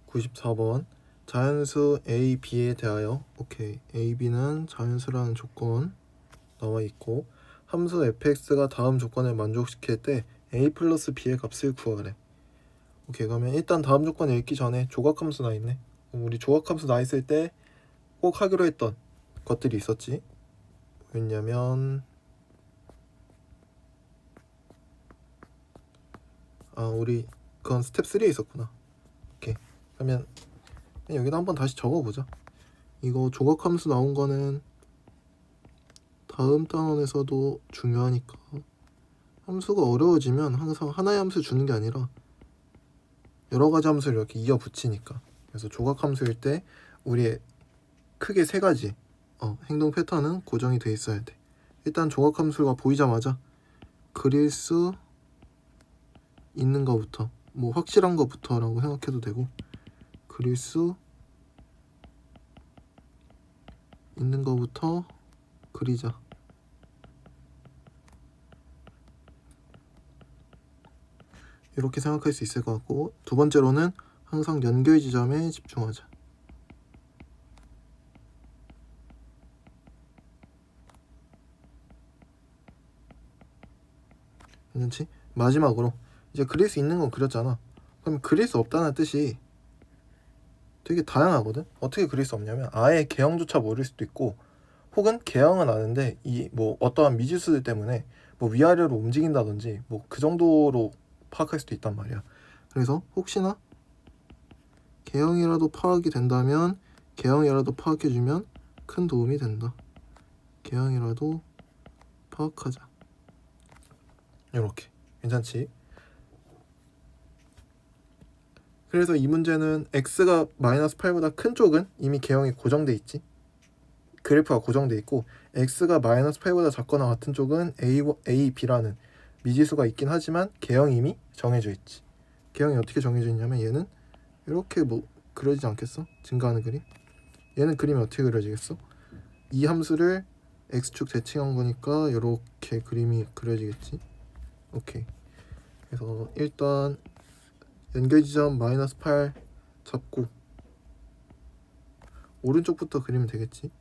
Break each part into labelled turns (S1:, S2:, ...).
S1: 94번 자연수 A, B에 대하여 오케이 A, B는 자연수라는 조건 나와 있고 함수 fx가 다음 조건을 만족시킬 때 A 플러스 B의 값을 구하래. 오케이 그러면 일단 다음 조건 읽기 전에 조각함수 나 있네. 우리 조각함수 나 있을 때 꼭 하기로 했던 것들이 있었지. 뭐였냐면 우리 그건 스텝 3에 있었구나. 오케이 그러면 여기다 한번 다시 적어보자. 이거 조각함수 나온 거는 다음 단원에서도 중요하니까 함수가 어려워지면 항상 하나의 함수 주는 게 아니라 여러 가지 함수를 이렇게 이어 붙이니까. 그래서 조각함수일 때 우리의 크게 세 가지 행동 패턴은 고정이 돼 있어야 돼. 일단 조각함수가 보이자마자 그릴 수 있는 거부터 뭐 확실한 거부터라고 생각해도 되고 그릴 수 있는 거부터 그리자. 이렇게 생각할 수 있을 것 같고 두 번째로는 항상 연결 지점에 집중하자. 괜찮지? 마지막으로 이제 그릴 수 있는 건 그렸잖아. 그럼 그릴 수 없다는 뜻이 되게 다양하거든. 어떻게 그릴 수 없냐면 아예 개형조차 모를 수도 있고 혹은 개형은 아는데 이 뭐 어떠한 미지수들 때문에 뭐 위아래로 움직인다든지 뭐 그 정도로 파악할 수도 있단 말이야. 그래서 혹시나 개형이라도 파악이 된다면 개형이라도 파악해주면 큰 도움이 된다. 개형이라도 파악하자. 이렇게 괜찮지? 그래서 이 문제는 x가 마이너스 8보다 큰 쪽은 이미 개형이 고정돼 있지. 그래프가 고정돼 있고 x가 마이너스 8보다 작거나 같은 쪽은 a, b라는 미지수가 있긴 하지만 개형이 이미 정해져 있지. 개형이 어떻게 정해져 있냐면 얘는 이렇게 뭐 그려지지 않겠어? 증가하는 그림? 얘는 그림이 어떻게 그려지겠어? 이 함수를 x축 대칭한 거니까 이렇게 그림이 그려지겠지. 오케이. 그래서 일단 연결 지점 마이너스 8 잡고 오른쪽부터 그리면 되겠지.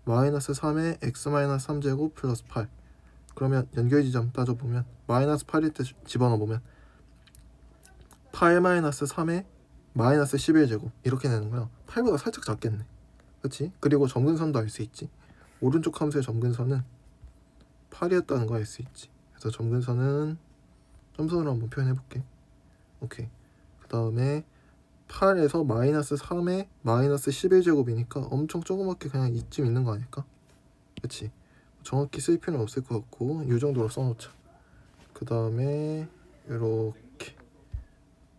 S1: 마이너스 3에 x 마이너스 3제곱 플러스 8. 그러면 연결 지점 따져보면 마이너스 8일 때 집어넣어보면 8 마이너스 3에 마이너스 11제곱 이렇게 되는 거야. 8보다 살짝 작겠네. 그치? 그리고 점근선도 알 수 있지. 오른쪽 함수의 점근선은 8이었다는 거 알 수 있지. 그래서 점근선은 점선으로 한번 표현해볼게. 오케이. 그 다음에 8에서 마이너스 3에 마이너스 11제곱이니까 엄청 조그맣게 그냥 이쯤 있는 거 아닐까? 그치? 정확히 쓸 필요는 없을 것 같고 이 정도로 써놓자. 그 다음에 이렇게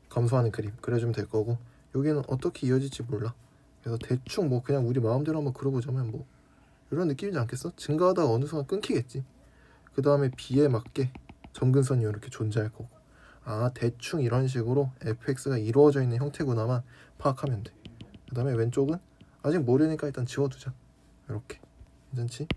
S1: 감소하는 그림 그려주면 될 거고 여기는 어떻게 이어질지 몰라. 그래서 대충 뭐 그냥 우리 마음대로 한번 그려보자면 뭐 이런 느낌이지 않겠어? 증가하다가 어느 순간 끊기겠지. 그 다음에 B에 맞게 점근선이 이렇게 존재할 거고 대충 이런 식으로 fx가 이루어져 있는 형태구나만 파악하면 돼. 그 다음에 왼쪽은 아직 모르니까 일단 지워두자. 이렇게 괜찮지?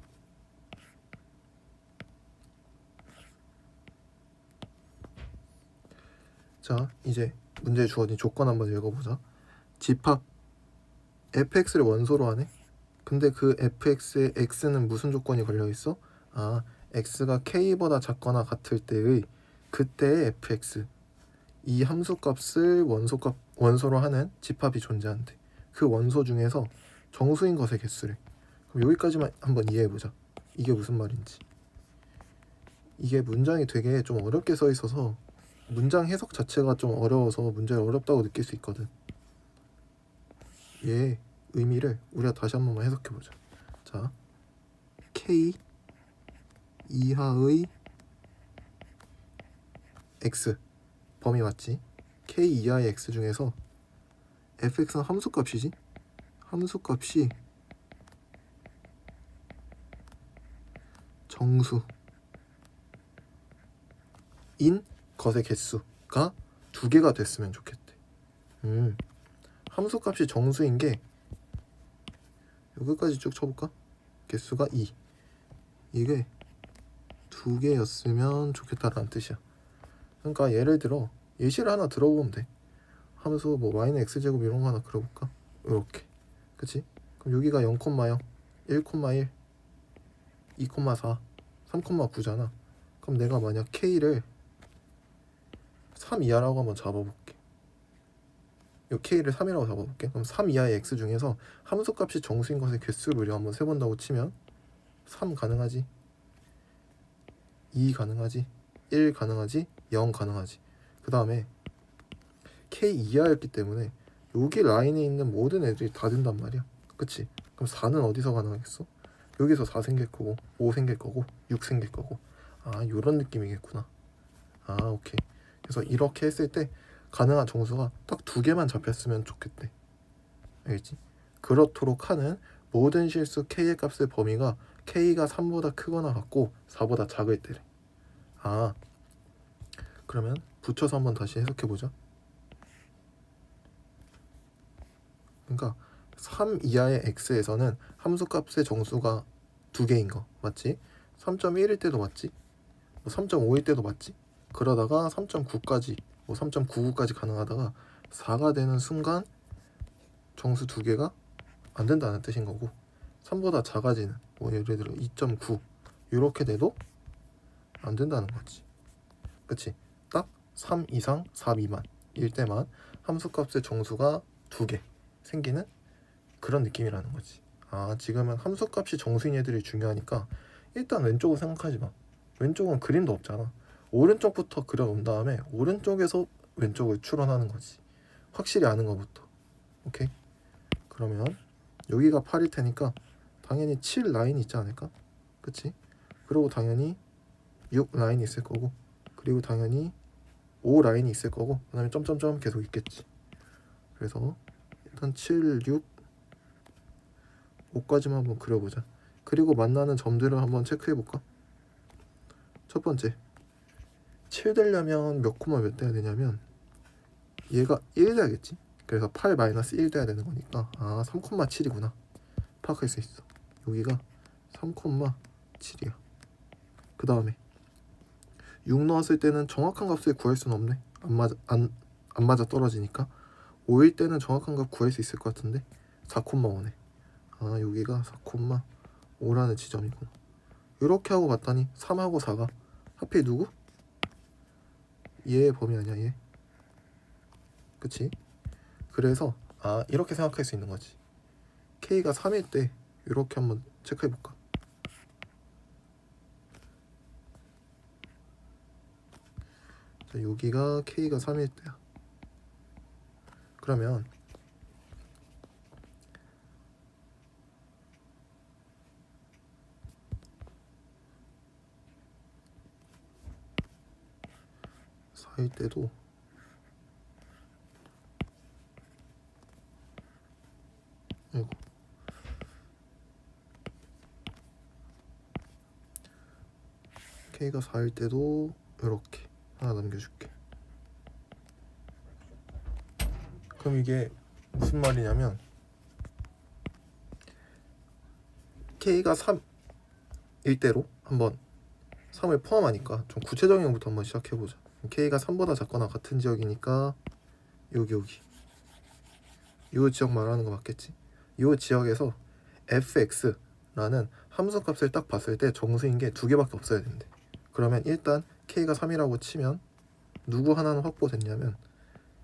S1: 자 이제 문제에 주어진 조건 한번 읽어보자. 집합 fx를 원소로 하네. 근데 그 fx의 x는 무슨 조건이 걸려있어? x가 k보다 작거나 같을 때의 그때의 fx 이 함수값을 원소로 하는 집합이 존재한대. 그 원소 중에서 정수인 것의 개수래. 그럼 여기까지만 한번 이해해보자. 이게 무슨 말인지. 이게 문장이 되게 좀 어렵게 써 있어서 문장 해석 자체가 좀 어려워서 문제를 어렵다고 느낄 수 있거든. 얘의 의미를 우리가 다시 한 번만 해석해보자. 자, k 이하의 x 범위 맞지? k 이하의 x 중에서 fx는 함수값이지? 함수값이 정수인 것의 개수가 2개가 됐으면 좋겠대. 함수값이 정수인 게 여기까지 쭉 쳐볼까? 개수가 2 이게 2개였으면 좋겠다라는 뜻이야. 그러니까 예를 들어 예시를 하나 들어보면 돼. 함수 뭐 마이너 x제곱 이런 거 하나 그려볼까? 이렇게. 그치? 그럼 여기가 0, 0, 1, 2, 4, 3,9잖아. 그럼 내가 만약 k를 3 이하라고 한번 잡아볼게. 이 k를 3이라고 잡아볼게. 그럼 3 이하의 x 중에서 함수값이 정수인 것의 개수를 우리가 한번 세본다고 치면 3 가능하지? 2 가능하지? 1 가능하지? 0 가능하지? 그 다음에 k 이하였기 때문에 여기 라인에 있는 모든 애들이 다 된단 말이야. 그치? 그럼 4는 어디서 가능하겠어? 여기서 4 생길 거고 5 생길 거고 6 생길 거고. 아, 요런 느낌이겠구나. 아, 오케이. 그래서 이렇게 했을 때 가능한 정수가 딱 2개만 잡혔으면 좋겠대. 알겠지? 그렇도록 하는 모든 실수 k의 값의 범위가 k가 3보다 크거나 같고 4보다 작을 때래. 아, 그러면 붙여서 한번 다시 해석해보자. 그러니까 3 이하의 x에서는 함수값의 정수가 2개인 거 맞지? 3.1일 때도 맞지? 뭐 3.5일 때도 맞지? 그러다가 3.9까지 뭐 3.99까지 가능하다가 4가 되는 순간 정수 2개가 안 된다는 뜻인 거고, 3보다 작아지는 뭐 예를 들어 2.9 이렇게 돼도 안 된다는 거지. 그치? 딱 3 이상 4 미만일 때만 함수값의 정수가 2개 생기는 그런 느낌이라는 거지. 아, 지금은 함수값이 정수인 애들이 중요하니까 일단 왼쪽은 생각하지 마. 왼쪽은 그림도 없잖아. 오른쪽부터 그려놓은 다음에 오른쪽에서 왼쪽을 추론하는 거지. 확실히 아는 거부터. 오케이? 그러면 여기가 8일 테니까 당연히 7 라인이 있지 않을까? 그치? 그리고 당연히 6 라인이 있을 거고, 그리고 당연히 5 라인이 있을 거고, 그 다음에 점점점 계속 있겠지. 그래서 일단 7, 6, 5까지만 한번 그려보자. 그리고 만나는 점들을 한번 체크해볼까? 첫 번째, 7 되려면 몇 코마 몇 돼야 되냐면 얘가 1 돼야겠지? 그래서 8-1 돼야 되는 거니까 3,7이구나 파악할 수 있어. 여기가 3,7이야. 그 다음에 6 넣었을 때는 정확한 값을 구할 수는 없네. 안 맞아 떨어지니까. 5일 때는 정확한 값 구할 수 있을 것 같은데 4,5네. 여기가 4,5라는 지점이구나. 이렇게 하고 봤더니 3하고 4가 하필 누구? 얘의 범위 아니야, 얘? 그치? 그래서 이렇게 생각할 수 있는 거지. k가 3일 때 이렇게 한번 체크해볼까? 자, 여기가 k가 3일 때야. 그러면 일 때도 아이고 k가 4일 때도 이렇게 하나 남겨줄게. 그럼 이게 무슨 말이냐면 k가 3일 때로 한번 3을 포함하니까 좀 구체적인 것부터 한번 시작해보자. k가 3보다 작거나 같은 지역이니까 여기 이 지역 말하는 거 맞겠지? 이 지역에서 fx라는 함수값을 딱 봤을 때 정수인 게 2개밖에 없어야 된대. 그러면 일단 k가 3이라고 치면 누구 하나는 확보됐냐면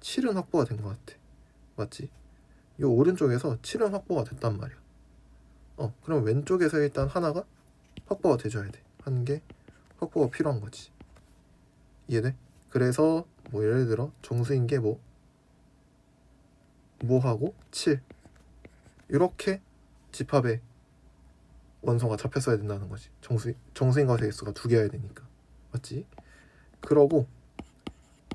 S1: 7은 확보가 된 것 같아. 맞지? 이 오른쪽에서 7은 확보가 됐단 말이야. 그럼 왼쪽에서 일단 하나가 확보가 돼줘야 돼. 한 개 확보가 필요한 거지. 이해돼? 그래서 뭐 예를 들어 정수인 게 뭐하고 7 이렇게 집합의 원소가 잡혔어야 된다는 거지. 정수인 것의 개수가 2개여야 되니까. 맞지? 그러고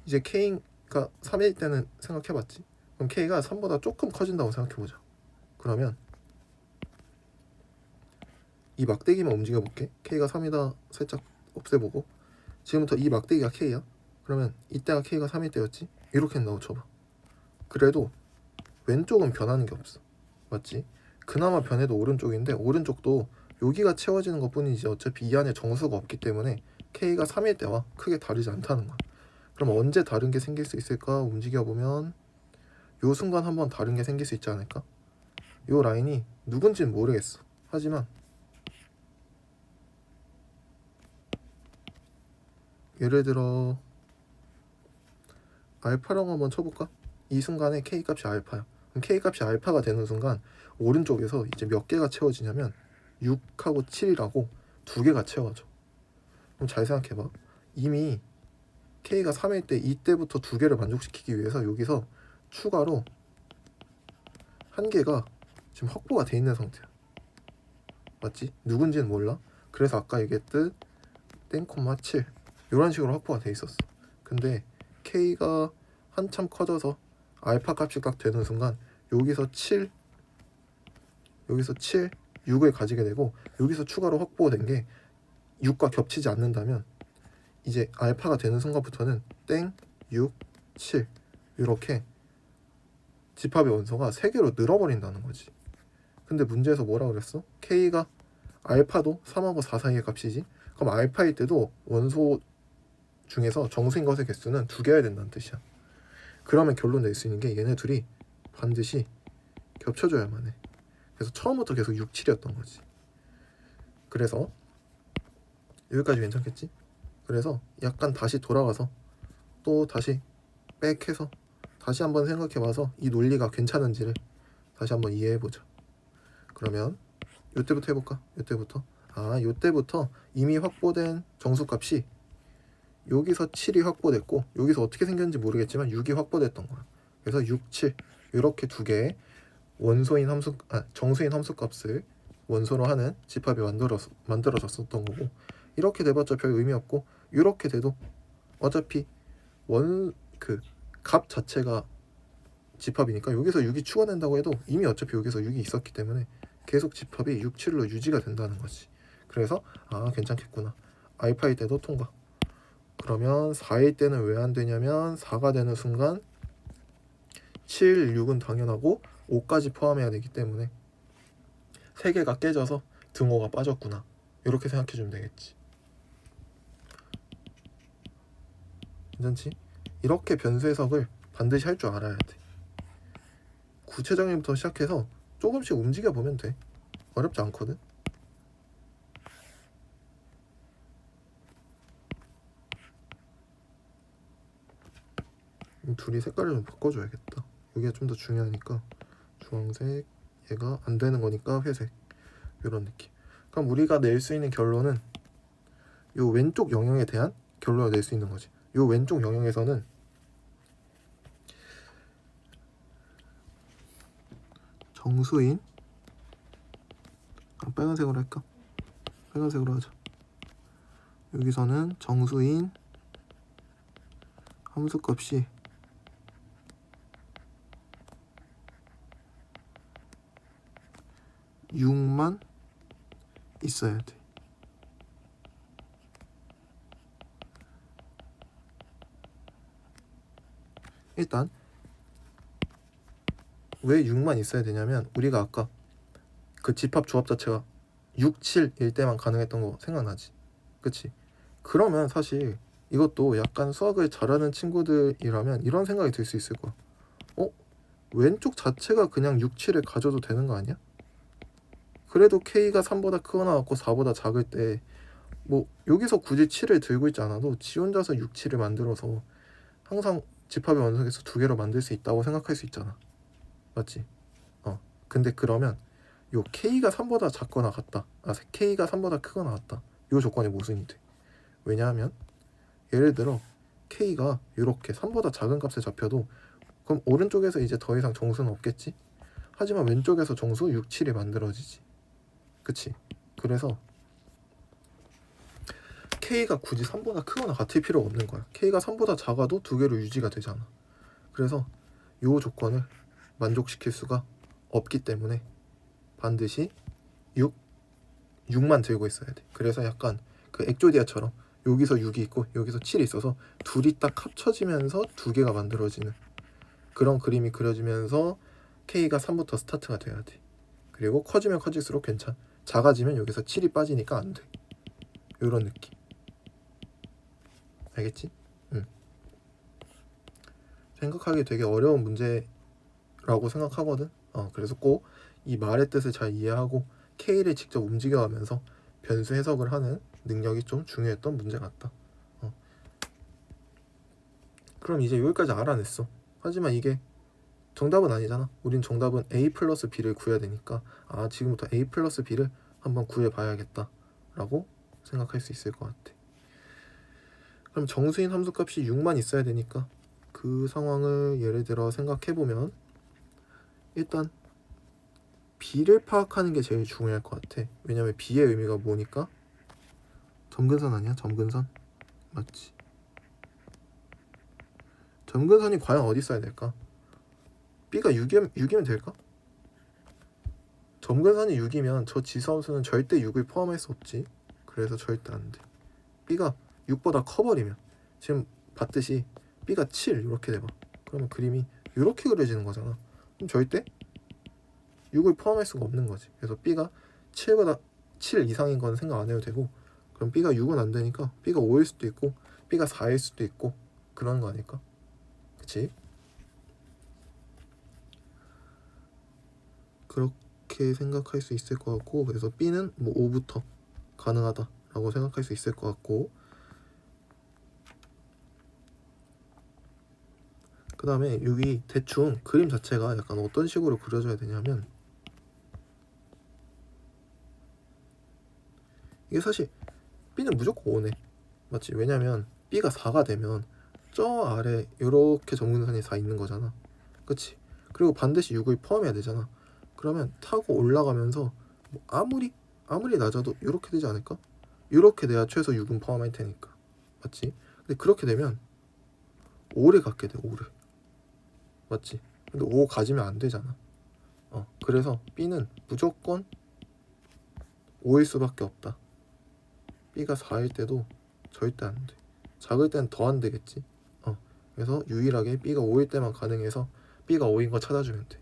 S1: 이제 k가 3일 때는 생각해봤지. 그럼 k가 3보다 조금 커진다고 생각해보자. 그러면 이 막대기만 움직여볼게. k가 3이다 살짝 없애보고, 지금부터 이 막대기가 k야. 그러면 이때가 k가 3일 때였지? 이렇게 한다고 쳐봐. 그래도 왼쪽은 변하는 게 없어. 맞지? 그나마 변해도 오른쪽인데 오른쪽도 여기가 채워지는 것 뿐이지 어차피 이 안에 정수가 없기 때문에 k가 3일 때와 크게 다르지 않다는 거야. 그럼 언제 다른 게 생길 수 있을까? 움직여보면 요 순간 한번 다른 게 생길 수 있지 않을까? 요 라인이 누군지는 모르겠어. 하지만 예를 들어 알파라고 한번 쳐볼까? 이 순간에 K 값이 알파야. 그럼 K 값이 알파가 되는 순간 오른쪽에서 이제 몇 개가 채워지냐면 6하고 7이라고 두 개가 채워져. 그럼 잘 생각해봐. 이미 K가 3일 때 이때부터 두 개를 만족시키기 위해서 여기서 추가로 한 개가 지금 확보가 돼 있는 상태야. 맞지? 누군지는 몰라. 그래서 아까 얘기했듯 땡콤마 7 이런 식으로 확보가 돼 있었어. 근데 K가 한참 커져서 알파 값이 딱 되는 순간 여기서 7, 6을 가지게 되고 여기서 추가로 확보된 게 6과 겹치지 않는다면 이제 알파가 되는 순간부터는 땡, 6, 7 이렇게 집합의 원소가 3개로 늘어버린다는 거지. 근데 문제에서 뭐라 그랬어? K가 알파도 3하고 4 사이의 값이지. 그럼 알파일 때도 원소 중에서 정수인 것의 개수는 2개여야 된다는 뜻이야. 그러면 결론 낼 수 있는 게 얘네 둘이 반드시 겹쳐줘야만 해. 그래서 처음부터 계속 6, 7이었던 거지. 그래서 여기까지 괜찮겠지? 그래서 약간 다시 돌아가서 또 다시 백해서 다시 한번 생각해봐서 이 논리가 괜찮은지를 다시 한번 이해해보자. 그러면 요때부터 해볼까? 요때부터 이미 확보된 정수값이 여기서 7이 확보됐고 여기서 어떻게 생겼는지 모르겠지만 6이 확보됐던 거야. 그래서 6, 7 이렇게 두 개의 정수인 함수값을 원소로 하는 집합이 만들어졌었던 거고, 이렇게 돼봤자 별 의미 없고 이렇게 돼도 어차피 값 자체가 집합이니까 여기서 6이 추가된다고 해도 이미 어차피 여기서 6이 있었기 때문에 계속 집합이 6, 7로 유지가 된다는 거지. 그래서 괜찮겠구나. 알파일 때도 통과. 그러면 4일 때는 왜 안 되냐면 4가 되는 순간 7, 6은 당연하고 5까지 포함해야 되기 때문에 3개가 깨져서 등호가 빠졌구나. 이렇게 생각해주면 되겠지. 괜찮지? 이렇게 변수 해석을 반드시 할 줄 알아야 돼. 구체적인부터 시작해서 조금씩 움직여보면 돼. 어렵지 않거든. 둘이 색깔을 좀 바꿔줘야겠다. 여기가 좀 더 중요하니까 주황색, 얘가 안 되는 거니까 회색, 이런 느낌. 그럼 우리가 낼 수 있는 결론은 요 왼쪽 영역에 대한 결론을 낼 수 있는 거지. 요 왼쪽 영역에서는 정수인 빨간색으로 할까? 빨간색으로 하자. 여기서는 정수인 함수값이 6만 있어야 돼. 일단 왜 6만 있어야 되냐면 우리가 아까 그 집합 조합 자체가 6, 7일 때만 가능했던 거 생각나지? 그치? 그러면 사실 이것도 약간 수학을 잘하는 친구들이라면 이런 생각이 들 수 있을 거야. 왼쪽 자체가 그냥 6, 7을 가져도 되는 거 아니야? 그래도 K가 3보다 크거나 같고 4보다 작을 때 뭐 여기서 굳이 7을 들고 있지 않아도 지 혼자서 6, 7을 만들어서 항상 집합의 원소에서 2개로 만들 수 있다고 생각할 수 있잖아. 맞지? 근데 그러면 요 K가 3보다 작거나 같다. K가 3보다 크거나 같다. 요 조건이 모순이 돼. 왜냐하면 예를 들어 K가 이렇게 3보다 작은 값에 잡혀도 그럼 오른쪽에서 이제 더 이상 정수는 없겠지? 하지만 왼쪽에서 정수 6, 7이 만들어지지. 그치? 그래서 K가 굳이 3보다 크거나 같을 필요가 없는 거야. K가 3보다 작아도 2개로 유지가 되잖아. 그래서 요 조건을 만족시킬 수가 없기 때문에 반드시 6만 들고 있어야 돼. 그래서 약간 그 엑조디아처럼 여기서 6이 있고 여기서 7이 있어서 둘이 딱 합쳐지면서 2개가 만들어지는 그런 그림이 그려지면서 K가 3부터 스타트가 돼야 돼. 그리고 커지면 커질수록 작아지면 여기서 7이 빠지니까 안 돼. 이런 느낌. 알겠지? 생각하기 되게 어려운 문제긴 라고 생각하거든. 그래서 꼭 이 말의 뜻을 잘 이해하고 K를 직접 움직여가면서 변수 해석을 하는 능력이 좀 중요했던 문제 같다. 그럼 이제 여기까지 알아냈어. 하지만 이게 정답은 아니잖아. 우린 정답은 A 플러스 B를 구해야 되니까 지금부터 A 플러스 B를 한번 구해봐야겠다 라고 생각할 수 있을 것 같아. 그럼 정수인 함수값이 6만 있어야 되니까 그 상황을 예를 들어 생각해보면 일단 B를 파악하는 게 제일 중요할 것 같아. 왜냐면 B의 의미가 뭐니까? 점근선 아니야? 점근선? 맞지? 점근선이 과연 어디 있어야 될까? B가 6이면 될까? 점근선이 6이면 저 지수함수는 절대 6을 포함할 수 없지. 그래서 절대 안 돼. B가 6보다 커버리면 지금 봤듯이 B가 7 이렇게 돼봐. 그러면 그림이 이렇게 그려지는 거잖아. 그럼 절대 6을 포함할 수가 없는 거지. 그래서 B가 7보다 7 이상인 건 생각 안 해도 되고, 그럼 B가 6은 안 되니까 B가 5일 수도 있고 B가 4일 수도 있고 그런 거 아닐까? 그치? 그렇게 생각할 수 있을 것 같고, 그래서 B는 뭐 5부터 가능하다라고 생각할 수 있을 것 같고, 그 다음에 여기 대충 그림 자체가 약간 어떤 식으로 그려져야 되냐면, 이게 사실 B는 무조건 5네. 맞지? 왜냐면 B가 4가 되면 저 아래 이렇게 점근선이 4 있는 거잖아. 그치? 그리고 반드시 6을 포함해야 되잖아. 그러면 타고 올라가면서 뭐 아무리 낮아도 이렇게 되지 않을까? 이렇게 돼야 최소 6은 포함할 테니까. 맞지? 근데 그렇게 되면 5를 갖게 돼. 5를. 맞지? 근데 5 가지면 안 되잖아. 그래서 B는 무조건 5일 수밖에 없다. B가 4일 때도 절대 안 돼. 작을 땐 더 안 되겠지. 그래서 유일하게 B가 5일 때만 가능해서 B가 5인 거 찾아주면 돼.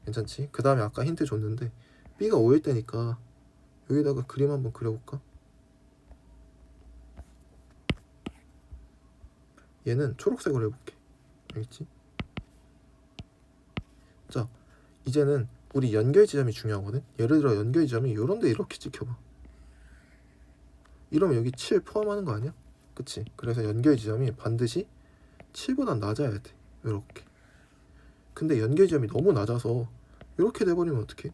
S1: 괜찮지? 그 다음에 아까 힌트 줬는데 B가 5일 때니까 여기다가 그림 한번 그려볼까? 얘는 초록색으로 해볼게. 알겠지? 자, 이제는 우리 연결 지점이 중요하거든? 예를 들어 연결 지점이 요런데 이렇게 찍혀봐. 이러면 여기 7 포함하는 거 아니야? 그치? 그래서 연결 지점이 반드시 7보단 낮아야 돼. 이렇게. 근데 연결 지점이 너무 낮아서 이렇게 돼버리면 어떡해?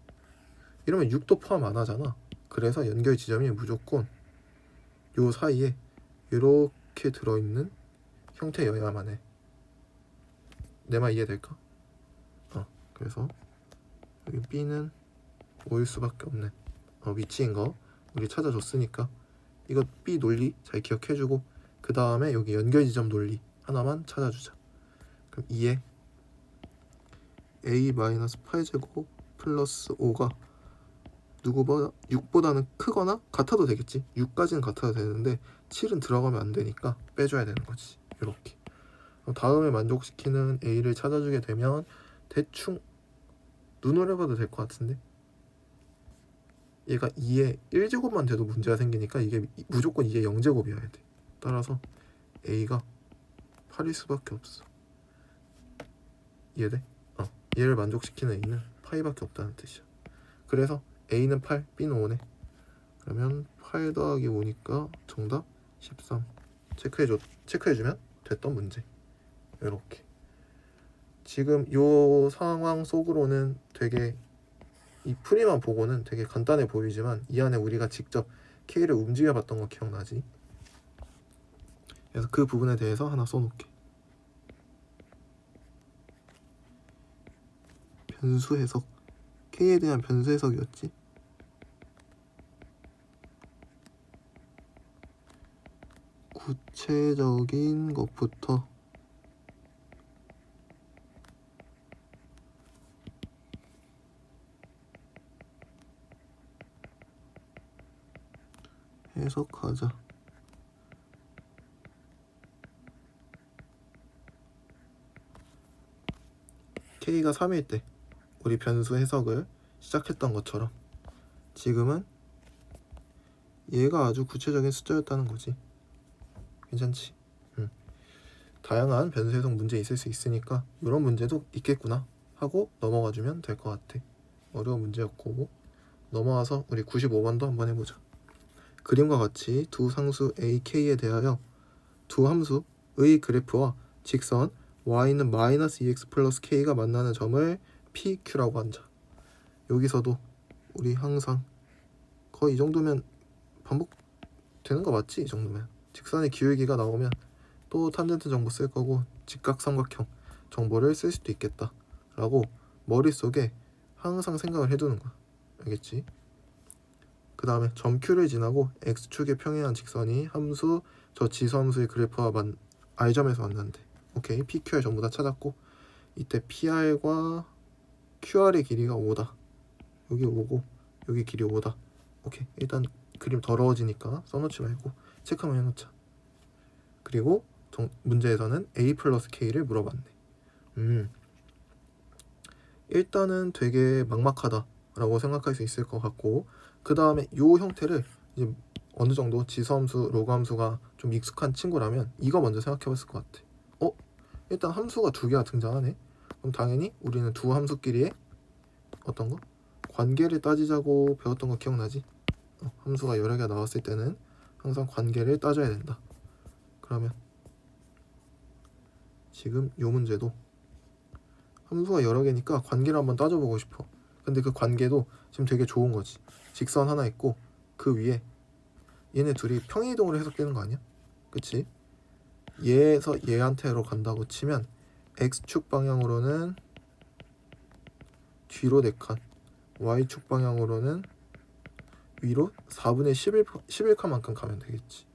S1: 이러면 6도 포함 안 하잖아. 그래서 연결 지점이 무조건 요 사이에 이렇게 들어있는 형태여야만 해. 내 말 이해될까? 그래서 여기 B는 5일 수밖에 없는 위치인 거 우리 찾아줬으니까 이거 B 논리 잘 기억해주고, 그 다음에 여기 연결 지점 논리 하나만 찾아주자. 그럼 2에 A-8제곱 플러스 5가 누구보다 6보다는 크거나 같아도 되겠지. 6까지는 같아도 되는데 7은 들어가면 안 되니까 빼줘야 되는 거지. 이렇게. 다음에 만족시키는 A를 찾아주게 되면 대충 눈으로 해봐도 될 것 같은데, 얘가 2에 1제곱만 돼도 문제가 생기니까 이게 무조건 2에 0제곱이어야 돼. 따라서 A가 8일 수밖에 없어. 이해돼? 얘를 만족시키는 A는 파이밖에 없다는 뜻이야. 그래서 A는 8, B는 5네. 그러면 8 더하기 5니까 정답 13. 체크해주면 됐던 문제. 이렇게. 지금 요 상황 속으로는 되게 이 풀이만 보고는 되게 간단해 보이지만 이 안에 우리가 직접 K를 움직여봤던 거 기억나지? 그래서 그 부분에 대해서 하나 써놓게. 변수 해석. K에 대한 변수 해석이었지? 구체적인 것부터 해석하자. K가 3일 때 우리 변수 해석을 시작했던 것처럼 지금은 얘가 아주 구체적인 숫자였다는 거지. 괜찮지? 다양한 변수 해석 문제 있을 수 있으니까 이런 문제도 있겠구나 하고 넘어가주면 될 것 같아. 어려운 문제였고 넘어와서 우리 95번도 한번 해보자. 그림과 같이 두 상수 AK에 대하여 두 함수의 그래프와 직선 y는 마이너스 2x 플러스 k가 만나는 점을 PQ라고 한다. 여기서도 우리 항상 거의 이 정도면 반복되는 거 맞지? 이 정도면 직선의 기울기가 나오면 또 탄젠트 정보 쓸 거고 직각삼각형 정보를 쓸 수도 있겠다 라고 머릿속에 항상 생각을 해두는 거야. 알겠지? 그 다음에 점 Q를 지나고 X축에 평행한 직선이 함수 저 지수함수의 그래프와 R점에서 만난대. 오케이, PQR 전부 다 찾았고 이때 PR과 QR의 길이가 5다. 여기 5고 여기 길이 5다. 오케이, 일단 그림 더러워지니까 써놓지 말고 체크만 해놓자. 그리고 문제에서는 A 플러스 K를 물어봤네. 일단은 되게 막막하다 라고 생각할 수 있을 것 같고 그 다음에 이 형태를 이제 어느 정도 지수함수, 로그함수가 좀 익숙한 친구라면 이거 먼저 생각해 봤을 것 같아. 일단 함수가 두 개가 등장하네. 그럼 당연히 우리는 두 함수끼리의 어떤 거? 관계를 따지자고 배웠던 거 기억나지? 함수가 여러 개가 나왔을 때는 항상 관계를 따져야 된다. 그러면 지금 이 문제도 함수가 여러 개니까 관계를 한번 따져보고 싶어. 근데 그 관계도 지금 되게 좋은 거지. 직선 하나 있고 그 위에 얘네 둘이 평행이동으로 해석되는 거 아니야? 그치? 얘에서 얘한테로 간다고 치면 X축 방향으로는 뒤로 4칸, Y축 방향으로는 위로 4분의 11칸만큼 가면 되겠지.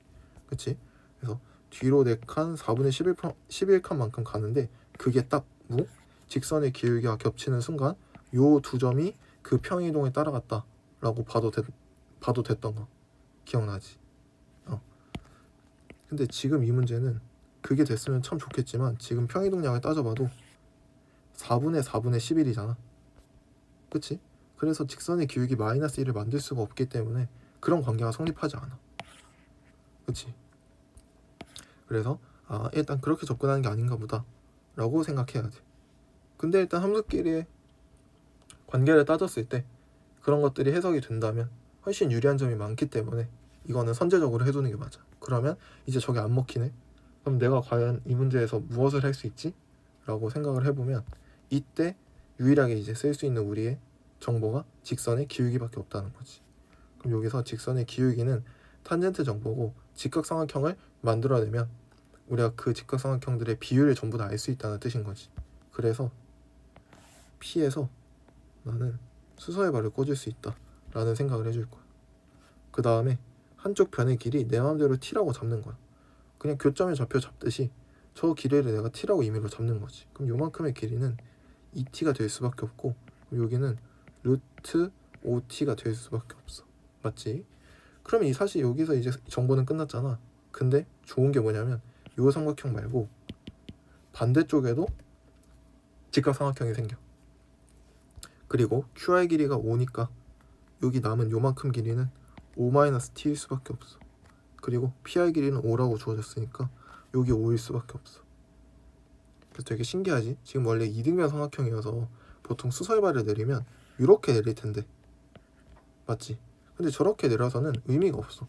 S1: 그치? 그래서 뒤로 4칸, 4분의 11칸만큼 가는데 그게 딱 직선의 기울기가 겹치는 순간 요 두 점이 그 평행이동에 따라갔다 라고 봐도 됐던 거 기억나지? 근데 지금 이 문제는 그게 됐으면 참 좋겠지만 지금 평행이동량을 따져봐도 4분의 11이잖아. 그치? 그래서 직선의 기울기 마이너스 1을 만들 수가 없기 때문에 그런 관계가 성립하지 않아. 그치? 그래서 일단 그렇게 접근하는 게 아닌가 보다 라고 생각해야 돼. 근데 일단 함수끼리의 관계를 따졌을 때 그런 것들이 해석이 된다면 훨씬 유리한 점이 많기 때문에 이거는 선제적으로 해두는 게 맞아. 그러면 이제 저게 안 먹히네. 그럼 내가 과연 이 문제에서 무엇을 할 수 있지? 라고 생각을 해보면 이때 유일하게 이제 쓸 수 있는 우리의 정보가 직선의 기울기밖에 없다는 거지. 그럼 여기서 직선의 기울기는 탄젠트 정보고 직각삼각형을 만들어내면 우리가 그 직각삼각형들의 비율을 전부 다 알 수 있다는 뜻인 거지. 그래서 P에서 나는 수서의 발을 꽂을 수 있다 라는 생각을 해줄 거야. 그 다음에 한쪽 변의 길이 내 마음대로 T라고 잡는 거야. 그냥 교점의 좌표 잡듯이 저 길이를 내가 T라고 임의로 잡는 거지. 그럼 요만큼의 길이는 2T가 될 수밖에 없고 여기는 루트 5T가 될 수밖에 없어. 맞지? 그러면 사실 여기서 이제 정보는 끝났잖아. 근데 좋은 게 뭐냐면 요 삼각형 말고 반대쪽에도 직각삼각형이 생겨. 그리고 QR 길이가 5니까 여기 남은 요만큼 길이는 5-t일 수밖에 없어. 그리고 PR 길이는 5라고 주어졌으니까 여기 5일 수밖에 없어. 그래서 되게 신기하지? 지금 원래 이등변 삼각형이어서 보통 수설발을 내리면 이렇게 내릴 텐데 맞지? 근데 저렇게 내려서는 의미가 없어.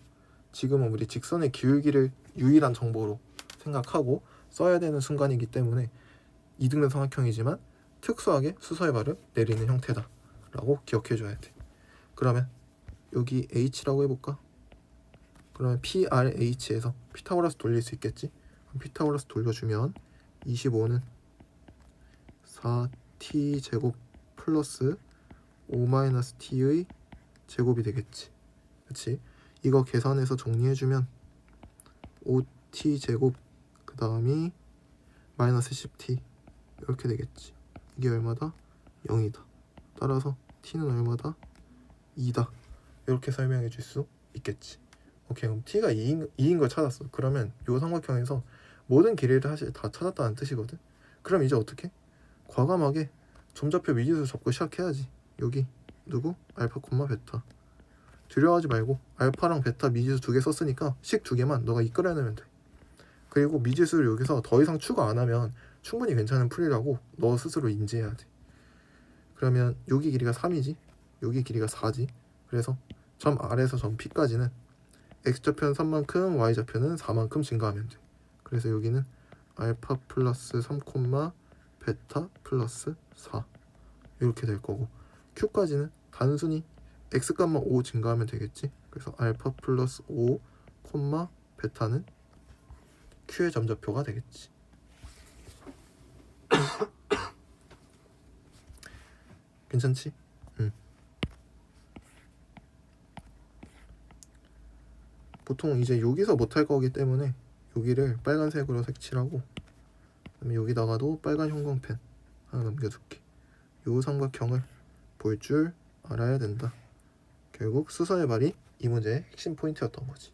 S1: 지금은 우리 직선의 기울기를 유일한 정보로 생각하고 써야 되는 순간이기 때문에 이등변 삼각형이지만 특수하게 수설발을 내리는 형태다 라고 기억해줘야 돼. 그러면 여기 H라고 해볼까? 그러면 PRH에서 피타고라스 돌릴 수 있겠지? 그럼 피타고라스 돌려주면 25는 4t 제곱 플러스 5-t의 제곱이 되겠지. 그치? 이거 계산해서 정리해주면 5t 제곱 그 다음이 마이너스 10t 이렇게 되겠지. 이게 얼마다? 0이다. 따라서 t는 얼마다? 2다. 이렇게 설명해 줄 수 있겠지. 오케이, 그럼 t가 2인 걸 찾았어. 그러면 요 삼각형에서 모든 길이를 사실 다 찾았다는 뜻이거든. 그럼 이제 어떻게? 과감하게 점좌표 미지수 잡고 시작해야지. 여기 누구? 알파, 베타. 두려워하지 말고 알파랑 베타 미지수 2개 썼으니까 식 2개만 너가 이끌어내면 돼. 그리고 미지수를 여기서 더 이상 추가 안 하면 충분히 괜찮은 풀이라고 너 스스로 인지해야 돼. 그러면 여기 길이가 3이지, 여기 길이가 4지. 그래서 점 R에서 점 P까지는 x좌표는 3만큼 y좌표는 4만큼 증가하면 돼. 그래서 여기는 알파 플러스 3, 베타 플러스 4 이렇게 될 거고, q까지는 단순히 x값만 5 증가하면 되겠지. 그래서 알파 플러스 5, 베타는 q의 점좌표가 되겠지. 괜찮지? 보통 이제 여기서 못할 거기 때문에 여기를 빨간색으로 색칠하고, 그다음에 여기다가도 빨간 형광펜 하나 넘겨줄게. 요 삼각형을 볼 줄 알아야 된다. 결국 수서의 발이 이 문제의 핵심 포인트였던 거지.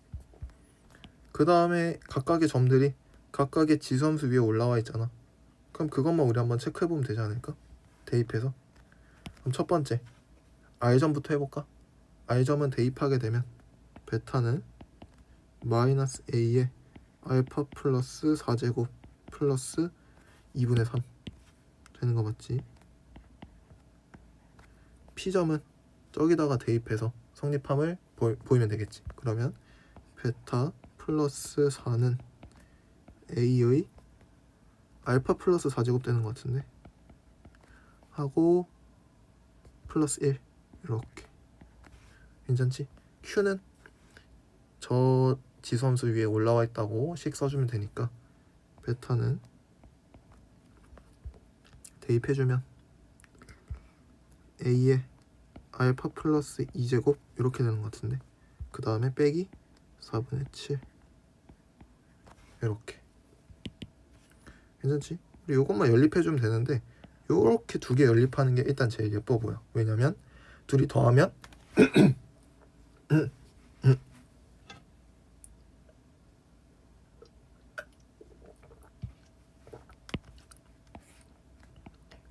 S1: 그 다음에 각각의 점들이 각각의 지수함수 위에 올라와 있잖아. 그럼 그것만 우리 한번 체크해보면 되지 않을까? 대입해서. 그럼 첫 번째 R점부터 해볼까? R점은 대입하게 되면 베타는 마이너스 A에 알파 플러스 4제곱 플러스 2분의 3 되는 거 맞지? P점은 저기다가 대입해서 성립함을 보이면 되겠지. 그러면 베타 플러스 4는 A의 알파 플러스 4제곱 되는 것 같은데, 하고 플러스 1 이렇게. 괜찮지? Q는 저 지수함수 위에 올라와 있다고 식 써주면 되니까 베타는 대입해주면 A에 알파 플러스 2제곱 이렇게 되는 것 같은데, 그 다음에 빼기 4분의 7 이렇게. 괜찮지? 우리 이것만 연립해주면 되는데 요렇게 두 개 연립하는 게 일단 제일 예뻐 보여. 왜냐면 둘이 더하면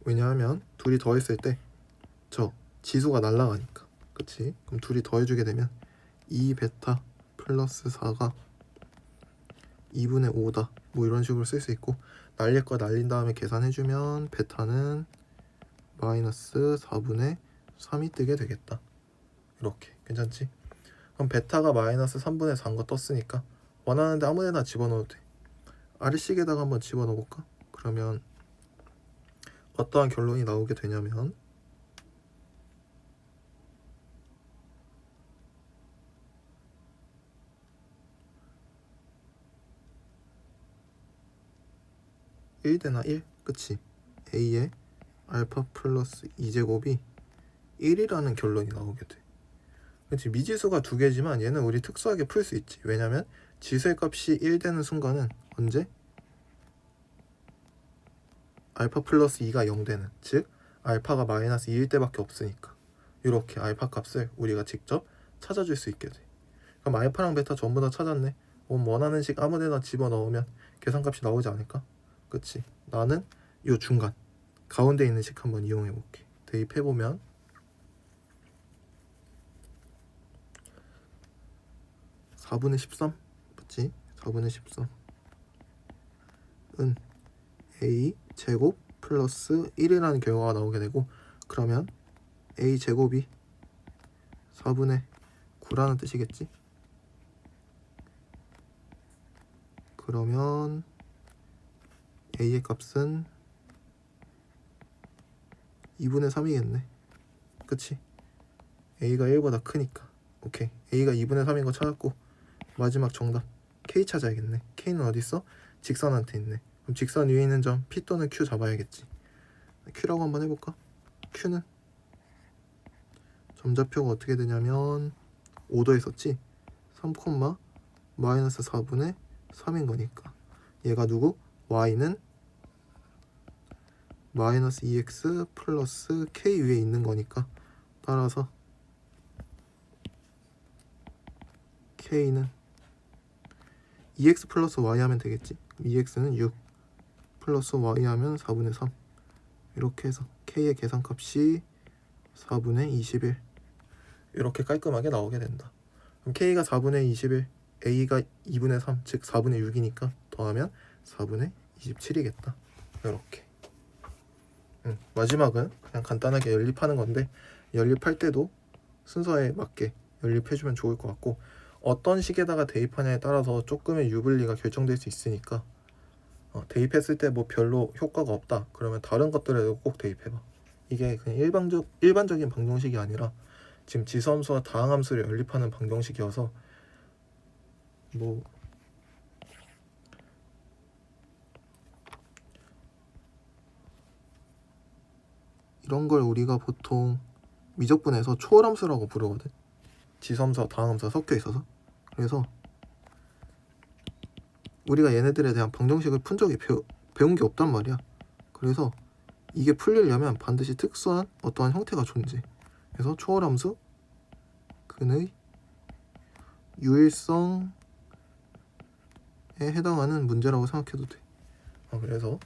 S1: 왜냐하면 둘이 더했을 때 저 지수가 날아가니까. 그치? 그럼 둘이 더해주게 되면 2베타 플러스 4가 2분의 5다 뭐 이런 식으로 쓸 수 있고, 날릴 거 날린 다음에 계산해주면 베타는 마이너스 4분의 3이 뜨게 되겠다. 이렇게. 괜찮지? 그럼 베타가 마이너스 3분의 4인 거 떴으니까 원하는데 아무데나 집어넣어도 돼. 아래식에다가 한번 집어넣어볼까? 그러면 어떠한 결론이 나오게 되냐면 (1) 대나 1? 그치? A의 알파 플러스 2제곱이 1이라는 결론이 나오게 돼. 그치? 미지수가 두 개지만 얘는 우리 특수하게 풀 수 있지. 왜냐면 지수의 값이 1 되는 순간은 언제? 알파 플러스 2가 0 되는, 즉 알파가 마이너스 2일 때밖에 없으니까 이렇게 알파 값을 우리가 직접 찾아줄 수 있게 돼. 그럼 알파랑 베타 전부 다 찾았네. 그럼 원하는 식 아무데나 집어넣으면 계산값이 나오지 않을까? 그치? 나는 요 중간 가운데 있는 식 한번 이용해 볼게. 대입해 보면 4분의 13 맞지? 4분의 13은 A 제곱 플러스 1이라는 결과가 나오게 되고, 그러면 A 제곱이 4분의 9라는 뜻이겠지? 그러면 A의 값은 2분의 3이겠네. 그치? A가 1보다 크니까. 오케이. A가 2분의 3인 거 찾았고, 마지막 정답 K 찾아야겠네. K는 어디 있어? 직선한테 있네. 그럼 직선 위에 있는 점 P 또는 Q 잡아야겠지. Q라고 한번 해볼까? Q는 점좌표가 어떻게 되냐면 5도에 있었지? 3, 마이너스 4분의 3인 거니까 얘가 누구? Y는 마이너스 2x 플러스 k 위에 있는 거니까, 따라서 k는 2x 플러스 y 하면 되겠지. 2x는 6 플러스 y 하면 4분의 3 이렇게 해서 k의 계산값이 4분의 21 이렇게 깔끔하게 나오게 된다. 그럼 k가 4분의 21, a가 2분의 3, 즉 4분의 6이니까 더하면 4분의 27이겠다. 이렇게. 마지막은 그냥 간단하게 연립하는 건데 연립할 때도 순서에 맞게 연립해주면 좋을 것 같고 어떤 식에다가 대입하냐에 따라서 조금의 유불리가 결정될 수 있으니까 대입했을 때 뭐 별로 효과가 없다 그러면 다른 것들에도 꼭 대입해봐. 이게 그냥 일반적인 방정식이 아니라 지금 지수함수와 다항함수를 연립하는 방정식이어서 뭐 이런 걸 우리가 보통 미적분에서 초월함수라고 부르거든. 지수함수와 다항함수가 섞여 있어서. 그래서 우리가 얘네들에 대한 방정식을 푼 적이 배운 게 없단 말이야. 그래서 이게 풀리려면 반드시 특수한 어떠한 형태가 존재. 그래서 초월함수 근의 유일성에 해당하는 문제라고 생각해도 돼. 그래서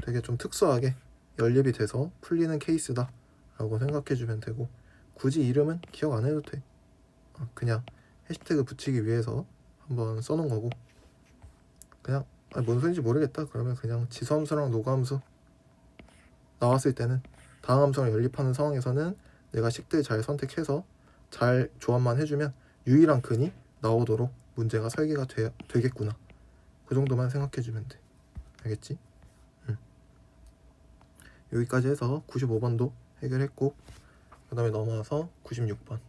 S1: 되게 좀 특수하게 연립이 돼서 풀리는 케이스다 라고 생각해주면 되고 굳이 이름은 기억 안 해도 돼. 그냥 해시태그 붙이기 위해서 한번 써놓은 거고 그냥 뭔 소리인지 모르겠다 그러면 그냥 지수함수랑 노가함수 나왔을 때는 다항함수랑 연립하는 상황에서는 내가 식들 잘 선택해서 잘 조합만 해주면 유일한 근이 나오도록 문제가 설계가 되겠구나. 그 정도만 생각해주면 돼. 알겠지? 여기까지 해서 95번도 해결했고 그 다음에 넘어와서 96번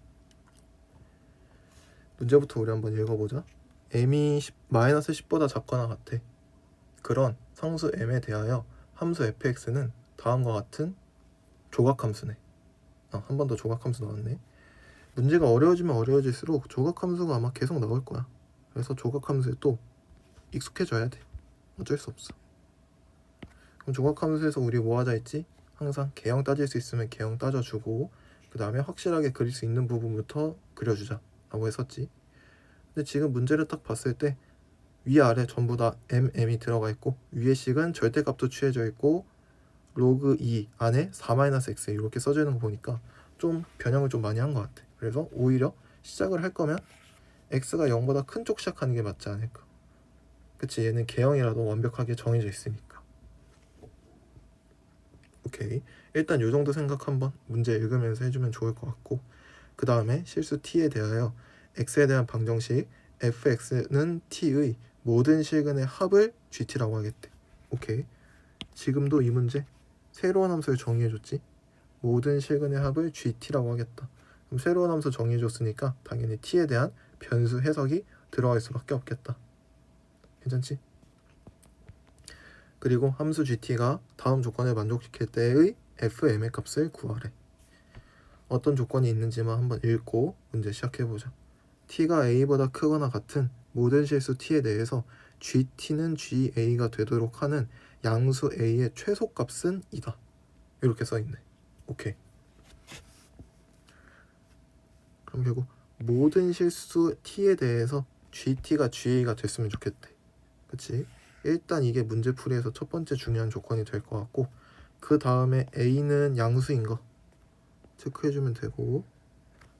S1: 문제부터 우리 한번 읽어보자. m이 마이너스 10보다 작거나 같아. 그런 상수 m에 대하여 함수 fx는 다음과 같은 조각함수네. 한 번 더 조각함수 나왔네. 문제가 어려워지면 어려워질수록 조각함수가 아마 계속 나올 거야. 그래서 조각함수에 또 익숙해져야 돼. 어쩔 수 없어. 그럼 조각함수에서 우리 뭐 하자 했지? 항상 개형 따질 수 있으면 개형 따져주고 그 다음에 확실하게 그릴 수 있는 부분부터 그려주자 라고 했었지. 근데 지금 문제를 딱 봤을 때 위아래 전부 다 m이 들어가 있고 위에 식은 절대값도 취해져 있고 로그 2 안에 4-x 이렇게 써져 있는 거 보니까 좀 변형을 좀 많이 한 것 같아. 그래서 오히려 시작을 할 거면 x가 0보다 큰 쪽 시작하는 게 맞지 않을까. 그치, 얘는 개형이라도 완벽하게 정해져 있으니까. 오케이, 일단 요 정도 생각 한번 문제 읽으면서 해주면 좋을 것 같고 그 다음에 실수 t에 대하여 x에 대한 방정식 fx는 t의 모든 실근의 합을 gt라고 하겠대. 오케이, 지금도 이 문제 새로운 함수를 정의해줬지. 모든 실근의 합을 gt라고 하겠다. 그럼 새로운 함수 정의해줬으니까 당연히 t에 대한 변수 해석이 들어갈 수밖에 없겠다. 괜찮지? 그리고 함수 gt가 다음 조건을 만족시킬 때의 fm의 값을 구하래. 어떤 조건이 있는지만 한번 읽고 문제 시작해보자. t가 a보다 크거나 같은 모든 실수 t에 대해서 gt는 ga가 되도록 하는 양수 a의 최소값은 이다. 이렇게 써있네. 오케이. 그럼 결국 모든 실수 t에 대해서 gt가 ga가 됐으면 좋겠대. 그치? 일단 이게 문제풀이에서 첫 번째 중요한 조건이 될 것 같고 그 다음에 a는 양수인 거 체크해주면 되고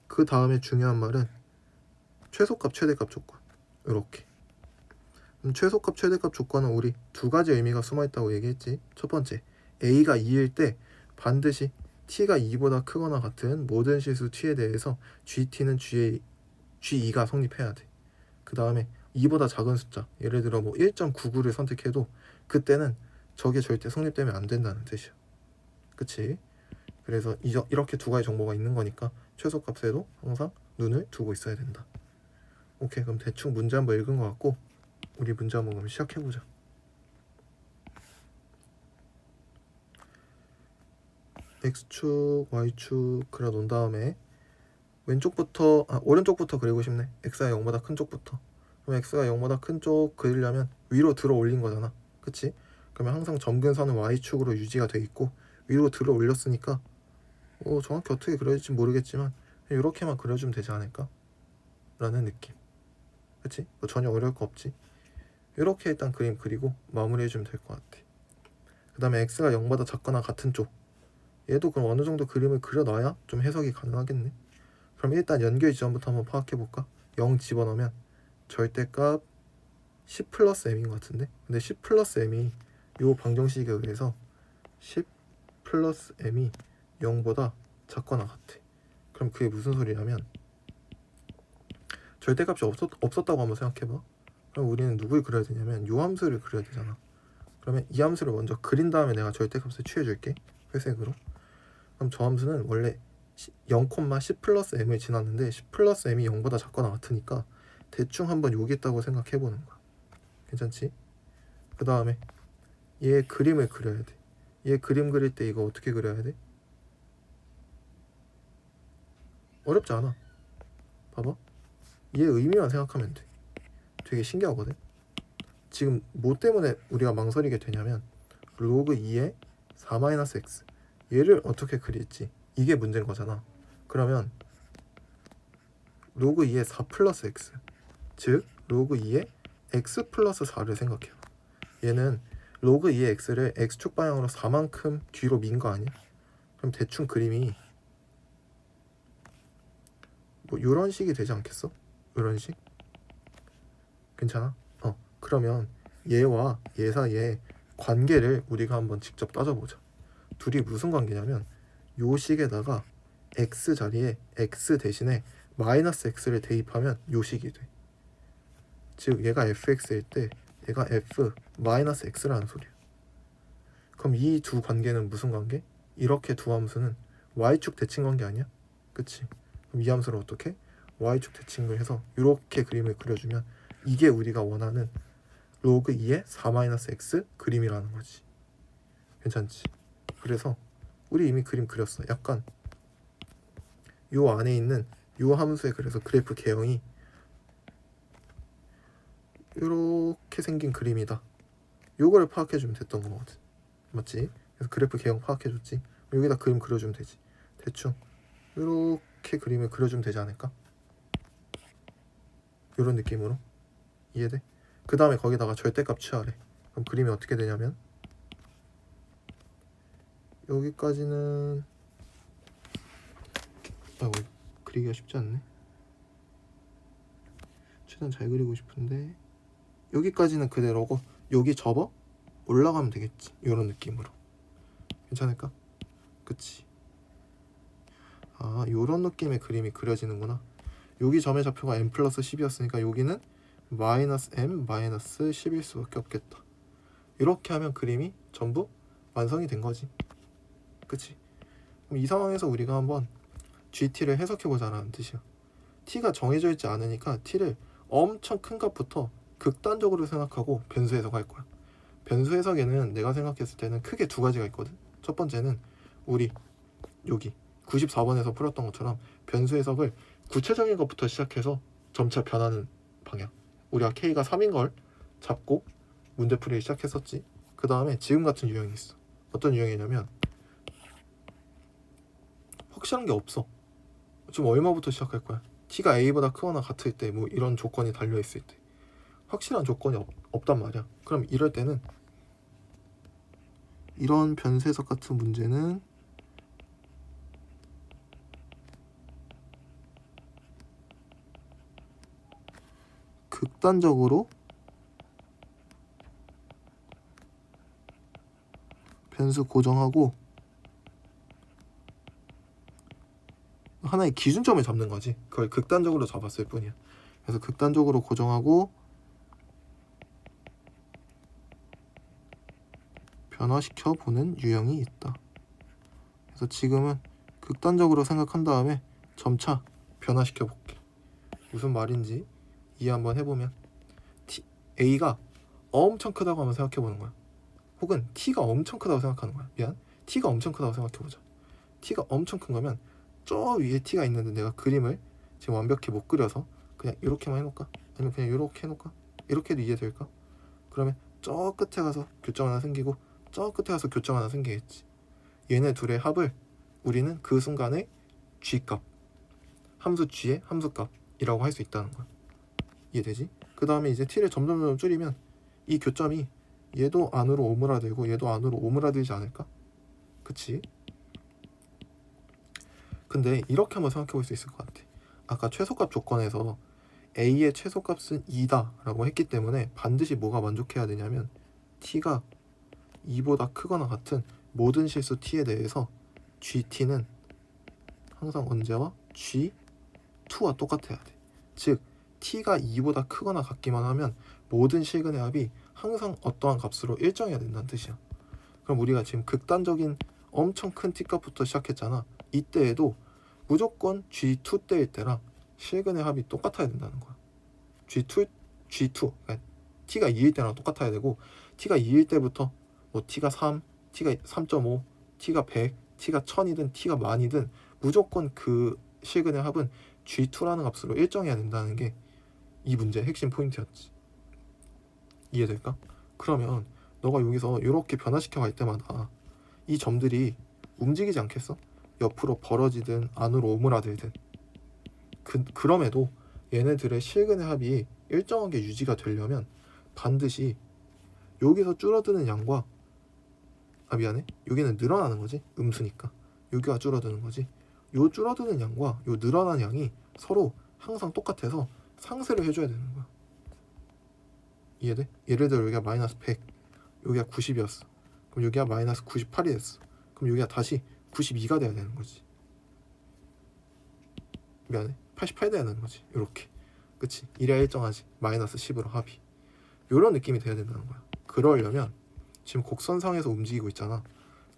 S1: 그 다음에 중요한 말은 최소값 최대값 조건. 이렇게. 그럼 최소값 최대값 조건은 우리 두 가지 의미가 숨어있다고 얘기했지. 첫 번째, a가 2일 때 반드시 t가 2보다 크거나 같은 모든 실수 t에 대해서 gt는 g2가 성립해야 돼. 그 다음에 2보다 작은 숫자, 예를 들어 뭐 1.99를 선택해도 그때는 저게 절대 성립되면 안 된다는 뜻이야. 그치? 그래서 이렇게 두 가지 정보가 있는 거니까 최소값에도 항상 눈을 두고 있어야 된다. 오케이, 그럼 대충 문제 한번 읽은 것 같고 우리 문제 한번 그럼 시작해보자. x축, y축 그려놓은 다음에 오른쪽부터 그리고 싶네. x가 0보다 큰 쪽부터. 그럼 x가 0보다 큰 쪽 그리려면 위로 들어 올린 거잖아. 그치? 그러면 항상 점근선은 y축으로 유지가 돼 있고 위로 들어 올렸으니까 정확히 어떻게 그려질지 모르겠지만 이렇게만 그려주면 되지 않을까? 라는 느낌. 그치? 뭐 전혀 어려울 거 없지. 이렇게 일단 그림 그리고 마무리해주면 될 것 같아. 그 다음에 x가 0보다 작거나 같은 쪽, 얘도 그럼 어느 정도 그림을 그려놔야 좀 해석이 가능하겠네. 그럼 일단 연결 지점부터 한번 파악해볼까? 0 집어넣으면 절대값 10 플러스 m인 것 같은데, 근데 10 플러스 m이 요 방정식에 의해서 10 플러스 m이 0보다 작거나 같아. 그럼 그게 무슨 소리냐면 절대값이 없었다고 한번 생각해봐. 그럼 우리는 누굴 그려야 되냐면 요 함수를 그려야 되잖아. 그러면 이 함수를 먼저 그린 다음에 내가 절대값을 취해줄게. 회색으로. 그럼 저 함수는 원래 0,10 플러스 m을 지났는데 10 플러스 m이 0보다 작거나 같으니까 대충 한번 여기 있다고 생각해보는 거야. 괜찮지? 그 다음에 얘 그림을 그려야 돼. 얘 그림 그릴 때 이거 어떻게 그려야 돼? 어렵지 않아. 봐봐. 얘 의미만 생각하면 돼. 되게 신기하거든. 지금 뭐 때문에 우리가 망설이게 되냐면 로그 2의 4-x 얘를 어떻게 그릴지 이게 문제인 거잖아. 그러면 로그 2의 4 플러스 x 즉 로그 2의 x 플러스 4를 생각해봐. 얘는 로그 2의 x를 x축 방향으로 4만큼 뒤로 민 거 아니야? 그럼 대충 그림이 뭐 이런 식이 되지 않겠어? 이런 식? 괜찮아? 그러면 얘와 얘 사이의 관계를 우리가 한번 직접 따져보자. 둘이 무슨 관계냐면 요 식에다가 x 자리에 x 대신에 마이너스 x를 대입하면 요 식이 돼. 즉 얘가 fx일 때 얘가 f 마이너스 x라는 소리야. 그럼 이 두 관계는 무슨 관계? 이렇게 두 함수는 y축 대칭 관계 아니야? 그치? 그럼 이 함수를 어떻게? y축 대칭을 해서 이렇게 그림을 그려주면 이게 우리가 원하는 로그 2의 4-x 그림이라는 거지. 괜찮지? 그래서 우리 이미 그림 그렸어. 약간 요 안에 있는 요 함수의 그래서 그래프 개형이 이렇게 생긴 그림이다. 요거를 파악해주면 됐던 거거든. 맞지? 그래서 그래프 개형 파악해줬지. 여기다 그림 그려주면 되지. 대충 이렇게 그림을 그려주면 되지 않을까? 이런 느낌으로. 이해돼? 그 다음에 거기다가 절대값 취하래. 그럼 그림이 어떻게 되냐면 여기까지는 그리기가 쉽지 않네. 최대한 잘 그리고 싶은데 여기까지는 그대로고 여기 접어 올라가면 되겠지. 이런 느낌으로. 괜찮을까? 그치? 요런 느낌의 그림이 그려지는구나. 여기 점의 좌표가 m 플러스 10이었으니까 여기는 마이너스 m 마이너스 10일 수밖에 없겠다. 이렇게 하면 그림이 전부 완성이 된 거지. 그치? 그럼 이 상황에서 우리가 한번 GT를 해석해보자라는 뜻이야. T가 정해져 있지 않으니까 T를 엄청 큰 값부터 극단적으로 생각하고 변수 해석할 거야. 변수 해석에는 내가 생각했을 때는 크게 두 가지가 있거든. 첫 번째는 우리 여기 94번에서 풀었던 것처럼 변수 해석을 구체적인 것부터 시작해서 점차 변하는 방향. 우리가 K가 3인 걸 잡고 문제풀이를 시작했었지. 그 다음에 지금 같은 유형이 있어. 어떤 유형이냐면 확실한 게 없어. 지금 얼마부터 시작할 거야? T가 A보다 크거나 같을 때 뭐 이런 조건이 달려있을 때 확실한 조건이 없단 말이야. 그럼 이럴 때는 이런 변수 해석 같은 문제는 극단적으로 변수 고정하고 하나의 기준점을 잡는 거지. 그걸 극단적으로 잡았을 뿐이야. 그래서 극단적으로 고정하고 변화시켜 보는 유형이 있다. 그래서 지금은 극단적으로 생각한 다음에 점차 변화시켜 볼게. 무슨 말인지 이해 한번 해보면 A가 엄청 크다고 한번 생각해 보는 거야. 혹은 T가 엄청 크다고 생각하는 거야. 미안, T가 엄청 크다고 생각해 보자. T가 엄청 큰 거면 저 위에 T가 있는데 내가 그림을 지금 완벽히 못 그려서 그냥 이렇게만 해놓을까? 아니면 그냥 이렇게 해놓을까? 이렇게 해도 이해될까? 그러면 저 끝에 가서 교점 하나 생기고 저 끝에 가서 교점 하나 생기겠지. 얘네 둘의 합을 우리는 그 순간의 G값, 함수 G의 함수값이라고 할 수 있다는 거야. 이해되지? 그 다음에 이제 T를 점점 줄이면 이 교점이 얘도 안으로 오므라들고 얘도 안으로 오므라들지 않을까? 그치? 근데 이렇게 한번 생각해 볼 수 있을 것 같아. 아까 최소값 조건에서 A의 최소값은 2다 라고 했기 때문에 반드시 뭐가 만족해야 되냐면 T가 2보다 크거나 같은 모든 실수 t에 대해서 gt는 항상 언제와 g2와 똑같아야 돼. 즉 t가 2보다 크거나 같기만 하면 모든 실근의 합이 항상 어떠한 값으로 일정해야 된다는 뜻이야. 그럼 우리가 지금 극단적인 엄청 큰 t값부터 시작했잖아. 이때에도 무조건 g2 때일 때랑 실근의 합이 똑같아야 된다는 거야. g2 그러니까 t가 2일 때랑 똑같아야 되고, t가 2일 때부터 뭐 t가 3, t가 3.5, t가 100, t가 1000이든 t가 만이든 무조건 그 실근의 합은 g2라는 값으로 일정해야 된다는 게 이 문제의 핵심 포인트였지. 이해될까? 그러면 너가 여기서 이렇게 변화시켜 갈 때마다 이 점들이 움직이지 않겠어? 옆으로 벌어지든 안으로 오므라들든. 그럼에도 얘네들의 실근의 합이 일정하게 유지가 되려면 반드시 여기서 줄어드는 양과 여기는 늘어나는 거지. 음수니까 여기가 줄어드는 거지. 요 줄어드는 양과 요 늘어나는 양이 서로 항상 똑같아서 상쇄를 해줘야 되는 거야. 이해돼? 예를 들어 여기가 마이너스 100, 여기가 90이었어. 그럼 여기가 마이너스 98이 됐어. 그럼 여기가 다시 92가 돼야 되는 거지. 88 돼야 되는 거지. 요렇게. 그치? 이래야 일정하지. 마이너스 10으로 합이. 요런 느낌이 돼야 된다는 거야. 그러려면 지금 곡선상에서 움직이고 있잖아.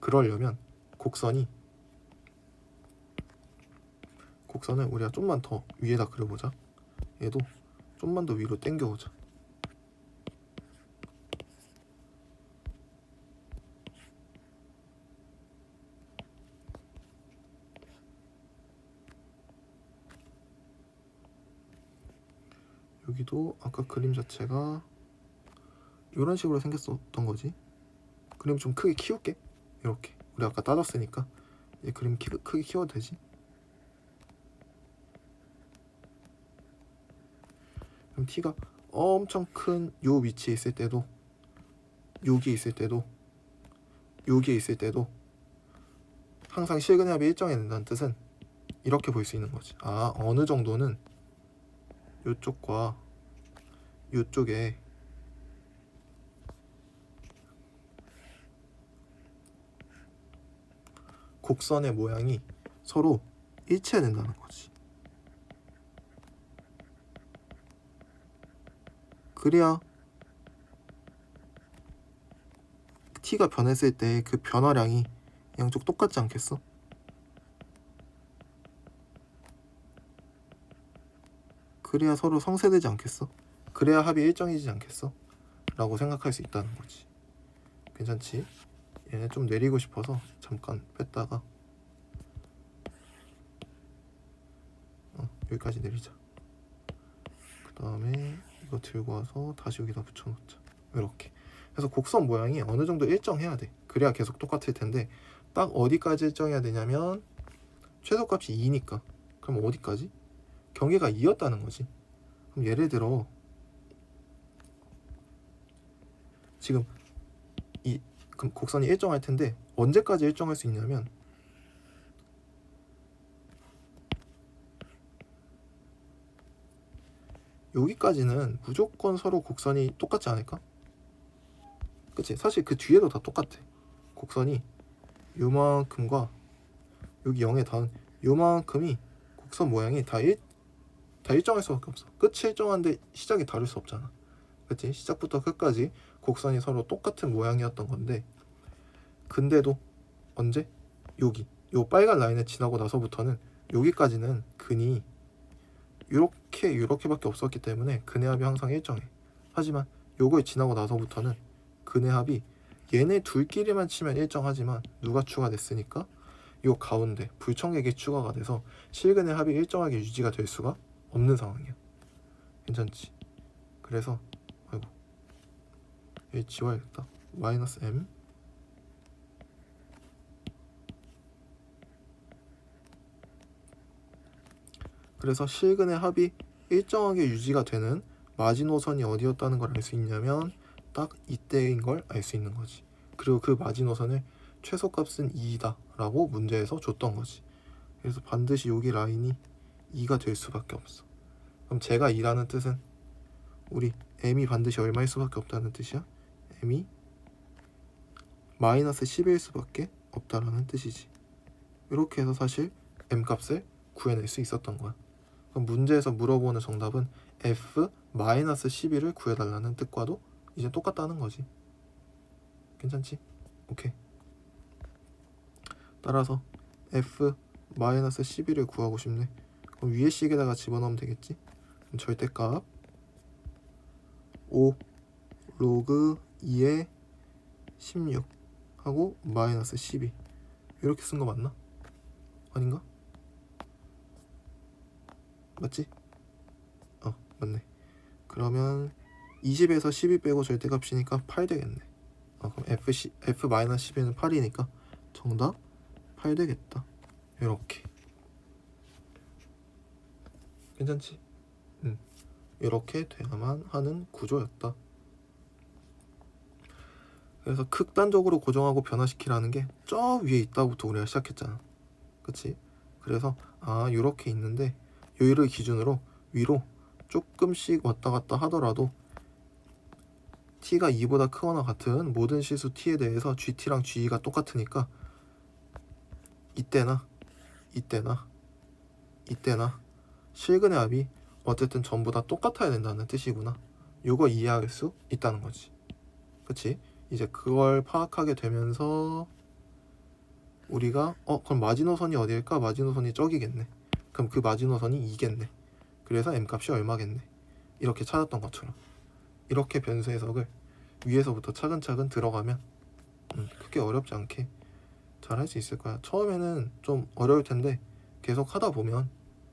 S1: 그러려면 곡선을 우리가 좀만 더 위에다 그려보자. 얘도 좀만 더 위로 당겨보자. 여기도 아까 그림 자체가 이런 식으로 생겼었던 거지. 그림 좀 크게 키울게. 이렇게 우리 아까 따졌으니까 이제 그림 크게 키워도 되지. 그럼 t가 엄청 큰 요 위치에 있을 때도, 여기에 있을 때도, 여기에 있을 때도 항상 실근의 합이 일정해야 된다는 뜻은 이렇게 볼 수 있는 거지. 아, 어느 정도는 요쪽과 요쪽에 곡선의 모양이 서로 일치해야 된다는 거지. 그래야 t가 변했을 때 그 변화량이 양쪽 똑같지 않겠어? 그래야 서로 상쇄되지 않겠어? 그래야 합이 일정해지지 않겠어? 라고 생각할 수 있다는 거지. 괜찮지? 얘네 좀 내리고 싶어서 잠깐 뺐다가 여기까지 내리자. 그 다음에 이거 들고 와서 다시 여기다 붙여놓자. 이렇게. 그래서 곡선 모양이 어느 정도 일정해야 돼. 그래야 계속 똑같을 텐데 딱 어디까지 일정해야 되냐면 최소값이 2니까 그럼 어디까지? 경계가 2였다는 거지. 그럼 예를 들어 지금 그럼 곡선이 일정할 텐데 언제까지 일정할 수 있냐면 여기까지는 무조건 서로 곡선이 똑같지 않을까? 그치? 사실 그 뒤에도 다 똑같아. 곡선이 요만큼과 여기 0에 닿은 요만큼이 곡선 모양이 다 일정할 수밖에 없어. 끝이 일정한데 시작이 다를 수 없잖아. 그치? 시작부터 끝까지 곡선이 서로 똑같은 모양이었던 건데 근데도 언제? 여기 요 빨간 라인을 지나고 나서부터는 여기까지는 근이 요렇게밖에 없었기 때문에 근의 합이 항상 일정해. 하지만 요걸 지나고 나서부터는 근의 합이 얘네 둘끼리만 치면 일정하지만 누가 추가됐으니까 요 가운데 불청객이 추가가 돼서 실근의 합이 일정하게 유지가 될 수가 없는 상황이야. 괜찮지? 그래서 얘 지워야겠다. 마이너스 m 그래서 실근의 합이 일정하게 유지가 되는 마지노선이 어디였다는 걸 알 수 있냐면 딱 이때인 걸 알 수 있는 거지. 그리고 그 마지노선의 최소값은 2이다 라고 문제에서 줬던 거지. 그래서 반드시 여기 라인이 2가 될 수밖에 없어. 그럼 제가 2라는 뜻은 우리 m이 반드시 얼마일 수밖에 없다는 뜻이야. m이 마이너스 10일 수밖에 없다라는 뜻이지. 이렇게 해서 사실 m값을 구해낼 수 있었던 거야. 그럼 문제에서 물어보는 정답은 f 마이너스 11을 구해달라는 뜻과도 이제 똑같다는 거지. 괜찮지? 오케이. 따라서 f 마이너스 11을 구하고 싶네. 그럼 위에 식에다가 집어넣으면 되겠지? 그럼 절대값 5 로그 2의 16 하고 마이너스 12 이렇게 쓴 거 맞나? 아닌가? 맞지? 맞네. 그러면 20에서 12 빼고 절대값이니까 8 되겠네. 그럼 f 마이너스 12는 8이니까 정답 8 되겠다. 이렇게. 괜찮지? 이렇게 돼야만 하는 구조였다. 그래서 극단적으로 고정하고 변화시키라는 게 저 위에 있다부터 우리가 시작했잖아. 그치? 그래서 이렇게 있는데 여기를 기준으로 위로 조금씩 왔다 갔다 하더라도 t가 2보다 크거나 같은 모든 실수 t에 대해서 gt랑 ge가 똑같으니까 이때나 실근의 합이 어쨌든 전부 다 똑같아야 된다는 뜻이구나. 요거 이해할 수 있다는 거지. 그치? 이제 그걸 파악하게 되면서 우리가 그럼 마지노선이 어디일까? 마지노선이 저기겠네. 그럼 그 마지노선이 2겠네. 그래서 m값이 얼마겠네. 이렇게 찾았던 것처럼 이렇게 변수 해석을 위에서부터 차근차근 들어가면 크게 어렵지 않게 잘 할 수 있을 거야. 처음에는 좀 어려울 텐데 계속 하다 보면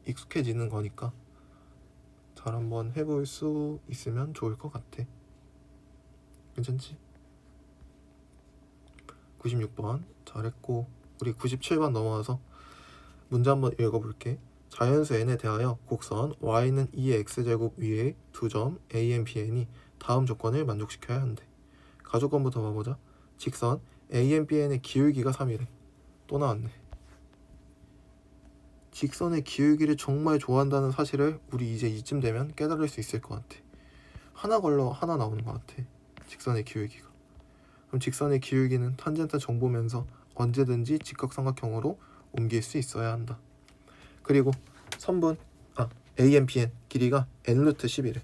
S1: 익숙해지는 거니까 잘 한번 해볼 수 있으면 좋을 것 같아. 괜찮지? 96번 잘했고 우리 97번 넘어와서 문제 한번 읽어볼게. 자연수 n에 대하여 곡선 y는 2x제곱 위에 두 점 a, n, b, n이 다음 조건을 만족시켜야 한대. 가조건부터 봐보자. 직선 a, n, b, n의 기울기가 3이래. 또 나왔네. 직선의 기울기를 정말 좋아한다는 사실을 우리 이제 이쯤 되면 깨달을 수 있을 것 같아. 하나 걸러 하나 나오는 것 같아. 직선의 기울기가. 그럼 직선의 기울기는 탄젠트 정보면서 언제든지 직각삼각형으로 옮길 수 있어야 한다. 그리고 선분 AN, BN 길이가 n 루트 10이래.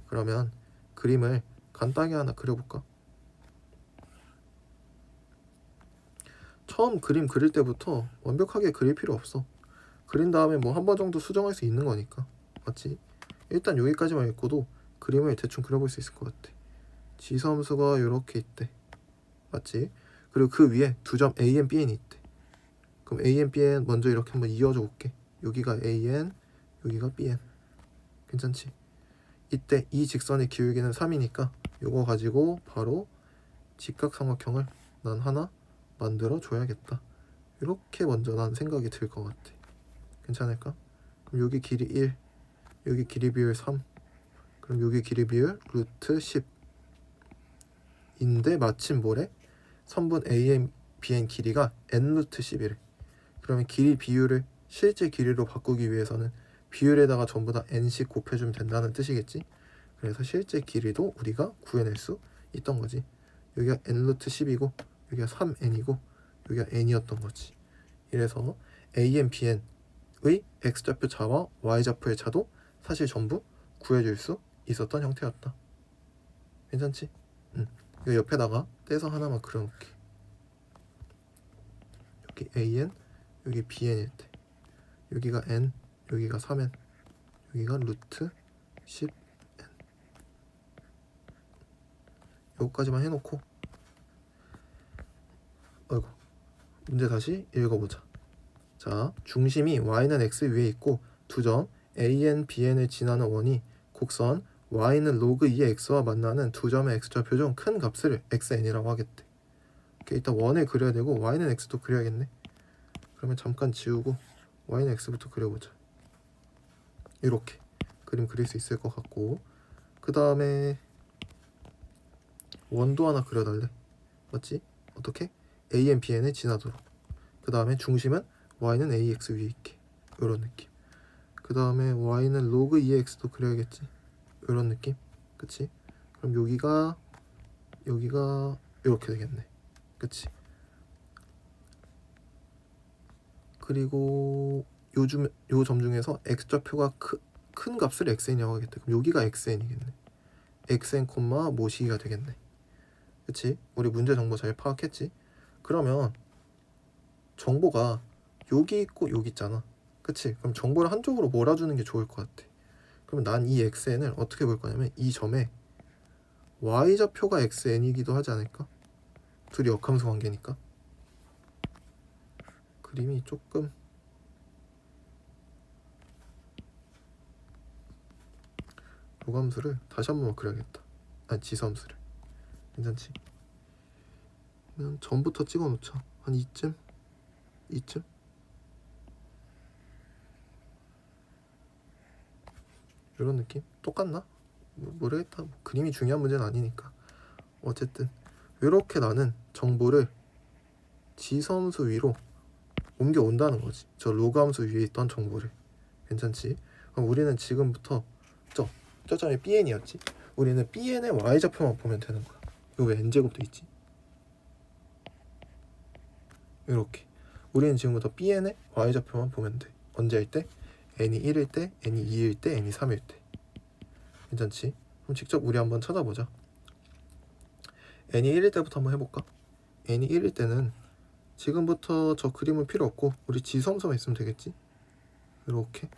S1: 그러면 그림을 간단하게 하나 그려볼까? 처음 그림 그릴 때부터 완벽하게 그릴 필요 없어. 그린 다음에 뭐 한 번 정도 수정할 수 있는 거니까. 맞지? 일단 여기까지만 읽고도 그림을 대충 그려볼 수 있을 것 같아. 지섬수가 이렇게 있대. 맞지? 그리고 그 위에 두 점 AN, BN이 있대. 그럼 AN, BN 먼저 이렇게 한번 이어줘 볼게. 여기가 AN, 여기가 BN. 괜찮지? 이때 이 직선의 기울기는 3이니까 요거 가지고 바로 직각삼각형을 난 하나 만들어 줘야겠다. 이렇게 먼저 난 생각이 들 것 같아. 괜찮을까? 그럼 여기 길이 1, 여기 길이 비율 3, 그럼 여기 길이 비율 루트 10 인데 마침 뭐래? 선분 AN, BN 길이가 n 루트 10이래. 그러면 길이 비율을 실제 길이로 바꾸기 위해서는 비율에다가 전부 다 n씩 곱해주면 된다는 뜻이겠지? 그래서 실제 길이도 우리가 구해낼 수 있던 거지. 여기가 n 루트 10이고 여기가 3n이고 여기가 n이었던 거지. 이래서 AN, BN의 x좌표 차와 y좌표의 차도 사실 전부 구해줄 수 있었던 형태였다. 괜찮지? 이 옆에다가 떼서 하나만 그려놓을게. 여기 AN, 여기 BN일 때 여기가 n, 여기가 3n, 여기가 루트 10n. 여기까지만 해놓고 문제 다시 읽어보자. 자, 중심이 y는 x 위에 있고 두 점 AN, BN을 지나는 원이 곡선 y는 로그 2의 x와 만나는 두 점의 x좌표 중 큰 값을 xn이라고 하겠대. 오케이, 일단 원을 그려야 되고 y는 x도 그려야겠네. 그러면 잠깐 지우고 y는 x부터 그려보자. 이렇게 그림 그릴 수 있을 것 같고, 그 다음에 원도 하나 그려달래. 맞지? 어떻게? AN, BN을 지나도록. 그 다음에 중심은 y는 ax 위에 있게. 이런 느낌. 그 다음에 y는 로그 2의 x도 그려야겠지. 이런 느낌. 그치? 그럼 여기가 이렇게 되겠네. 그치? 그리고 요 점 중에서 x좌표가 큰 값을 xn이라고 하겠다. 그럼 여기가 xn이겠네. xn, 모 시기가 되겠네. 그치? 우리 문제 정보 잘 파악했지? 그러면 정보가 여기 있고 여기 있잖아. 그치? 그럼 정보를 한쪽으로 몰아주는 게 좋을 것 같아. 그럼 난 이 xn을 어떻게 볼 거냐면 이 점에 y좌표가 xn이기도 하지 않을까? 둘이 역함수 관계니까. 그림이 조금 요감수를 다시 한번 그려야겠다. 아니 지수함수를. 괜찮지? 그냥 전부터 찍어 놓자. 한 이쯤? 이쯤? 이런 느낌? 똑같나? 모르겠다. 그림이 중요한 문제는 아니니까. 어쨌든 이렇게 나는 정보를 지수함수 위로 옮겨온다는 거지. 저 로그함수 위에 있던 정보를. 괜찮지? 그럼 우리는 지금부터 저 점이 bn이었지? 우리는 bn의 y좌표만 보면 되는 거야. 이거 왜 n제곱도 있지? 이렇게 우리는 지금부터 bn의 y좌표만 보면 돼. 언제 할 때? n이 1일 때, n이 2일 때, n이 3일 때. 괜찮지? 그럼 직접 우리 한번 찾아보자. n이 1일 때부터 한번 해볼까? n이 1일 때는 지금부터 저 그림은 필요 없고 우리 지수함수만 있으면 되겠지? 이렇게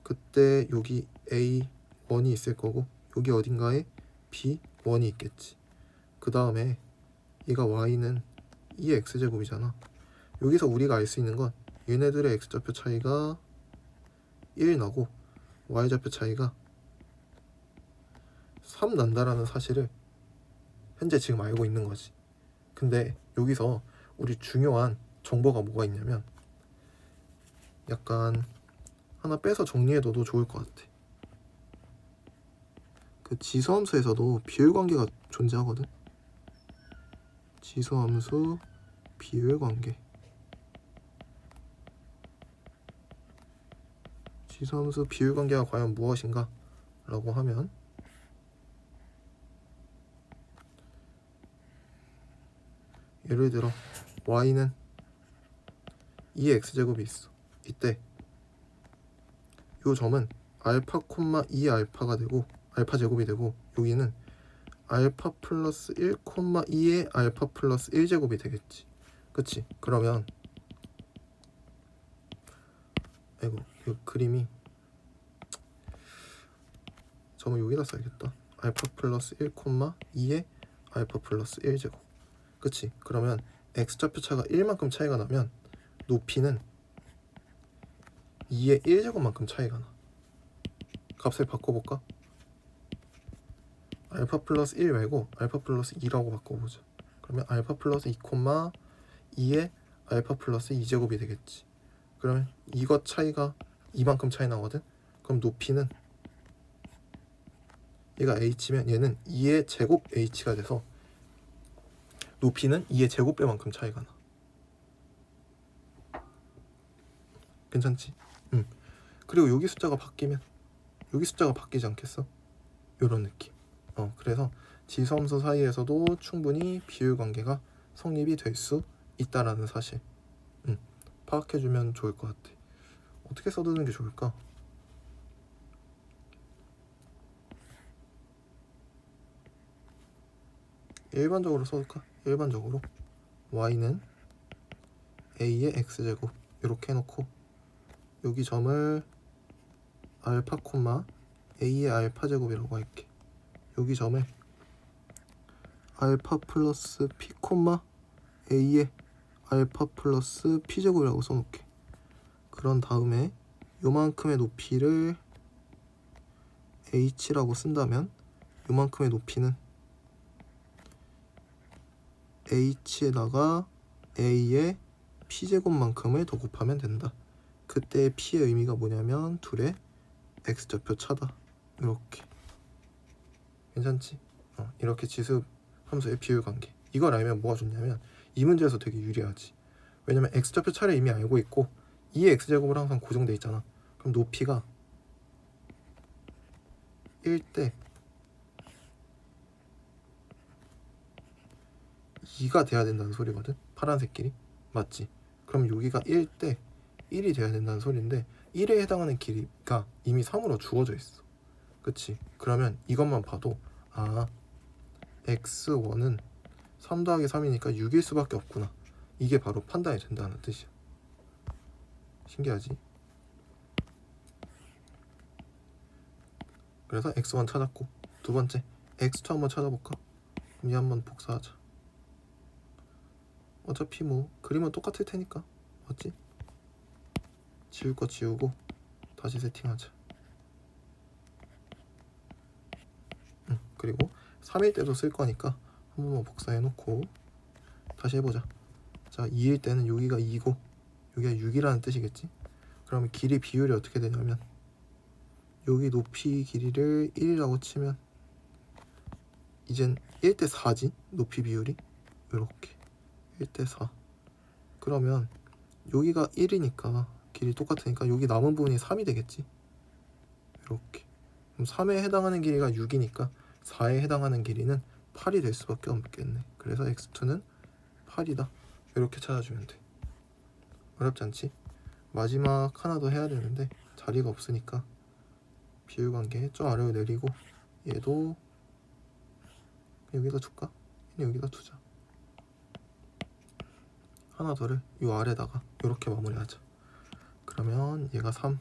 S1: 그때 여기 A1이 있을 거고 여기 어딘가에 B1이 있겠지. 그 다음에 얘가 Y는 2의 X제곱이잖아. 여기서 우리가 알 수 있는 건 얘네들의 X좌표 차이가 1 나고 Y좌표 차이가 3 난다라는 사실을 현재 지금 알고 있는 거지. 근데 여기서 우리 중요한 정보가 뭐가 있냐면 약간 하나 빼서 정리해둬도 좋을 것 같아. 그 지수함수에서도 비율관계가 존재하거든. 지수함수 비율관계. 지수함수 비율관계가 과연 무엇인가? 라고 하면 예를 들어 y는 2의 x제곱이 있어. 이때 요 점은 알파, 2의 알파가 되고 알파 제곱이 되고 여기는 알파 플러스 1, 2의 알파 플러스 1제곱이 되겠지. 그치? 그러면 아이고 이 그림이 점을 여기다 써야겠다. 알파 플러스 1, 2의 알파 플러스 1제곱. 그치? 그러면 x좌표 차가 1만큼 차이가 나면 높이는 2의 1제곱만큼 차이가 나. 값을 바꿔볼까? 알파 플러스 1 말고 알파 플러스 2라고 바꿔보자. 그러면 알파 플러스 2, 2의 알파 플러스 2제곱이 되겠지. 그러면 이것 차이가 이만큼 차이 나거든? 그럼 높이는 얘가 h면 얘는 2의 제곱 h가 돼서 높이는 2의 제곱배만큼 차이가 나. 괜찮지? 그리고 여기 숫자가 바뀌면 여기 숫자가 바뀌지 않겠어? 요런 느낌. 그래서 지수함수 사이에서도 충분히 비율관계가 성립이 될 수 있다라는 사실 파악해주면 좋을 것 같아. 어떻게 써두는 게 좋을까? 일반적으로 써둘까? 일반적으로 y는 a의 x제곱 이렇게 해놓고 여기 점을 알파, a의 알파 제곱이라고 할게. 여기 점에 알파 플러스 p, a의 알파 플러스 p제곱이라고 써놓게. 그런 다음에 요만큼의 높이를 h라고 쓴다면 요만큼의 높이는 h에다가 a의 p제곱만큼을 더 곱하면 된다. 그때의 p의 의미가 뭐냐면 둘의 x좌표 차다. 이렇게. 괜찮지? 이렇게 지수 함수의 비율관계. 이걸 알면 뭐가 좋냐면 이 문제에서 되게 유리하지. 왜냐면 x좌표 차를 이미 알고 있고 2의 x제곱으로 항상 고정돼 있잖아. 그럼 높이가 1대 2가 돼야 된다는 소리거든. 파란색 길이 맞지? 그럼 여기가 1 때 1이 돼야 된다는 소리인데 1에 해당하는 길이가 이미 3으로 주어져 있어. 그치? 그러면 이것만 봐도 아 x1은 3 더하기 3이니까 6일 수밖에 없구나. 이게 바로 판단이 된다는 뜻이야. 신기하지? 그래서 x1 찾았고, 두 번째 x2 한번 찾아볼까? 그럼 이 한번 복사하자. 어차피 뭐 그림은 똑같을 테니까 맞지? 지울 거 지우고 다시 세팅하자. 그리고 3일 때도 쓸 거니까 한 번만 복사해 놓고 다시 해보자. 자, 2일 때는 여기가 2고 여기가 6이라는 뜻이겠지? 그러면 길이 비율이 어떻게 되냐면 여기 높이 길이를 1이라고 치면 이젠 1대 4지? 높이 비율이 이렇게 1대 4. 그러면 여기가 1이니까 길이 똑같으니까 여기 남은 부분이 3이 되겠지? 이렇게. 그럼 3에 해당하는 길이가 6이니까 4에 해당하는 길이는 8이 될 수밖에 없겠네. 그래서 x2는 8이다. 이렇게 찾아주면 돼. 어렵지 않지? 마지막 하나 더 해야 되는데 자리가 없으니까 비율관계 좀 아래로 내리고 얘도 여기다 둘까? 여기다 두자. 하나 더를 이 아래다가 이렇게 마무리하자. 그러면 얘가 3,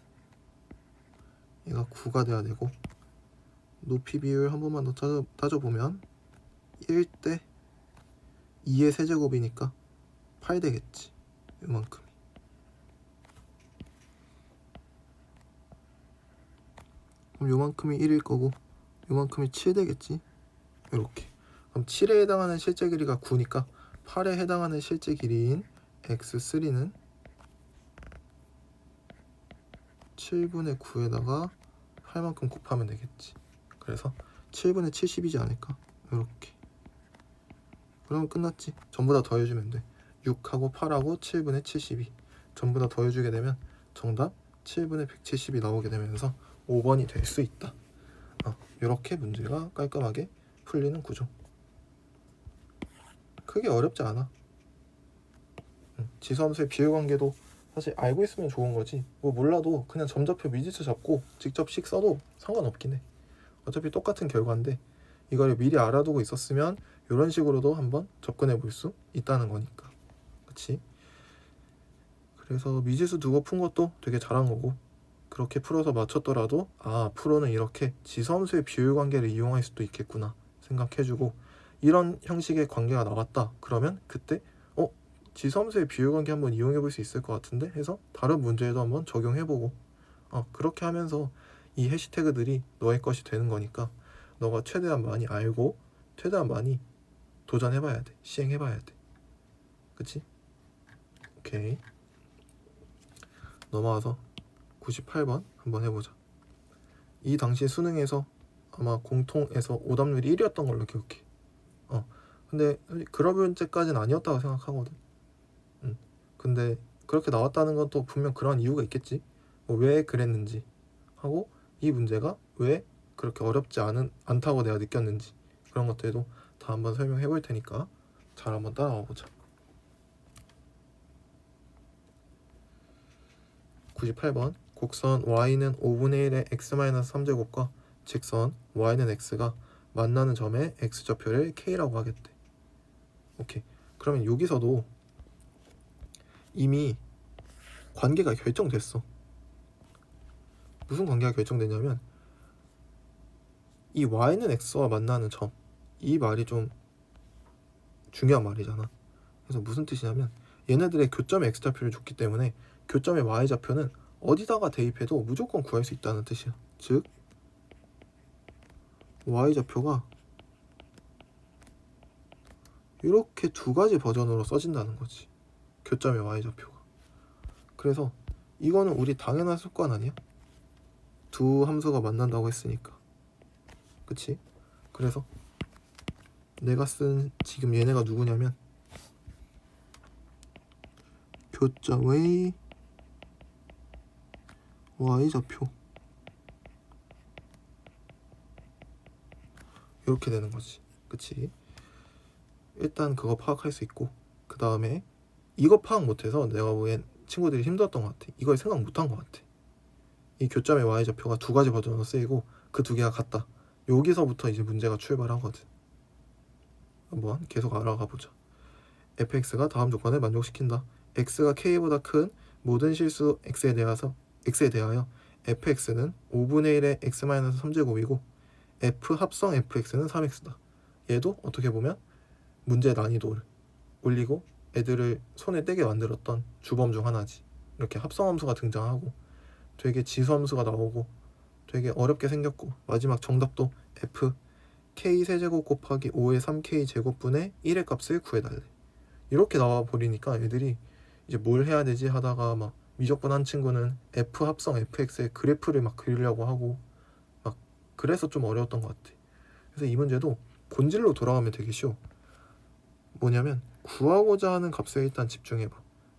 S1: 얘가 9가 돼야 되고 높이 비율 한 번만 더 따져보면 1대 2의 세제곱이니까 8 되겠지. 이만큼이. 그럼 요만큼이 1일 거고 요만큼이 7 되겠지. 이렇게. 그럼 7에 해당하는 실제 길이가 9니까 8에 해당하는 실제 길이인 x3는 7분의 9에다가 8만큼 곱하면 되겠지. 그래서 7분의 70이지 않을까? 이렇게. 그러면 끝났지. 전부 다 더해주면 돼. 6하고 8하고 7분의 72 전부 다 더해주게 되면 정답 7분의 170이 나오게 되면서 5번이 될 수 있다. 이렇게 문제가 깔끔하게 풀리는 구조. 크게 어렵지 않아. 지수함수의 비율관계도 사실 알고 있으면 좋은 거지. 뭐 몰라도 그냥 점좌표 미지수 잡고 직접씩 써도 상관없긴 해. 어차피 똑같은 결과인데 이걸 미리 알아두고 있었으면 이런 식으로도 한번 접근해 볼 수 있다는 거니까. 그치? 그래서 미지수 두고 푼 것도 되게 잘한 거고 그렇게 풀어서 맞췄더라도 아 프로는 이렇게 지수함수의 비율관계를 이용할 수도 있겠구나 생각해주고 이런 형식의 관계가 나왔다 그러면 그때 지수함수의 비율관계 한번 이용해 볼 수 있을 것 같은데 해서 다른 문제에도 한번 적용해보고 그렇게 하면서 이 해시태그들이 너의 것이 되는 거니까 너가 최대한 많이 알고 최대한 많이 도전해봐야 돼. 시행해봐야 돼. 그치? 오케이. 넘어와서 98번 한번 해보자. 이 당시 수능에서 아마 공통에서 오답률이 1이었던 걸로 기억해. 근데 그런 문제까지는 아니었다고 생각하거든. 근데 그렇게 나왔다는 건 또 분명 그런 이유가 있겠지. 왜 그랬는지 하고 이 문제가 왜 그렇게 어렵지 않다고 내가 느꼈는지 그런 것들도 다 한번 설명해 볼 테니까 잘 한번 따라와 보자. 98번 곡선 y는 5분의 1의 x-3제곱과 직선 y는 x가 만나는 점의 x좌표를 k라고 하겠대. 오케이. 그러면 여기서도 이미 관계가 결정됐어. 무슨 관계가 결정되냐면 이 y는 x와 만나는 점, 이 말이 좀 중요한 말이잖아. 그래서 무슨 뜻이냐면 얘네들의 교점의 x좌표를 줬기 때문에 교점의 y좌표는 어디다가 대입해도 무조건 구할 수 있다는 뜻이야. 즉 y좌표가 이렇게 두 가지 버전으로 써진다는 거지. 교점의 y좌표가. 그래서 이거는 우리 당연한 습관 아니야? 두 함수가 만난다고 했으니까. 그치? 그래서 내가 쓴 지금 얘네가 누구냐면 교점의 y좌표 이렇게 되는 거지. 그치? 일단 그거 파악할 수 있고, 그 다음에 이거 파악 못해서 내가 보기엔 친구들이 힘들었던 것 같아. 이걸 생각 못한 것 같아. 이 교점의 y좌표가 두 가지 버전으로 쓰이고 그 두 개가 같다. 여기서부터 이제 문제가 출발하거든. 한번 계속 알아가 보자. fx가 다음 조건을 만족시킨다. x가 k보다 큰 모든 실수 x에 대하여 fx는 5분의 1의 x-3제곱이고 f 합성 fx는 3x다. 얘도 어떻게 보면 문제 난이도를 올리고 애들을 손에 떼게 만들었던 주범 중 하나지. 이렇게 합성함수가 등장하고 되게 지수함수가 나오고 되게 어렵게 생겼고, 마지막 정답도 f k 세제곱 곱하기 5의 3k 제곱분의 1의 값을 구해달래. 이렇게 나와 버리니까 애들이 이제 뭘 해야 되지 하다가 막 미적분 한 친구는 f 합성 fx의 그래프를 막 그리려고 하고 막, 그래서 좀 어려웠던 것 같아. 그래서 이 문제도 본질로 돌아가면 되게 쉬워. 뭐냐면 구하고자 하는 값에 일단 집중해봐.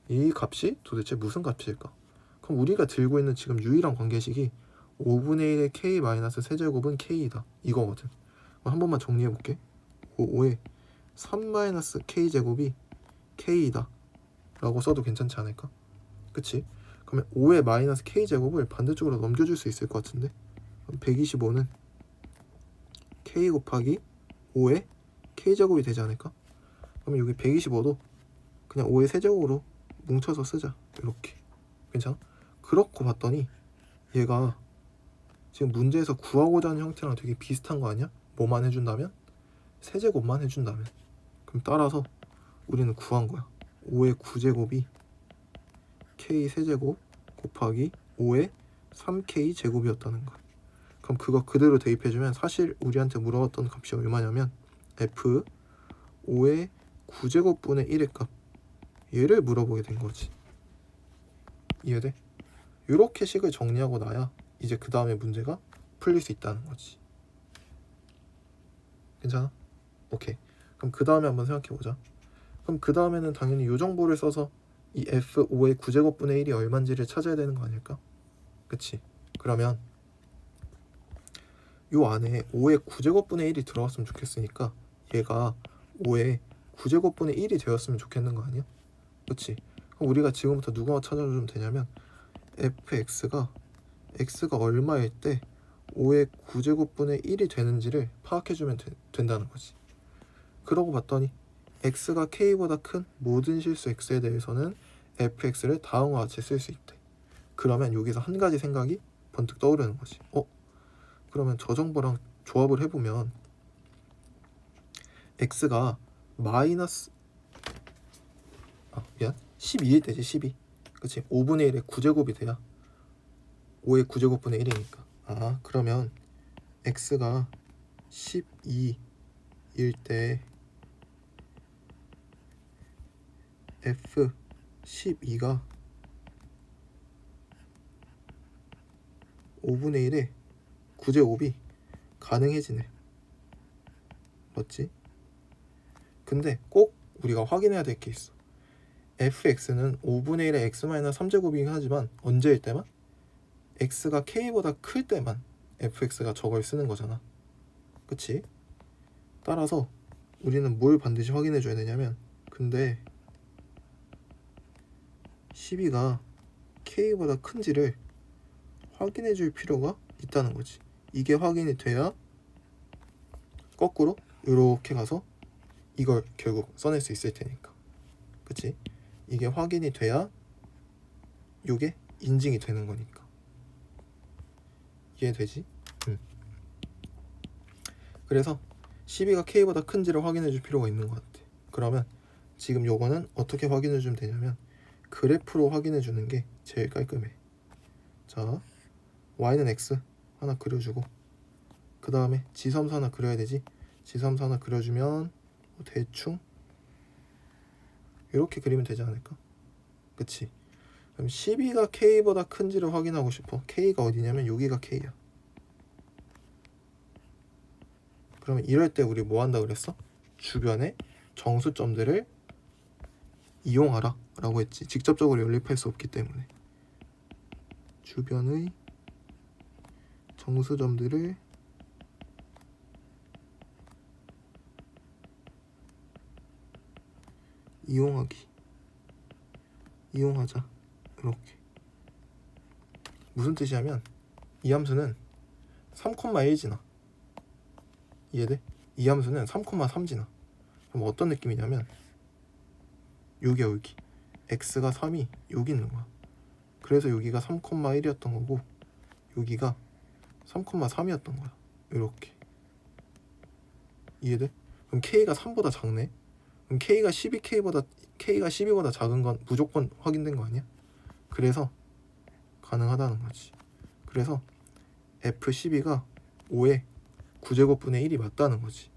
S1: 이 값이 도대체 무슨 값일까? 그럼 우리가 들고 있는 지금 유일한 관계식이 5분의 1의 k-세제곱은 k이다, 이거거든. 한 번만 정리해볼게. 5의 3-k제곱이 k이다 라고 써도 괜찮지 않을까? 그치? 그러면 5의 마이너스 k제곱을 반대쪽으로 넘겨줄 수 있을 것 같은데, 125는 k 곱하기 5의 k제곱이 되지 않을까? 그러면 여기 125도 그냥 5의 세제곱으로 뭉쳐서 쓰자. 이렇게. 괜찮아? 그렇고 봤더니 얘가 지금 문제에서 구하고자 하는 형태랑 되게 비슷한 거 아니야? 뭐만 해준다면? 세제곱만 해준다면. 그럼 따라서 우리는 구한 거야. 5의 9제곱이 k 세제곱 곱하기 5의 3k 제곱이었다는 거야. 그럼 그거 그대로 대입해주면 사실 우리한테 물어봤던 값이 얼마냐면 f 5의 9제곱분의 1의 값, 얘를 물어보게 된 거지. 이해돼? 이렇게 식을 정리하고 나야 이제 그 다음에 문제가 풀릴 수 있다는 거지. 괜찮아? 오케이. 그럼 그 다음에 한번 생각해보자. 그럼 그 다음에는 당연히 이 정보를 써서 이 f5의 9제곱분의 1이 얼만지를 찾아야 되는 거 아닐까? 그치? 그러면 요 안에 5의 9제곱분의 1이 들어갔으면 좋겠으니까 얘가 5의 9제곱분의 1이 되었으면 좋겠는 거 아니야? 그치? 그럼 우리가 지금부터 누가 찾아주면 되냐면 fx가 x가 얼마일 때 5의 9제곱분의 1이 되는지를 파악해주면 된다는 거지. 그러고 봤더니 x가 k보다 큰 모든 실수 x에 대해서는 fx를 다음과 같이 쓸 수 있대. 그러면 여기서 한 가지 생각이 번뜩 떠오르는 거지. 그러면 저 정보랑 조합을 해보면 x가 마이너스 12일 때지. 12. 그치? 5분의 1의 9제곱이 돼야 5의 9제곱분의 1이니까. 그러면 x가 12일 때 f12가 5분의 1의 9제곱이 가능해지네. 맞지? 근데 꼭 우리가 확인해야 될 게 있어. fx는 5분의 1의 x-3제곱이긴 하지만 언제일 때만? x가 k보다 클 때만 fx가 저걸 쓰는 거잖아. 그치? 따라서 우리는 뭘 반드시 확인해 줘야 되냐면, 근데 12가 k보다 큰지를 확인해 줄 필요가 있다는 거지. 이게 확인이 돼야 거꾸로 이렇게 가서 이걸 결국 써낼 수 있을 테니까. 그치? 이게 확인이 돼야 이게 인증이 되는 거니까. 이해되지? 그래서 12가 k보다 큰지를 확인해 줄 필요가 있는 것 같아. 그러면 지금 요거는 어떻게 확인해 주면 되냐면 그래프로 확인해 주는 게 제일 깔끔해. 자, y는 x 하나 그려주고, 그 다음에 지섬수 하나 그려야 되지. 지섬수 하나 그려주면 대충 이렇게 그리면 되지 않을까? 그치? 그럼 12가 k보다 큰지를 확인하고 싶어. k가 어디냐면 여기가 k야. 그러면 이럴 때 우리 뭐 한다 그랬어? 주변에 정수점들을 이용하라 라고 했지. 직접적으로 연립할 수 없기 때문에 주변의 정수점들을 이용하자. 이렇게. 무슨 뜻이냐면 이 함수는 3,1 지나. 이해돼? 이 함수는 3,3 지나. 그럼 어떤 느낌이냐면 여기야, 여기. x가 3이 여기 있는 거야. 그래서 여기가 3,1이었던 거고 여기가 3,3이었던 거야. 이렇게. 이해돼? 그럼 k가 3보다 작네. 그럼 k가 12보다 작은 건 무조건 확인된 거 아니야? 그래서 가능하다는 거지. 그래서 f12가 5의 9제곱분의 1이 맞다는 거지.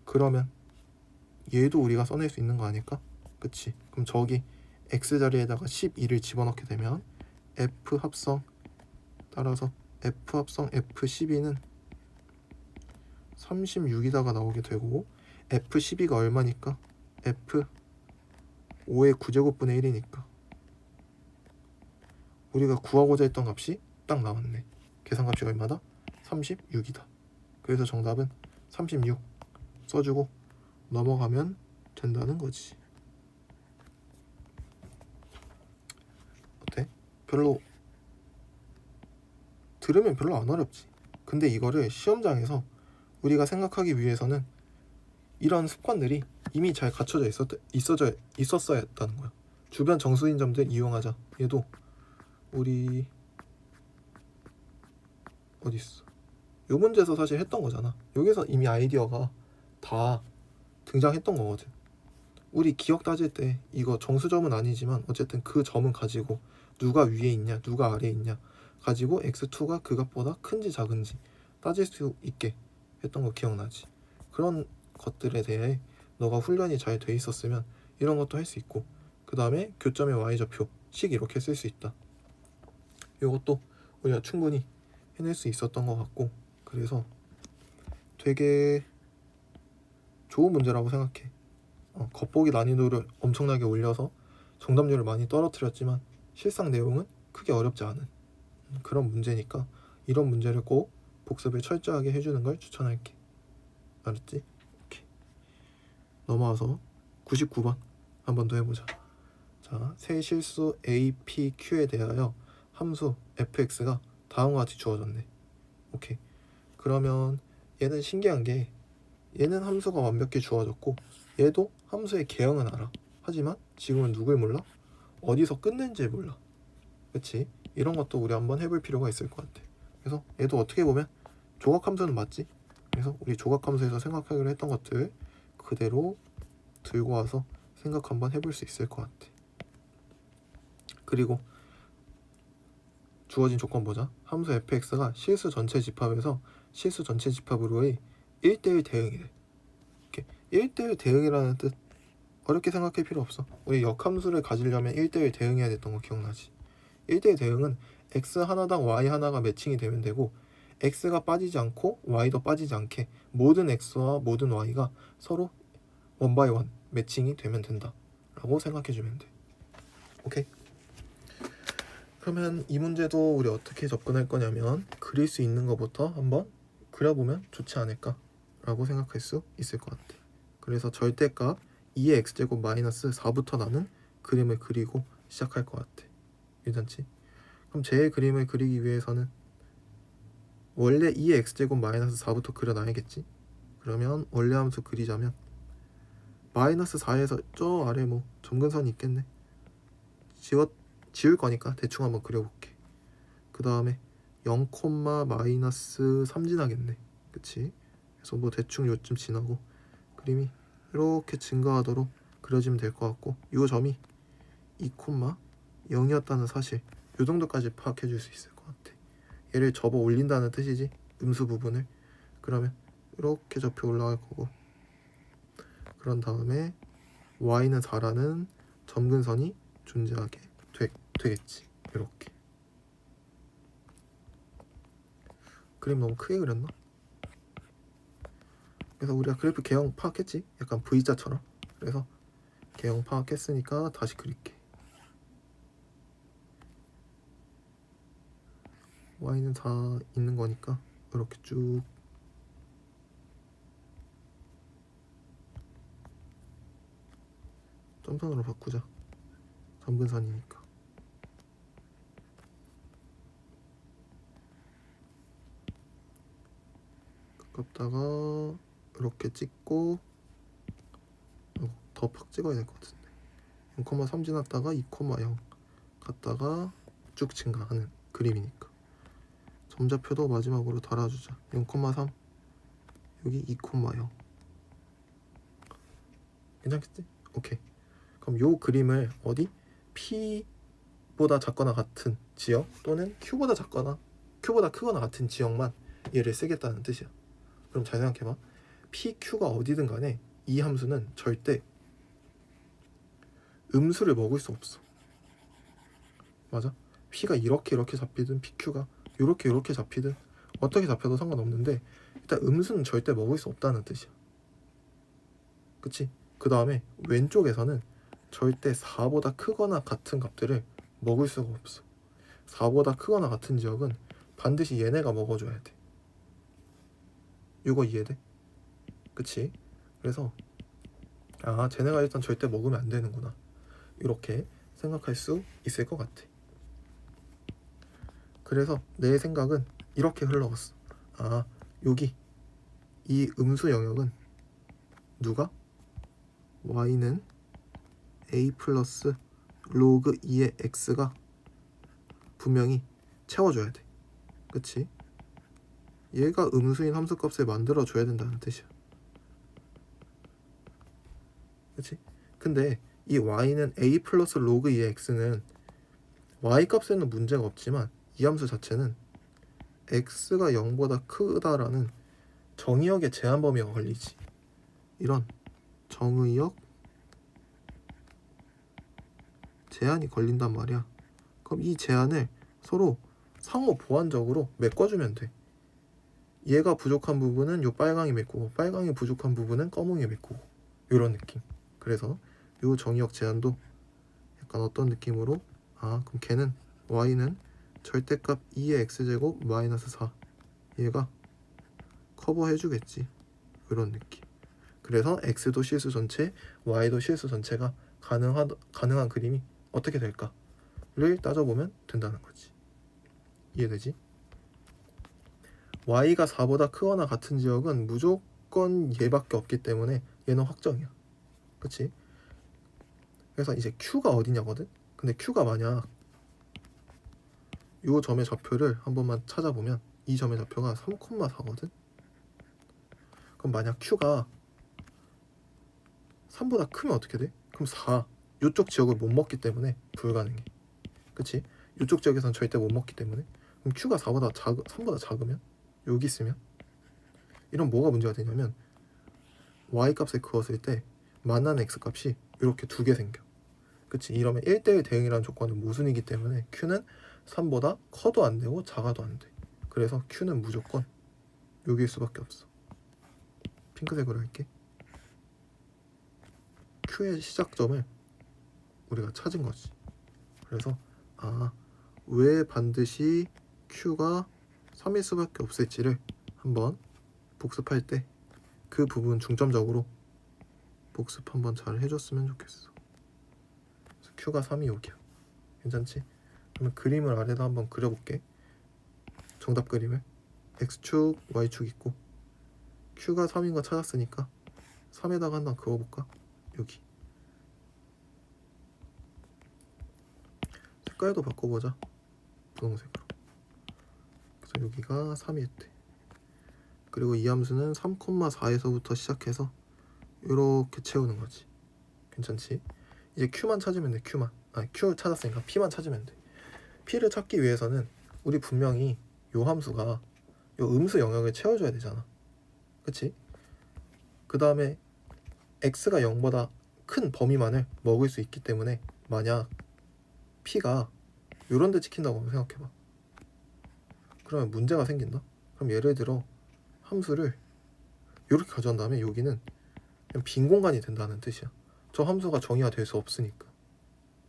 S1: 그러면 얘도 우리가 써낼 수 있는 거 아닐까? 그치? 그럼 저기 x 자리에다가 12를 집어넣게 되면 f 합성 따라서 f 합성 f12는 36이다가 나오게 되고 f12가 얼마니까? f 5의 9제곱분의 1이니까 우리가 구하고자 했던 값이 딱 나왔네. 계산값이 얼마다? 36이다. 그래서 정답은 36 써주고 넘어가면 된다는 거지. 어때? 들으면 별로 안 어렵지. 근데 이거를 시험장에서 우리가 생각하기 위해서는 이런 습관들이 이미 잘 갖춰져 있었어야 했다는 거야. 주변 정수인 점들 이용하자. 얘도 우리 어딨어? 요 문제에서 사실 했던 거잖아. 여기서 이미 아이디어가 다 등장했던 거거든. 우리 기억 따질 때 이거 정수점은 아니지만 어쨌든 그 점은 가지고 누가 위에 있냐 누가 아래에 있냐 가지고 x2가 그 값보다 큰지 작은지 따질 수 있게 했던 거 기억나지? 그런 것들에 대해 너가 훈련이 잘 돼 있었으면 이런 것도 할 수 있고 그 다음에 교점의 y좌표 식 이렇게 쓸 수 있다. 이것도 우리가 충분히 해낼 수 있었던 것 같고 그래서 되게 좋은 문제라고 생각해. 겉보기 난이도를 엄청나게 올려서 정답률을 많이 떨어뜨렸지만 실상 내용은 크게 어렵지 않은 그런 문제니까 이런 문제를 꼭 복습을 철저하게 해주는 걸 추천할게. 알았지? 오케이. 넘어와서 99번 한 번 더 해보자. 자, 세 실수 a, p, q에 대하여 함수 fx가 다음과 같이 주어졌네. 오케이. 그러면 얘는 신기한 게 얘는 함수가 완벽히 주어졌고 얘도 함수의 개형은 알아. 하지만 지금은 누굴 몰라? 어디서 끝낸지 몰라. 그치? 이런 것도 우리 한번 해볼 필요가 있을 것 같아. 그래서 얘도 어떻게 보면 조각함수는 맞지? 그래서 우리 조각함수에서 생각하기로 했던 것들 그대로 들고 와서 생각 한번 해볼 수 있을 것 같아. 그리고 주어진 조건 보자. 함수 fx가 실수 전체 집합에서 실수 전체 집합으로의 1대1 대응이래. 이렇게 1대1 대응이라는 뜻 어렵게 생각할 필요 없어. 우리 역함수를 가지려면 1대1 대응해야 됐던 거 기억나지? 1대1 대응은 x 하나당 y 하나가 매칭이 되면 되고 x가 빠지지 않고 y도 빠지지 않게 모든 x와 모든 y가 서로 원 바이 원 매칭이 되면 된다 라고 생각해주면 돼. 오케이? 그러면 이 문제도 우리 어떻게 접근할 거냐면 그릴 수 있는 것부터 한번 그려보면 좋지 않을까 라고 생각할 수 있을 것 같아. 그래서 절대값 2의 x제곱 마이너스 4부터 나는 그림을 그리고 시작할 것 같아. 괜찮지? 그럼 제 그림을 그리기 위해서는 원래 2의 x제곱 마이너스 4부터 그려놔야겠지? 그러면 원래 함수 그리자면 마이너스 4에서 저 아래 뭐 점근선이 있겠네. 지울 거니까 대충 한번 그려볼게. 그 다음에 0, 마이너스 3 지나겠네. 그치? 그래서 뭐 대충 요쯤 지나고 그림이 이렇게 증가하도록 그려지면 될 것 같고 이 점이 2, 0이었다는 사실 이 정도까지 파악해 줄 수 있을 것 같아. 얘를 접어 올린다는 뜻이지 음수 부분을. 그러면 이렇게 접혀 올라갈 거고 그런 다음에 y는 4라는 점근선이 존재하게 되겠지. 이렇게. 그림 너무 크게 그렸나? 그래서 우리가 그래프 개형 파악했지? 약간 V자처럼. 그래서 개형 파악했으니까 다시 그릴게. y는 4 있는 거니까 이렇게 쭉 점선으로 바꾸자. 점근선이니까. 가깝다가 이렇게 찍고 더 팍 찍어야 될 것 같은데. 0,3 지났다가 2,0 갔다가 쭉 증가하는 그림이니까 점좌표도 마지막으로 달아주자. 0,3 여기 2,0 괜찮겠지? 오케이. 그럼 요 그림을 어디? P보다 작거나 같은 지역 또는 Q보다 작거나 Q보다 크거나 같은 지역만 얘를 쓰겠다는 뜻이야. 그럼 잘 생각해봐. PQ가 어디든 간에 이 함수는 절대 음수를 먹을 수 없어. 맞아? P가 이렇게 잡히든 PQ가 이렇게 잡히든 어떻게 잡혀도 상관없는데 일단 음수는 절대 먹을 수 없다는 뜻이야. 그치? 그 다음에 왼쪽에서는 절대 4보다 크거나 같은 값들을 먹을 수가 없어. 4보다 크거나 같은 지역은 반드시 얘네가 먹어줘야 돼. 이거 이해돼? 그치? 그래서 쟤네가 일단 절대 먹으면 안 되는구나 이렇게 생각할 수 있을 것 같아. 그래서 내 생각은 이렇게 흘러갔어. 여기 이 음수 영역은 누가? y는 a 플러스 로그 2의 x가 분명히 채워줘야 돼. 그치? 얘가 음수인 함수값을 만들어줘야 된다는 뜻이야. 그치? 근데 이 y는 a 플러스 로그 2의 x는 y값에는 문제가 없지만 이 함수 자체는 x가 0보다 크다라는 정의역의 제한 범위가 걸리지. 이런 정의역 제한이 걸린단 말이야. 그럼 이 제한을 서로 상호 보완적으로 메꿔주면 돼. 얘가 부족한 부분은 요 빨강이 메꾸고 빨강이 부족한 부분은 검은이 메꾸고 이런 느낌. 그래서 요 정의역 제한도 약간 어떤 느낌으로 그럼 걔는 y는 절대값 2의 x제곱 마이너스 4 얘가 커버해주겠지. 이런 느낌. 그래서 x도 실수 전체 y도 실수 전체가 가능한 그림이 어떻게 될까를 따져보면 된다는 거지. 이해되지? y가 4보다 크거나 같은 지역은 무조건 얘밖에 없기 때문에 얘는 확정이야. 그치? 그래서 이제 q가 어디냐거든? 근데 q가 만약 요 점의 좌표를 한 번만 찾아보면 이 점의 좌표가 3,4거든? 그럼 만약 q가 3보다 크면 어떻게 돼? 그럼 4 요쪽 지역을 못 먹기 때문에 불가능해. 그치? 요쪽 지역에선 절대 못 먹기 때문에. 그럼 q가 3보다 작으면 여기 있으면 이런 뭐가 문제가 되냐면 y 값을 그었을 때 만나는 x 값이 이렇게 두 개 생겨. 그치? 이러면 1대1 대응이라는 조건은 모순이기 때문에 q는 3보다 커도 안 되고 작아도 안 돼. 그래서 q는 무조건 여기일 수밖에 없어. 핑크색으로 할게. q의 시작점을 우리가 찾은 거지. 그래서 왜 반드시 q가 3일 수밖에 없을지를 한번 복습할 때 그 부분 중점적으로 복습 한번 잘 해줬으면 좋겠어. 그래서 q가 3이 여기야. 괜찮지? 그러면 그림을 아래다 한번 그려볼게. 정답 그림을 x축, y축 있고 q가 3인 거 찾았으니까 3에다가 한번 그어볼까? 여기 색깔도 바꿔보자. 분홍색으로. 그래서 여기가 3이었대. 그리고 이 함수는 3,4에서부터 시작해서 이렇게 채우는 거지. 괜찮지? 이제 q만 찾으면 돼. q 찾았으니까 p만 찾으면 돼. p를 찾기 위해서는 우리 분명히 요 함수가 요 음수 영역을 채워줘야 되잖아. 그치? 그 다음에 x가 0보다 큰 범위만을 먹을 수 있기 때문에 만약 p가 요런 데 찍힌다고 생각해봐. 그러면 문제가 생긴다? 그럼 예를 들어 함수를 이렇게 가져온 다음에 여기는 그냥 빈 공간이 된다는 뜻이야. 저 함수가 정의가 될 수 없으니까.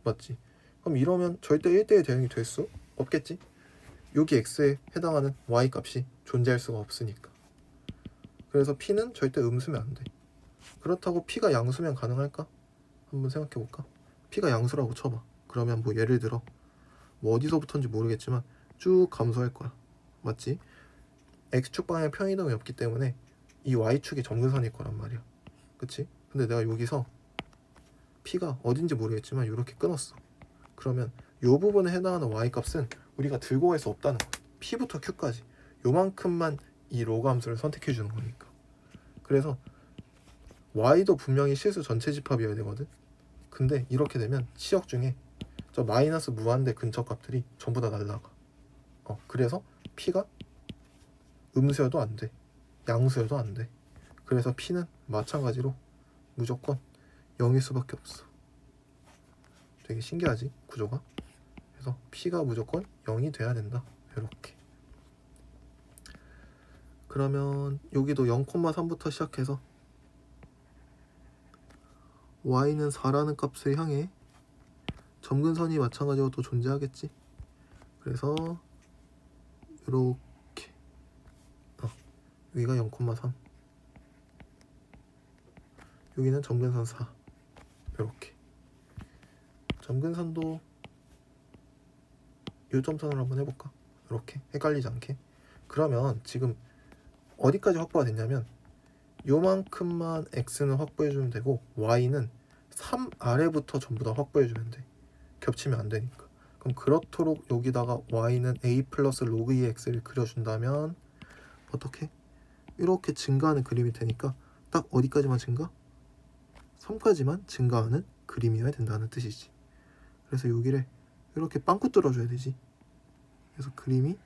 S1: 맞지? 그럼 이러면 절대 1대1 대응이 될 수 없겠지? 여기 x에 해당하는 y 값이 존재할 수가 없으니까. 그래서 p는 절대 음수면 안 돼. 그렇다고 p가 양수면 가능할까? 한번 생각해 볼까? P가 양수라고 쳐봐. 그러면 뭐 예를 들어 뭐 어디서부터인지 모르겠지만 쭉 감소할 거야. 맞지? X축 방향 편의동이 없기 때문에 이 Y축이 점근선일 거란 말이야. 그치? 근데 내가 여기서 P가 어딘지 모르겠지만 이렇게 끊었어. 그러면 이 부분에 해당하는 Y 값은 우리가 들고 갈 수 없다는 거야. P부터 Q까지 요만큼만 이 로그 함수를 선택해 주는 거니까. 그래서 Y도 분명히 실수 전체 집합이어야 되거든. 근데 이렇게 되면 치역 중에 저 마이너스 무한대 근처 값들이 전부 다 날라가. 그래서 P가 음수여도 안 돼. 양수여도 안 돼. 그래서 P는 마찬가지로 무조건 0일 수밖에 없어. 되게 신기하지? 구조가. 그래서 P가 무조건 0이 돼야 된다. 이렇게. 그러면 여기도 0,3부터 시작해서 y는 4라는 값을 향해 점근선이 마찬가지로 또 존재하겠지. 그래서 이렇게 여기가 0,3, 여기는 점근선 4. 이렇게 점근선도 요점선으로 한번 해볼까? 이렇게 헷갈리지 않게. 그러면 지금 어디까지 확보가 됐냐면 요만큼만 x는 확보해주면 되고 y는 3 아래부터 전부 다 확보해주면 돼. 겹치면 안 되니까. 그럼 그렇도록 여기다가 y는 a 플러스 로그 2의 x를 그려준다면 어떻게? 이렇게 증가하는 그림이 되니까 딱 어디까지만 증가? 3까지만 증가하는 그림이어야 된다는 뜻이지. 그래서 여기를 이렇게 빵꾸 뚫어줘야 되지. 그래서 그림이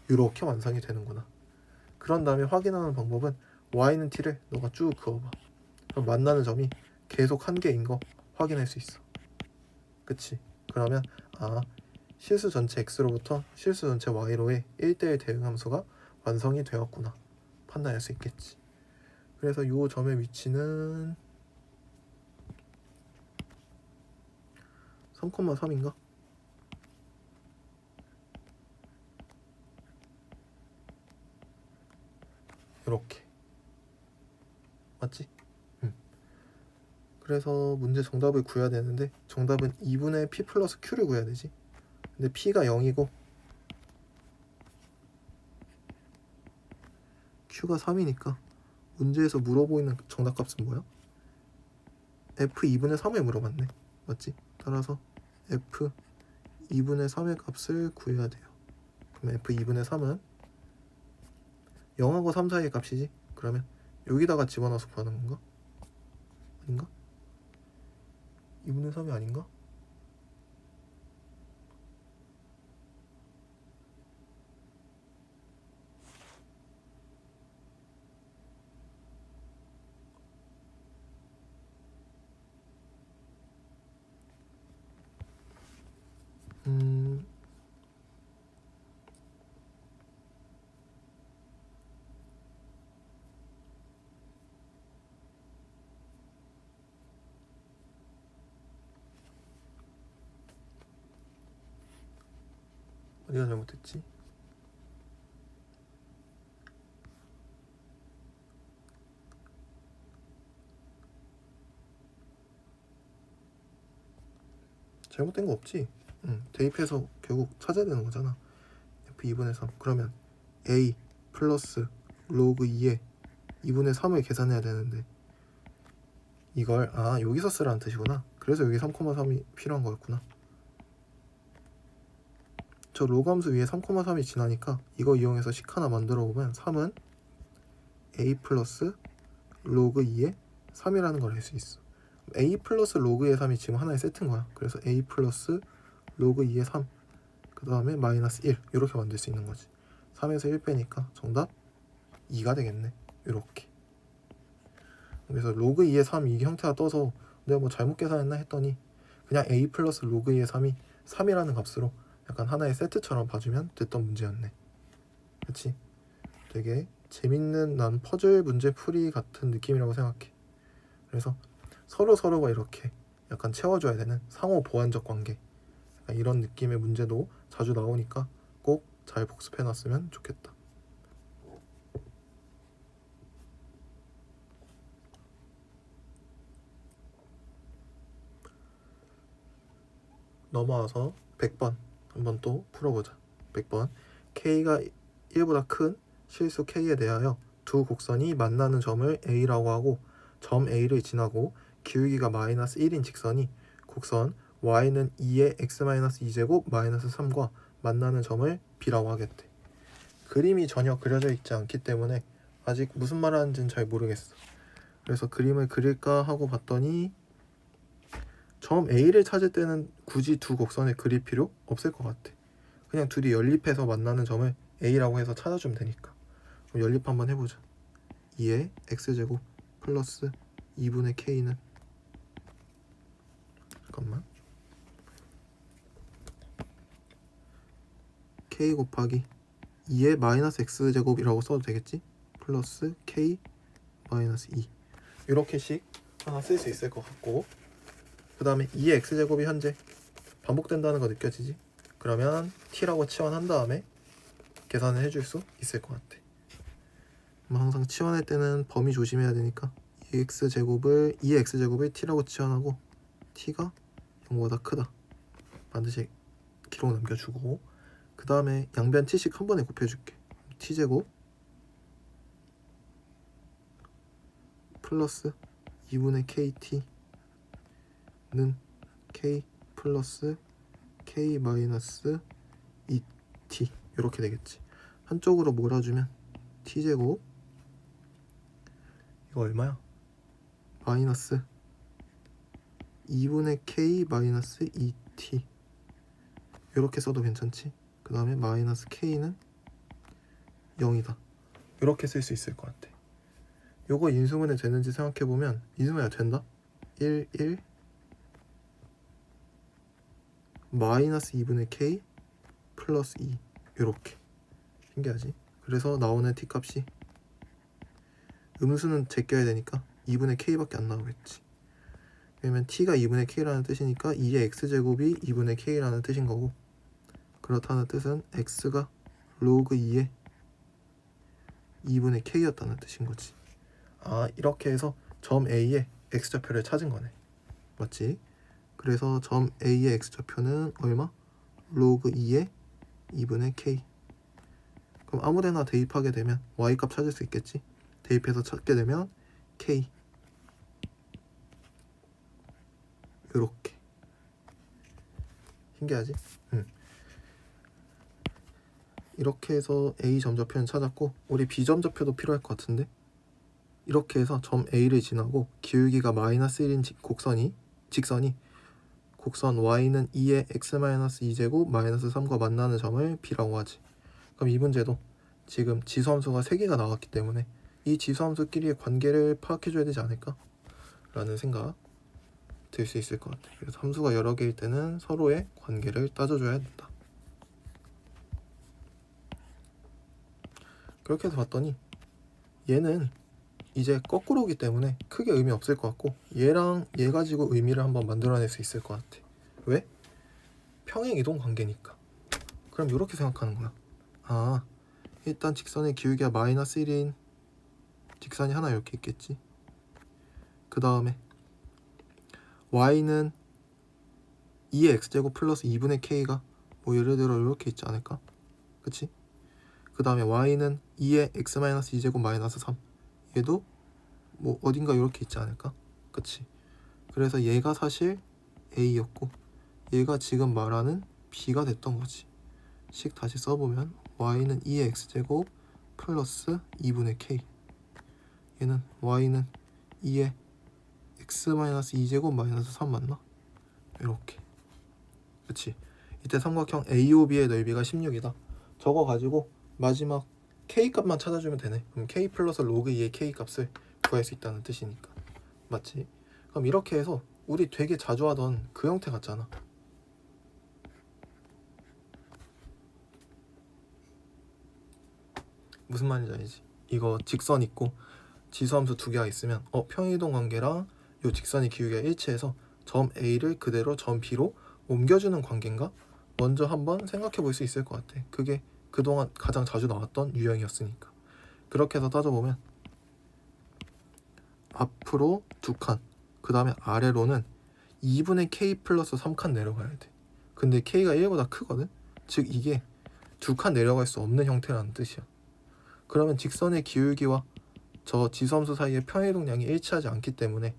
S1: 이렇게 완성이 되는구나. 그런 다음에 확인하는 방법은 y는 t를 너가 쭉 그어봐. 그럼 만나는 점이 계속 한 개인 거 확인할 수 있어. 그치? 그러면 실수 전체 x로부터 실수 전체 y로의 1대1 대응 함수가 완성이 되었구나 판단할 수 있겠지. 그래서 이 점의 위치는 3,3인가? 이렇게 맞지? 그래서 문제 정답을 구해야 되는데 정답은 2분의 p 플러스 q를 구해야 되지. 근데 p가 0이고 q가 3이니까 문제에서 물어보이는 정답값은 뭐야? f 2분의 3을 물어봤네. 맞지? 따라서 f 2분의 3의 값을 구해야 돼요. 그럼 f 2분의 3은 0하고 3 사이의 값이지? 그러면 여기다가 집어넣어서 구하는 건가? 아닌가? 2분의 3이 아닌가? 어디가 잘못했지? 잘못된 거 없지? 대입해서 결국 찾아야 되는 거잖아. f 2분의 3 그러면 a 플러스 로그 2에 2분의 3을 계산해야 되는데 이걸 여기서 쓰라는 뜻이구나. 그래서 여기 3,3이 필요한 거였구나. 저 로그 함수 위에 3,3이 지나니까 이거 이용해서 식 하나 만들어 보면 3은 a 플러스 로그 2에 3이라는 걸 알 수 있어. a 플러스 로그 2의 3이 지금 하나의 세트인 거야. 그래서 a 플러스 로그 2의 3 그 다음에 마이너스 1 이렇게 만들 수 있는 거지. 3에서 1 빼니까 정답 2가 되겠네. 이렇게. 그래서 로그 2의 3 이 형태가 떠서 내가 뭐 잘못 계산했나 했더니 그냥 a 플러스 로그 2의 3이 3이라는 값으로 약간 하나의 세트처럼 봐주면 됐던 문제였네. 그치? 되게 재밌는 난 퍼즐 문제 풀이 같은 느낌이라고 생각해. 그래서 서로가 이렇게 약간 채워줘야 되는 상호 보완적 관계, 이런 느낌의 문제도 자주 나오니까 꼭 잘 복습해놨으면 좋겠다. 넘어와서 100번 한번 또 풀어보자. 100번 K가 1보다 큰 실수 K에 대하여 두 곡선이 만나는 점을 A라고 하고 점 A를 지나고 기울기가 마이너스 1인 직선이 곡선 Y는 2의 x-2제곱 마이너스 3과 만나는 점을 B라고 하겠대. 그림이 전혀 그려져 있지 않기 때문에 아직 무슨 말 하는지는 잘 모르겠어. 그래서 그림을 그릴까 하고 봤더니 점 A를 찾을 때는 굳이 두 곡선을 그릴 필요 없을 것 같아. 그냥 둘이 연립해서 만나는 점을 A라고 해서 찾아주면 되니까. 그럼 연립 한번 해보자. 2의 x제곱 플러스 2분의 k는 잠깐만 k 곱하기 2의 마이너스 x제곱이라고 써도 되겠지? 플러스 k 마이너스 2 이렇게씩 하나 쓸 수 있을 것 같고, 그 다음에 2의 x제곱이 현재 반복된다는 거 느껴지지? 그러면 t라고 치환한 다음에 계산을 해줄 수 있을 것 같아. 항상 치환할 때는 범위 조심해야 되니까 2의 x제곱을 t라고 치환하고 t가 0보다 크다 반드시 기록 남겨주고, 그 다음에 양변 t씩 한 번에 곱해줄게. t제곱 플러스 2분의 kt는 k 플러스 k 마이너스 2t 이렇게 되겠지. 한쪽으로 몰아주면 t제곱 이거 얼마야? 마이너스 2분의 k 마이너스 2t 이렇게 써도 괜찮지? 그 다음에 마이너스 k는 0이다 이렇게 쓸 수 있을 것 같아. 요거 인수분해 되는지 생각해보면 인수분해가 된다? 1, 1 마이너스 2분의 k 플러스 2 이렇게. 신기하지? 그래서 나오는 t값이 음수는 제껴야 되니까 2분의 k밖에 안 나오겠지. 그러면 t가 2분의 k라는 뜻이니까 2의 x제곱이 2분의 k라는 뜻인 거고, 그렇다는 뜻은 x가 로그 2의 2분의 k였다는 뜻인 거지. 아, 이렇게 해서 점 A의 x좌표를 찾은 거네. 맞지? 그래서 점 A의 x좌표는 얼마? 로그 2의 2분의 k. 그럼 아무데나 대입하게 되면 y값 찾을 수 있겠지? 대입해서 찾게 되면 k 요렇게. 신기하지? 이렇게 해서 A 점좌표는 찾았고, 우리 B 점좌표도 필요할 것 같은데, 이렇게 해서 점 A를 지나고 기울기가 마이너스 1인 직선이 곡선 Y는 2의 x-2제곱 마이너스 3과 만나는 점을 B라고 하지. 그럼 이 문제도 지금 지수함수가 3개가 나왔기 때문에 이 지수함수끼리의 관계를 파악해줘야 되지 않을까? 라는 생각 들 수 있을 것 같아요. 그래서 함수가 여러 개일 때는 서로의 관계를 따져줘야 된다. 그렇게 해서 봤더니 얘는 이제 거꾸로기 때문에 크게 의미 없을 것 같고, 얘랑 얘 가지고 의미를 한번 만들어낼 수 있을 것 같아. 왜? 평행이동 관계니까. 그럼 이렇게 생각하는 거야. 아, 일단 직선의 기울기가 마이너스 1인 직선이 하나 이렇게 있겠지. 그 다음에 y는 2의 x제곱 플러스 2분의 k가 뭐 예를 들어 이렇게 있지 않을까? 그치? 그 다음에 y는 2의 x-2제곱 마이너스 3, 얘도 뭐 어딘가 이렇게 있지 않을까? 그치? 그래서 얘가 사실 a였고 얘가 지금 말하는 b가 됐던 거지. 식 다시 써보면 y는 2의 x제곱 플러스 2분의 k, 얘는 y는 2의 x-2제곱 마이너스 3 맞나? 이렇게. 그치? 이때 삼각형 AOB의 넓이가 16이다. 저거 가지고 마지막 k 값만 찾아주면 되네. 그럼 k 플러스 로그 2의 k 값을 구할 수 있다는 뜻이니까. 맞지? 그럼 이렇게 해서 우리 되게 자주 하던 그 형태 같잖아. 무슨 말인지 알지? 이거 직선 있고 지수함수 두 개가 있으면 평행이동 관계랑 요 직선의 기울기가 일치해서 점 A를 그대로 점 B로 옮겨주는 관계인가? 먼저 한번 생각해 볼 수 있을 것 같아. 그게 그동안 가장 자주 나왔던 유형이었으니까. 그렇게 해서 따져보면 앞으로 2칸, 그 다음에 아래로는 2분의 K 플러스 3칸 내려가야 돼. 근데 k가 1보다 크거든. 즉 이게 두 칸 내려갈 수 없는 형태라는 뜻이야. 그러면 직선의 기울기와 저 지수함수 사이의 평이동량이 일치하지 않기 때문에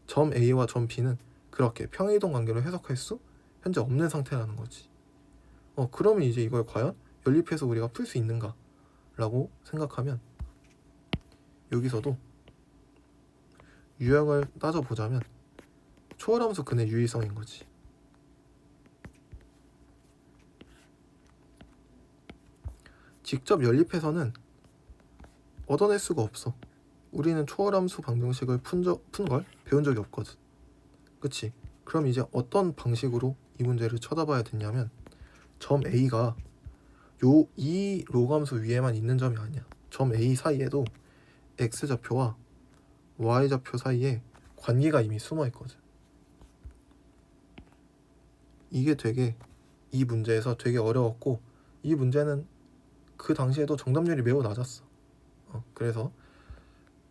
S1: 점 A와 점 B는 그렇게 평이동 관계로 해석할 수 현재 없는 상태라는 거지. 그러면 이제 이걸 과연 연립해서 우리가 풀 수 있는가 라고 생각하면 여기서도 유형을 따져보자면 초월함수 근의 유의성인 거지. 직접 연립해서는 얻어낼 수가 없어. 우리는 초월함수 방정식을 푼 걸 배운 적이 없거든. 그치? 그럼 이제 어떤 방식으로 이 문제를 쳐다봐야 되냐면 점 A가 이 로그함수 위에만 있는 점이 아니야. 점 A 사이에도 X좌표와 Y좌표 사이에 관계가 이미 숨어 있거든. 이게 이 문제에서 되게 어려웠고 이 문제는 그 당시에도 정답률이 매우 낮았어. 그래서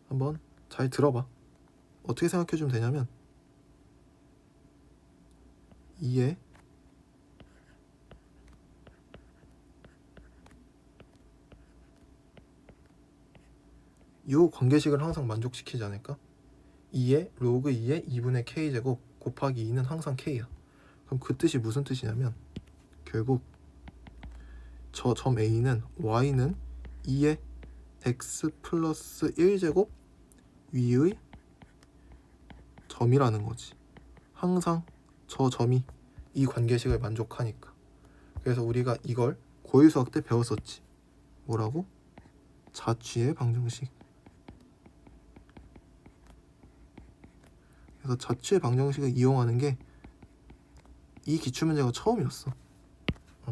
S1: 한번 잘 들어봐. 어떻게 생각해주면 되냐면 2에 이 관계식을 항상 만족시키지 않을까? 2에 로그 2의 2분의 k제곱 곱하기 2는 항상 k야. 그럼 그 뜻이 무슨 뜻이냐면 결국 저 점 A는 y는 2의 x 플러스 1제곱 위의 점이라는 거지. 항상 저 점이 이 관계식을 만족하니까. 그래서 우리가 이걸 고1 수학 때 배웠었지. 뭐라고? 자취의 방정식. 그래서 자취의 방정식을 이용하는 게 이 기출문제가 처음이었어.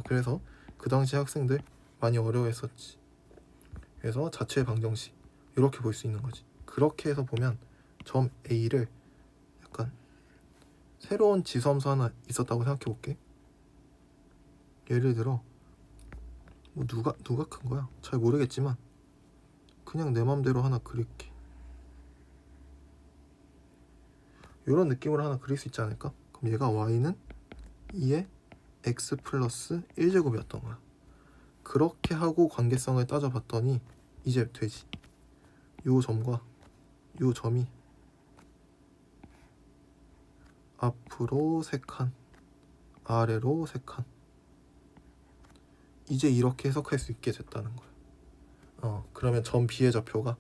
S1: 그래서 그 당시 학생들 많이 어려워했었지. 그래서 자취의 방정식 이렇게 볼 수 있는 거지. 그렇게 해서 보면 점 A를 약간 새로운 지수함수 하나 있었다고 생각해 볼게. 예를 들어 뭐 누가 큰 거야? 잘 모르겠지만 그냥 내 맘대로 하나 그릴게. 이런 느낌으로 하나 그릴 수 있지 않을까? 그럼 얘가 y는 2의 x 플러스 1제곱이었던 거야. 그렇게 하고 관계성을 따져봤더니 이제 되지. 요 점과 요 점이 앞으로 3칸, 아래로 3칸. 이제 이렇게 해석할 수 있게 됐다는 거야. 그러면 점 B의 좌표가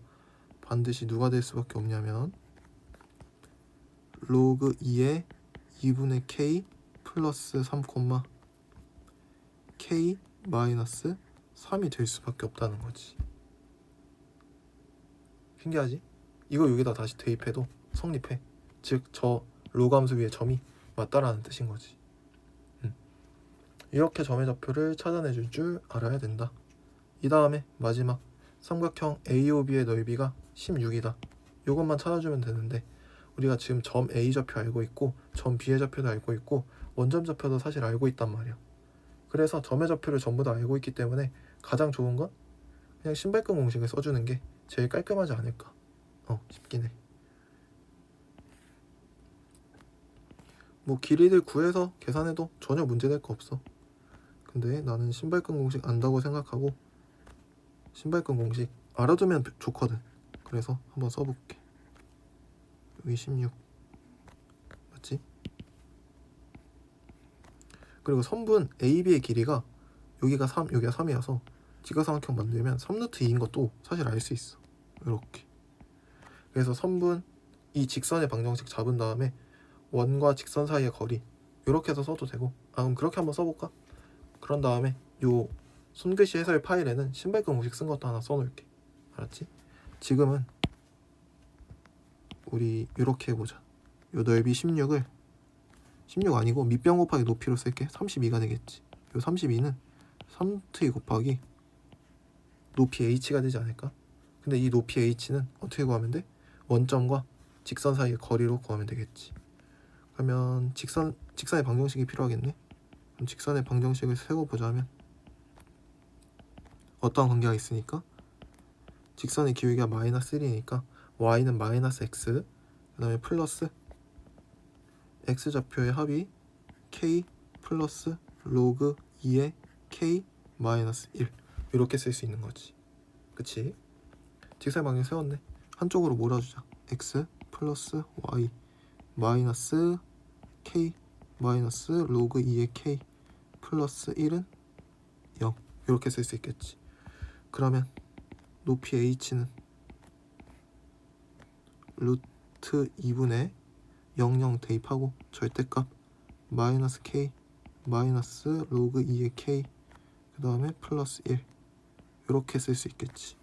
S1: 반드시 누가 될 수밖에 없냐면 로그 2의 2분의 k 플러스 3, k 마이너스 3이 될 수밖에 없다는 거지. 신기하지? 이거 여기다 다시 대입해도 성립해. 즉 저 로그함수 위의 점이 맞다라는 뜻인 거지. 이렇게 점의 좌표를 찾아내줄 줄 알아야 된다. 이 다음에 마지막 삼각형 AOB의 넓이가 16이다. 이것만 찾아주면 되는데 우리가 지금 점 A 좌표 알고 있고 점 B의 좌표도 알고 있고 원점 좌표도 사실 알고 있단 말이야. 그래서 점의 좌표를 전부 다 알고 있기 때문에 가장 좋은 건 그냥 신발끈 공식을 써주는 게 제일 깔끔하지 않을까 싶긴 해. 뭐 길이를 구해서 계산해도 전혀 문제될 거 없어. 근데 나는 신발끈 공식 안다고 생각하고 신발끈 공식 알아두면 좋거든. 그래서 한번 써볼게. 여기 16 맞지? 그리고 선분 AB의 길이가 여기가 3, 여기가 3이어서 직각삼각형 만들면 3루트 2인 것도 사실 알 수 있어. 이렇게. 그래서 선분 이 직선의 방정식 잡은 다음에 원과 직선 사이의 거리 이렇게 해서 써도 되고 그럼 그렇게 한번 써볼까? 그런 다음에 요 손글씨 해설 파일에는 신발끈 공식 쓴 것도 하나 써놓을게. 알았지? 지금은 우리 이렇게 해보자. 요 넓이 16을 16 아니고 밑변 곱하기 높이로 쓸게. 32가 되겠지. 요 32는 3t 곱하기 높이 h가 되지 않을까? 근데 이 높이 h는 어떻게 구하면 돼? 원점과 직선 사이의 거리로 구하면 되겠지. 그러면 직선의 방정식이 필요하겠네. 그럼 직선의 방정식을 세워보자면 어떠한 관계가 있으니까 직선의 기울기가 마이너스 1이니까 y는 마이너스 x 그 다음에 플러스 x좌표의 합이 k 플러스 로그 2의 k 마이너스 1 이렇게 쓸 수 있는 거지. 그치? 직사방향 세웠네. 한쪽으로 몰아주자. x 플러스 y 마이너스 k 마이너스 로그 2의 k 플러스 1은 0 이렇게 쓸 수 있겠지. 그러면 높이 h는 루트 2분의 00 대입하고 절대값 마이너스 k 마이너스 로그 2의 k 그 다음에 플러스 1 이렇게 쓸 수 있겠지.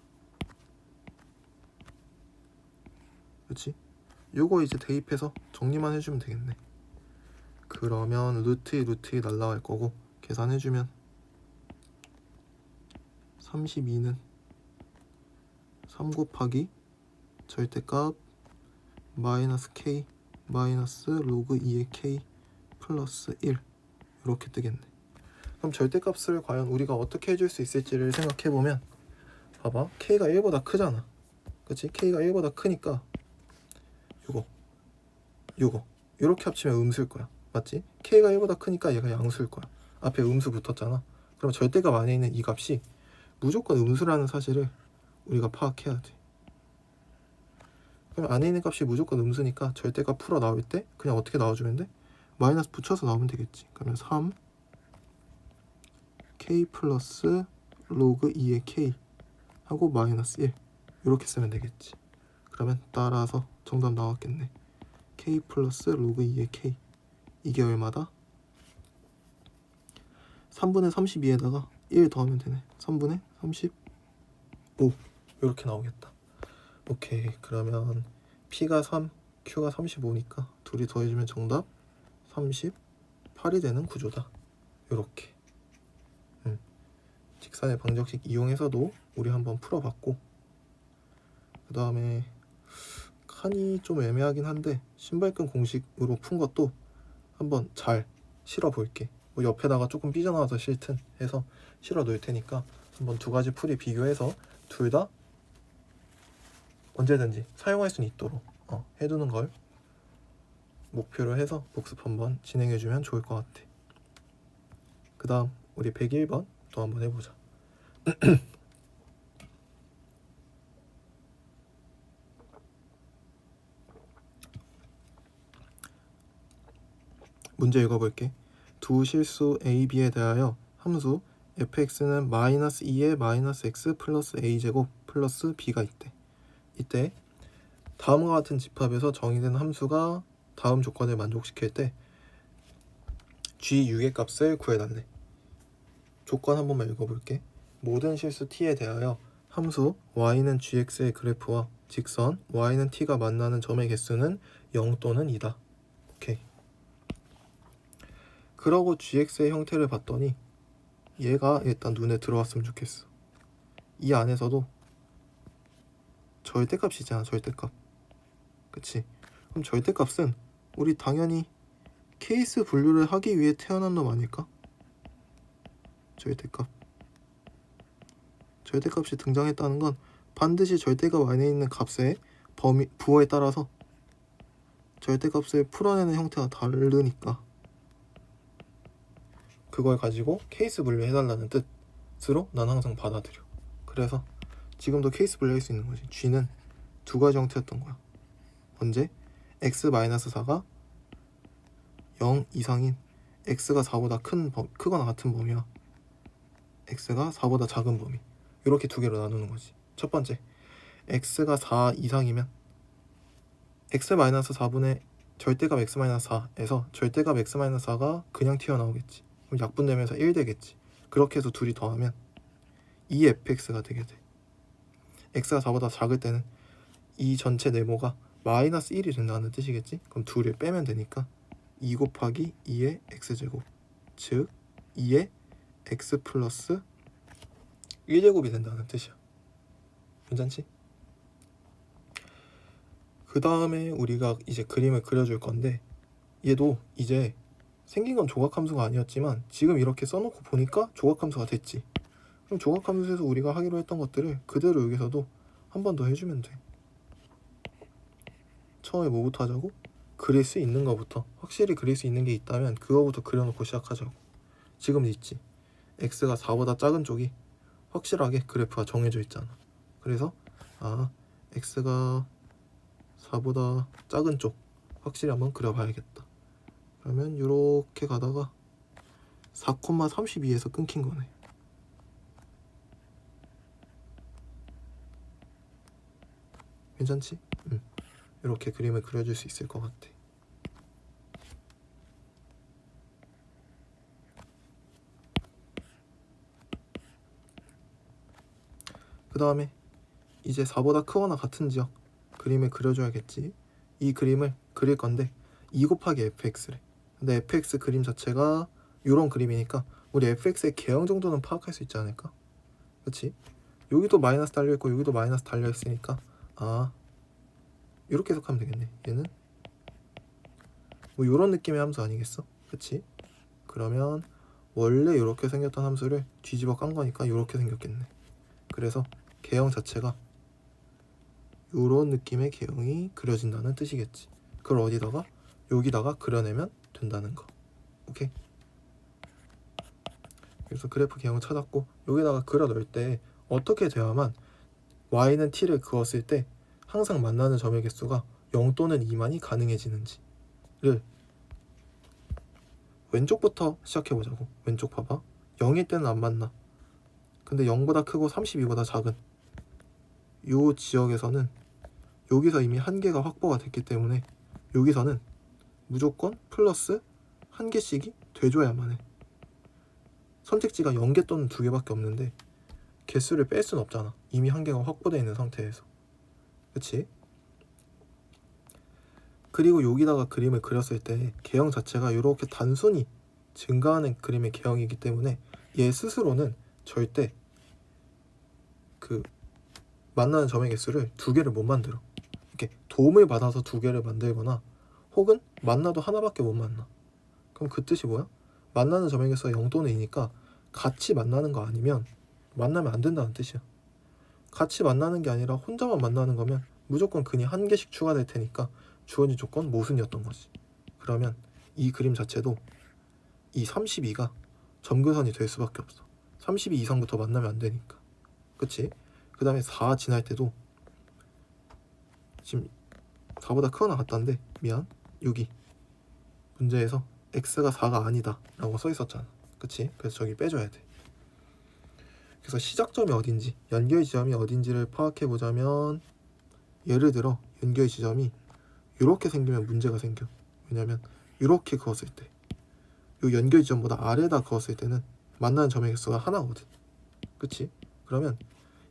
S1: 그렇지? 요거 이제 대입해서 정리만 해주면 되겠네. 그러면 루트 2 날라갈 거고 계산해주면 32는 3 곱하기 절대값 마이너스 k 마이너스 로그 2의 k 플러스 1 이렇게 뜨겠네. 그럼 절대값을 과연 우리가 어떻게 해줄 수 있을지를 생각해보면 봐봐. k가 1보다 크잖아. 그치? k가 1보다 크니까 요거 이렇게 합치면 음수일 거야. 맞지? k가 1보다 크니까 얘가 양수일 거야. 앞에 음수 붙었잖아. 그럼 절대값 안에 있는 이 값이 무조건 음수라는 사실을 우리가 파악해야 돼. 그럼 안에 있는 값이 무조건 음수니까 절대값 풀어 나올 때 그냥 어떻게 나와주면 돼? 마이너스 붙여서 나오면 되겠지. 그러면 3 k 플러스 로그 2의 k 하고 마이너스 1 이렇게 쓰면 되겠지. 그러면 따라서 정답 나왔겠네. k 플러스 로그 2의 k 이게 얼마다? 3분의 32에다가 1 더하면 되네. 3분의 35 이렇게 나오겠다. 오케이. 그러면 p가 3, q가 35니까 둘이 더해주면 정답 38이 되는 구조다. 요렇게 직선의 방정식 이용해서도 우리 한번 풀어봤고, 그 다음에 칸이 좀 애매하긴 한데 신발끈 공식으로 푼 것도 한번 잘 실어 볼게. 뭐 옆에다가 조금 삐져나와서 싫든 해서 실어 놓을 테니까 한번 두 가지 풀이 비교해서 둘 다 언제든지 사용할 수는 있도록 해두는 걸 목표로 해서 복습 한번 진행해주면 좋을 것 같아. 그 다음 우리 101번 또 한번 해보자. 문제 읽어볼게. 두 실수 a, b에 대하여 함수 fx는 마이너스 2의 마이너스 x 플러스 a제곱 플러스 b가 있대. 이때 다음과 같은 집합에서 정의된 함수가 다음 조건을 만족시킬 때 g6의 값을 구해달래. 조건 한 번만 읽어볼게. 모든 실수 t에 대하여 함수 y는 gx의 그래프와 직선 y는 t가 만나는 점의 개수는 0 또는 2다. 오케이. 그러고 gx의 형태를 봤더니 얘가 일단 눈에 들어왔으면 좋겠어. 이 안에서도 절대값이잖아. 절대값. 그치? 그럼 절대값은 우리 당연히 케이스 분류를 하기 위해 태어난 놈 아닐까? 절대값. 절대값이 등장했다는 건 반드시 절대값 안에 있는 값의 부호에 따라서 절대값을 풀어내는 형태가 다르니까 그걸 가지고 케이스 분류해달라는 뜻으로 난 항상 받아들여. 그래서 지금도 케이스 분류할 수 있는 거지. g는 두 가지 형태였던 거야. 언제? x-4가 0 이상인 x가 4보다 크거나 같은 범위와 x가 4보다 작은 범위, 이렇게 두 개로 나누는 거지. 첫 번째, x가 4 이상이면 x-4분의 절대값 x-4에서 절대값 x-4가 그냥 튀어나오겠지. 그럼 약분되면서 1 되겠지. 그렇게 해서 둘이 더하면 2fx가 되게 돼. x가 4보다 작을 때는 이 전체 네모가 마이너스 1이 된다는 뜻이겠지. 그럼 둘을 빼면 되니까 2 곱하기 2의 x제곱, 즉 2의 x 플러스 1제곱이 된다는 뜻이야. 괜찮지? 그 다음에 우리가 이제 그림을 그려줄 건데, 얘도 이제 생긴 건 조각함수가 아니었지만 지금 이렇게 써놓고 보니까 조각함수가 됐지. 그럼 조각함수에서 우리가 하기로 했던 것들을 그대로 여기서도 한 번 더 해주면 돼. 처음에 뭐부터 하자고? 그릴 수 있는 거부터, 확실히 그릴 수 있는 게 있다면 그거부터 그려놓고 시작하자고. 지금 있지, x가 4보다 작은 쪽이 확실하게 그래프가 정해져 있잖아. 그래서 x가 4보다 작은 쪽 확실히 한번 그려봐야겠다. 그러면 이렇게 가다가 4,32에서 끊긴 거네. 괜찮지? 이렇게 그림을 그려줄 수 있을 것 같아. 그 다음에 이제 4보다 크거나 같은 지역 그림을 그려줘야겠지. 이 그림을 그릴 건데 2 곱하기 fx래. 근데 fx 그림 자체가 이런 그림이니까 우리 fx의 개형 정도는 파악할 수 있지 않을까? 그렇지? 여기도 마이너스 달려있고 여기도 마이너스 달려있으니까 이렇게 해석하면 되겠네. 얘는 뭐 이런 느낌의 함수 아니겠어? 그치? 그러면 원래 이렇게 생겼던 함수를 뒤집어 깐 거니까 이렇게 생겼겠네. 그래서 개형 자체가 이런 느낌의 개형이 그려진다는 뜻이겠지. 그걸 어디다가? 여기다가 그려내면 된다는 거. 오케이? 그래서 그래프 개형을 찾았고 여기다가 그려 넣을 때 어떻게 돼야만 y는 t를 그었을 때 항상 만나는 점의 개수가 0 또는 2만이 가능해지는지를 왼쪽부터 시작해보자고. 왼쪽 봐봐. 0일 때는 안 만나. 근데 0보다 크고 32보다 작은 요 지역에서는 여기서 이미 한 개가 확보가 됐기 때문에 여기서는 무조건 플러스 한 개씩이 돼줘야만 해. 선택지가 0개 또는 2개밖에 없는데 개수를 뺄 수는 없잖아. 이미 한 개가 확보되어 있는 상태에서. 그치? 그리고 여기다가 그림을 그렸을 때 개형 자체가 이렇게 단순히 증가하는 그림의 개형이기 때문에 얘 스스로는 절대 그 만나는 점의 개수를 2개를 못 만들어. 이렇게 도움을 받아서 2개를 만들거나 혹은 만나도 하나밖에 못 만나. 그럼 그 뜻이 뭐야? 만나는 점의 개수가 0 또는 2니까 같이 만나는 거 아니면 만나면 안 된다는 뜻이야. 같이 만나는 게 아니라 혼자만 만나는 거면 무조건 근이 한 개씩 추가될 테니까 주어진 조건 모순이었던 거지. 그러면 이 그림 자체도 이 32가 점근선이 될 수밖에 없어. 32 이상부터 만나면 안 되니까. 그치? 그 다음에 4 지날 때도 지금 4보다 크거나 같다는데 미안, 여기 문제에서 x가 4가 아니다 라고 써 있었잖아. 그치? 그래서 저기 빼줘야 돼. 그래서 시작점이 어딘지, 연결 지점이 어딘지를 파악해 보자면 예를 들어 연결 지점이 이렇게 생기면 문제가 생겨. 왜냐면 이렇게 그었을 때 이 연결 지점보다 아래다 그었을 때는 만나는 점의 개수가 하나거든. 그치? 그러면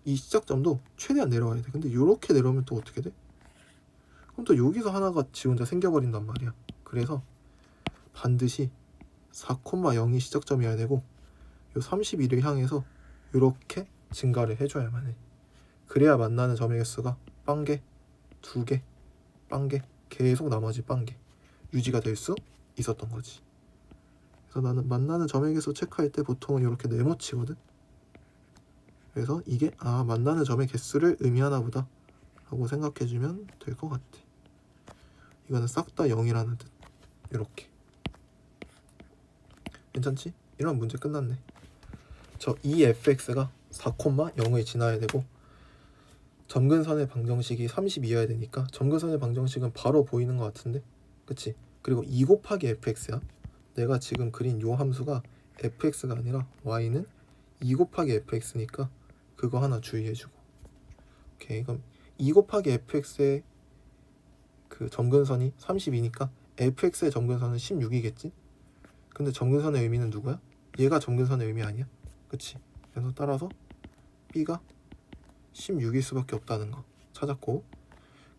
S1: 이 시작점도 최대한 내려가야 돼. 근데 이렇게 내려오면 또 어떻게 돼? 그럼 또 여기서 하나가 지 혼자 생겨버린단 말이야. 그래서 반드시 4,0이 시작점이어야 되고 요 31을 향해서 이렇게 증가를 해줘야만 해. 그래야 만나는 점의 개수가 빵개, 2개, 빵개, 계속 나머지 빵개 유지가 될 수 있었던 거지. 그래서 나는 만나는 점의 개수 체크할 때 보통은 이렇게 네모치거든. 그래서 이게 만나는 점의 개수를 의미하나 보다 라고 생각해주면 될 것 같아. 이거는 싹 다 0이라는 뜻. 이렇게. 괜찮지? 이런 문제 끝났네. 저 EFX가 4,0을 지나야 되고 점근선의 방정식이 32여야 되니까 점근선의 방정식은 바로 보이는 것 같은데? 그치? 그리고 2 곱하기 fx야. 내가 지금 그린 요 함수가 fx가 아니라 y는 2 곱하기 fx니까 그거 하나 주의해주고. 오케이. 그럼 2 곱하기 fx의 그 점근선이 32니까 fx의 점근선은 16이겠지? 근데 점근선의 의미는 누구야? 얘가 점근선의 의미 아니야? 그치? 그래서 따라서 b가 16일 수밖에 없다는 거 찾았고,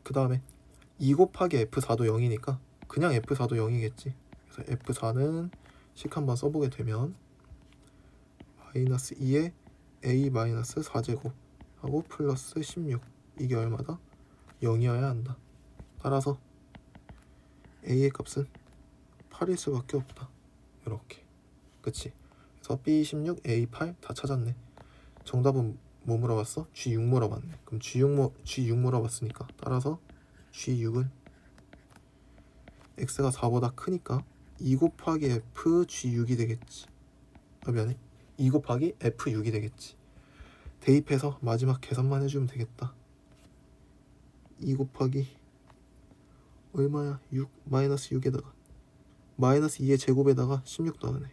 S1: 그 다음에 2 곱하기 f4도 0이니까 그냥 f4도 0이겠지. 그래서 f4는 식 한번 써보게 되면 마이너스 2에 a 마이너스 4제곱 하고 플러스 16, 이게 얼마다? 0이어야 한다. 따라서 a의 값은 8일 수밖에 없다. 이렇게. 그치? 그래서 b16, a8 다 찾았네. 정답은 뭐 물어봤어? G6 물어봤네. 그럼 G6 물어봤으니까 따라서 G6은 x가 4보다 크니까 2 곱하기 f g6이 되겠지. 미안해. 2 곱하기 f6이 되겠지. 대입해서 마지막 계산만 해주면 되겠다. 2 곱하기 얼마야? 6 마이너스 6에다가 마이너스 2의 제곱에다가 16 더하네.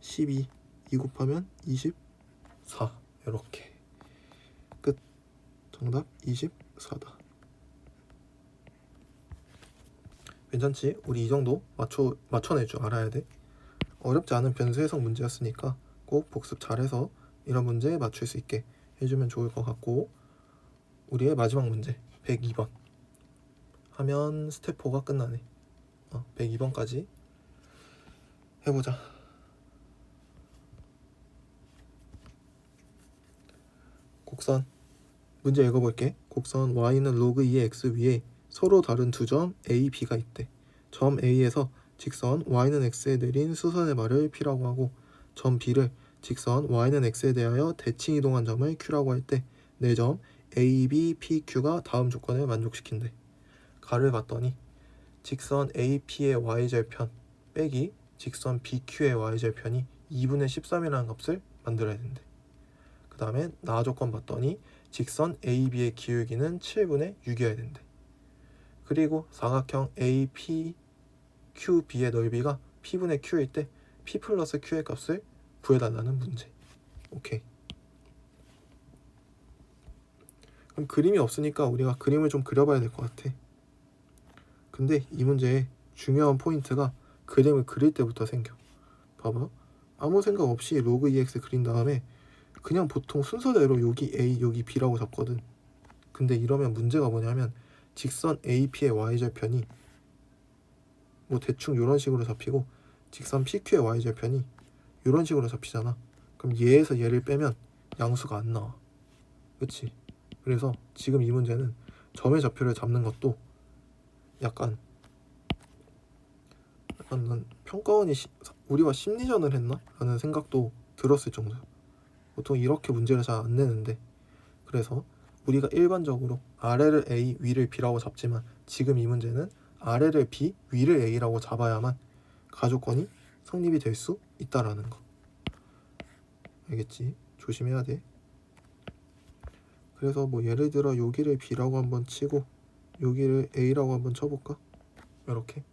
S1: 12 2 곱하면 24. 이렇게 끝. 정답 24다. 괜찮지? 우리 이 정도 맞춰낼 줄 알아야 돼. 어렵지 않은 변수 해석 문제였으니까 꼭 복습 잘해서 이런 문제 맞출 수 있게 해주면 좋을 것 같고, 우리의 마지막 문제 102번 하면 스텝 4가 끝나네. 102번까지 해보자. 곡선 문제 읽어볼게. 곡선 y는 로그 2의 x 위에 서로 다른 두 점 a, b가 있대. 점 a에서 직선 y는 x에 내린 수선의 말을 p라고 하고, 점 b를 직선 y는 x에 대하여 대칭 이동한 점을 q라고 할 때 네 점 a, b, p, q가 다음 조건을 만족시킨대. 가를 봤더니 직선 AP의 y절편 빼기 직선 BQ의 y절편이 2분의 13이라는 값을 만들어야 된대. 그 다음에 나 조건 봤더니 직선 AB의 기울기는 7분의 6이어야 된대. 그리고 사각형 APQB의 넓이가 P분의 Q일 때 P 플러스 Q의 값을 구해달라는 문제. 오케이. 그럼 그림이 없으니까 우리가 그림을 좀 그려봐야 될 것 같아. 근데 이 문제의 중요한 포인트가 그림을 그릴 때부터 생겨. 봐봐. 아무 생각 없이 로그 2x 그린 다음에 그냥 보통 순서대로 여기 a, 여기 b라고 잡거든. 근데 이러면 문제가 뭐냐면 직선 AP의 y절편이 뭐 대충 이런 식으로 잡히고 직선 PQ의 y절편이 이런 식으로 잡히잖아. 그럼 얘에서 얘를 빼면 양수가 안 나와. 그치? 그래서 지금 이 문제는 점의 좌표를 잡는 것도 약간 난 평가원이 우리와 심리전을 했나? 라는 생각도 들었을 정도야. 보통 이렇게 문제를 잘 안 내는데, 그래서 우리가 일반적으로 아래를 A, 위를 B라고 잡지만 지금 이 문제는 아래를 B, 위를 A라고 잡아야만 가조건이 성립이 될 수 있다라는 거. 알겠지? 조심해야 돼. 그래서 뭐 예를 들어 여기를 B라고 한번 치고 여기를 A라고 한번 쳐볼까? 이렇게.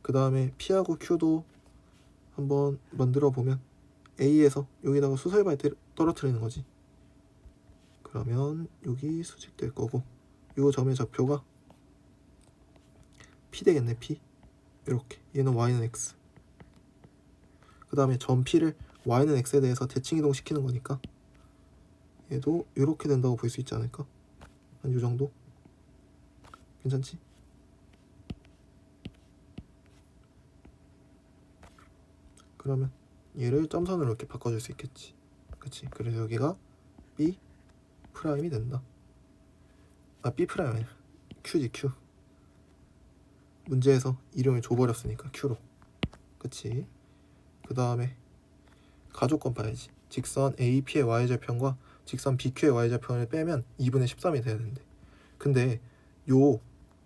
S1: 그 다음에 P하고 Q도 한번 만들어 보면 A에서 여기다가 수설발 떨어뜨리는 거지. 그러면 여기 수직될 거고, 이 점의 좌표가 P 되겠네. P. 이렇게. 얘는 Y는 X. 그 다음에 점 P를 Y는 X에 대해서 대칭 이동시키는 거니까 얘도 이렇게 된다고 볼 수 있지 않을까? 한 이 정도? 괜찮지? 그러면 얘를 점선으로 이렇게 바꿔줄 수 있겠지. 그치? 그래서 여기가 B 프라임이 된다. B 프라임 아니야. Q지, Q. 문제에서 이름을 줘버렸으니까 Q로. 그치? 그 다음에 가조건 봐야지. 직선 AP의 y절편과 직선 BQ의 y절편을 빼면 2분의 13이 돼야 된대. 근데 요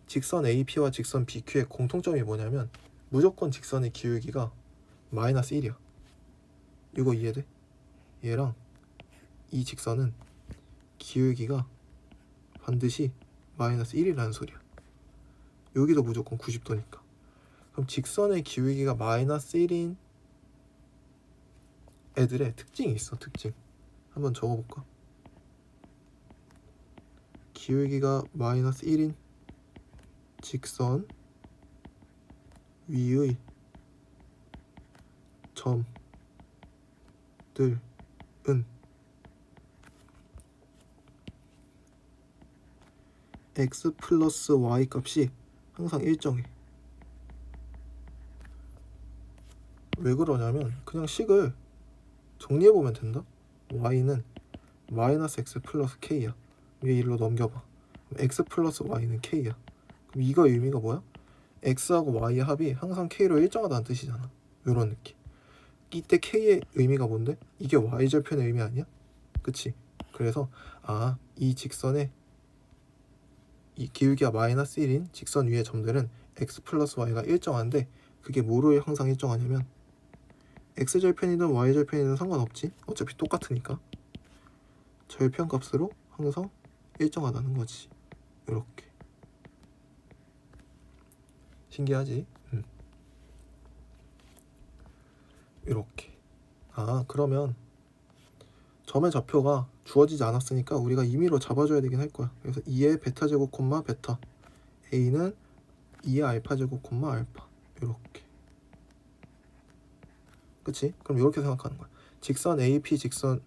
S1: 직선 AP와 직선 BQ의 공통점이 뭐냐면 무조건 직선의 기울기가 마이너스 1이야. 이거 이해돼? 얘랑 이 직선은 기울기가 반드시 마이너스 1이라는 소리야. 여기도 무조건 90도니까. 그럼 직선의 기울기가 마이너스 1인 애들의 특징이 있어. 특징 한번 적어볼까? 기울기가 마이너스 1인 직선 위의 점들은 x 플러스 y 값이 항상 일정해. 왜 그러냐면 그냥 식을 정리해보면 된다. y는 마이너스 x 플러스 k야. 위에 1로 넘겨봐. x 플러스 y는 k야. 그럼 이거 의미가 뭐야? x하고 y의 합이 항상 k로 일정하다는 뜻이잖아. 요런 느낌. 이때 k의 의미가 뭔데? 이게 y절편의 의미 아니야? 그치? 그래서 이 직선의 이 기울기가 마이너스 1인 직선 위의 점들은 x 플러스 y가 일정한데 그게 뭐로 항상 일정하냐면 x절편이든 y절편이든 상관없지. 어차피 똑같으니까. 절편값으로 항상 일정하다는 거지. 이렇게. 신기하지? 이렇게. 그러면 점의 좌표가 주어지지 않았으니까 우리가 임의로 잡아줘야 되긴 할 거야. 그래서 2의 베타 제곱 콤마 베타, a는 2의 알파 제곱 콤마 알파. 이렇게. 그치? 그럼 이렇게 생각하는 거야. 직선 AP의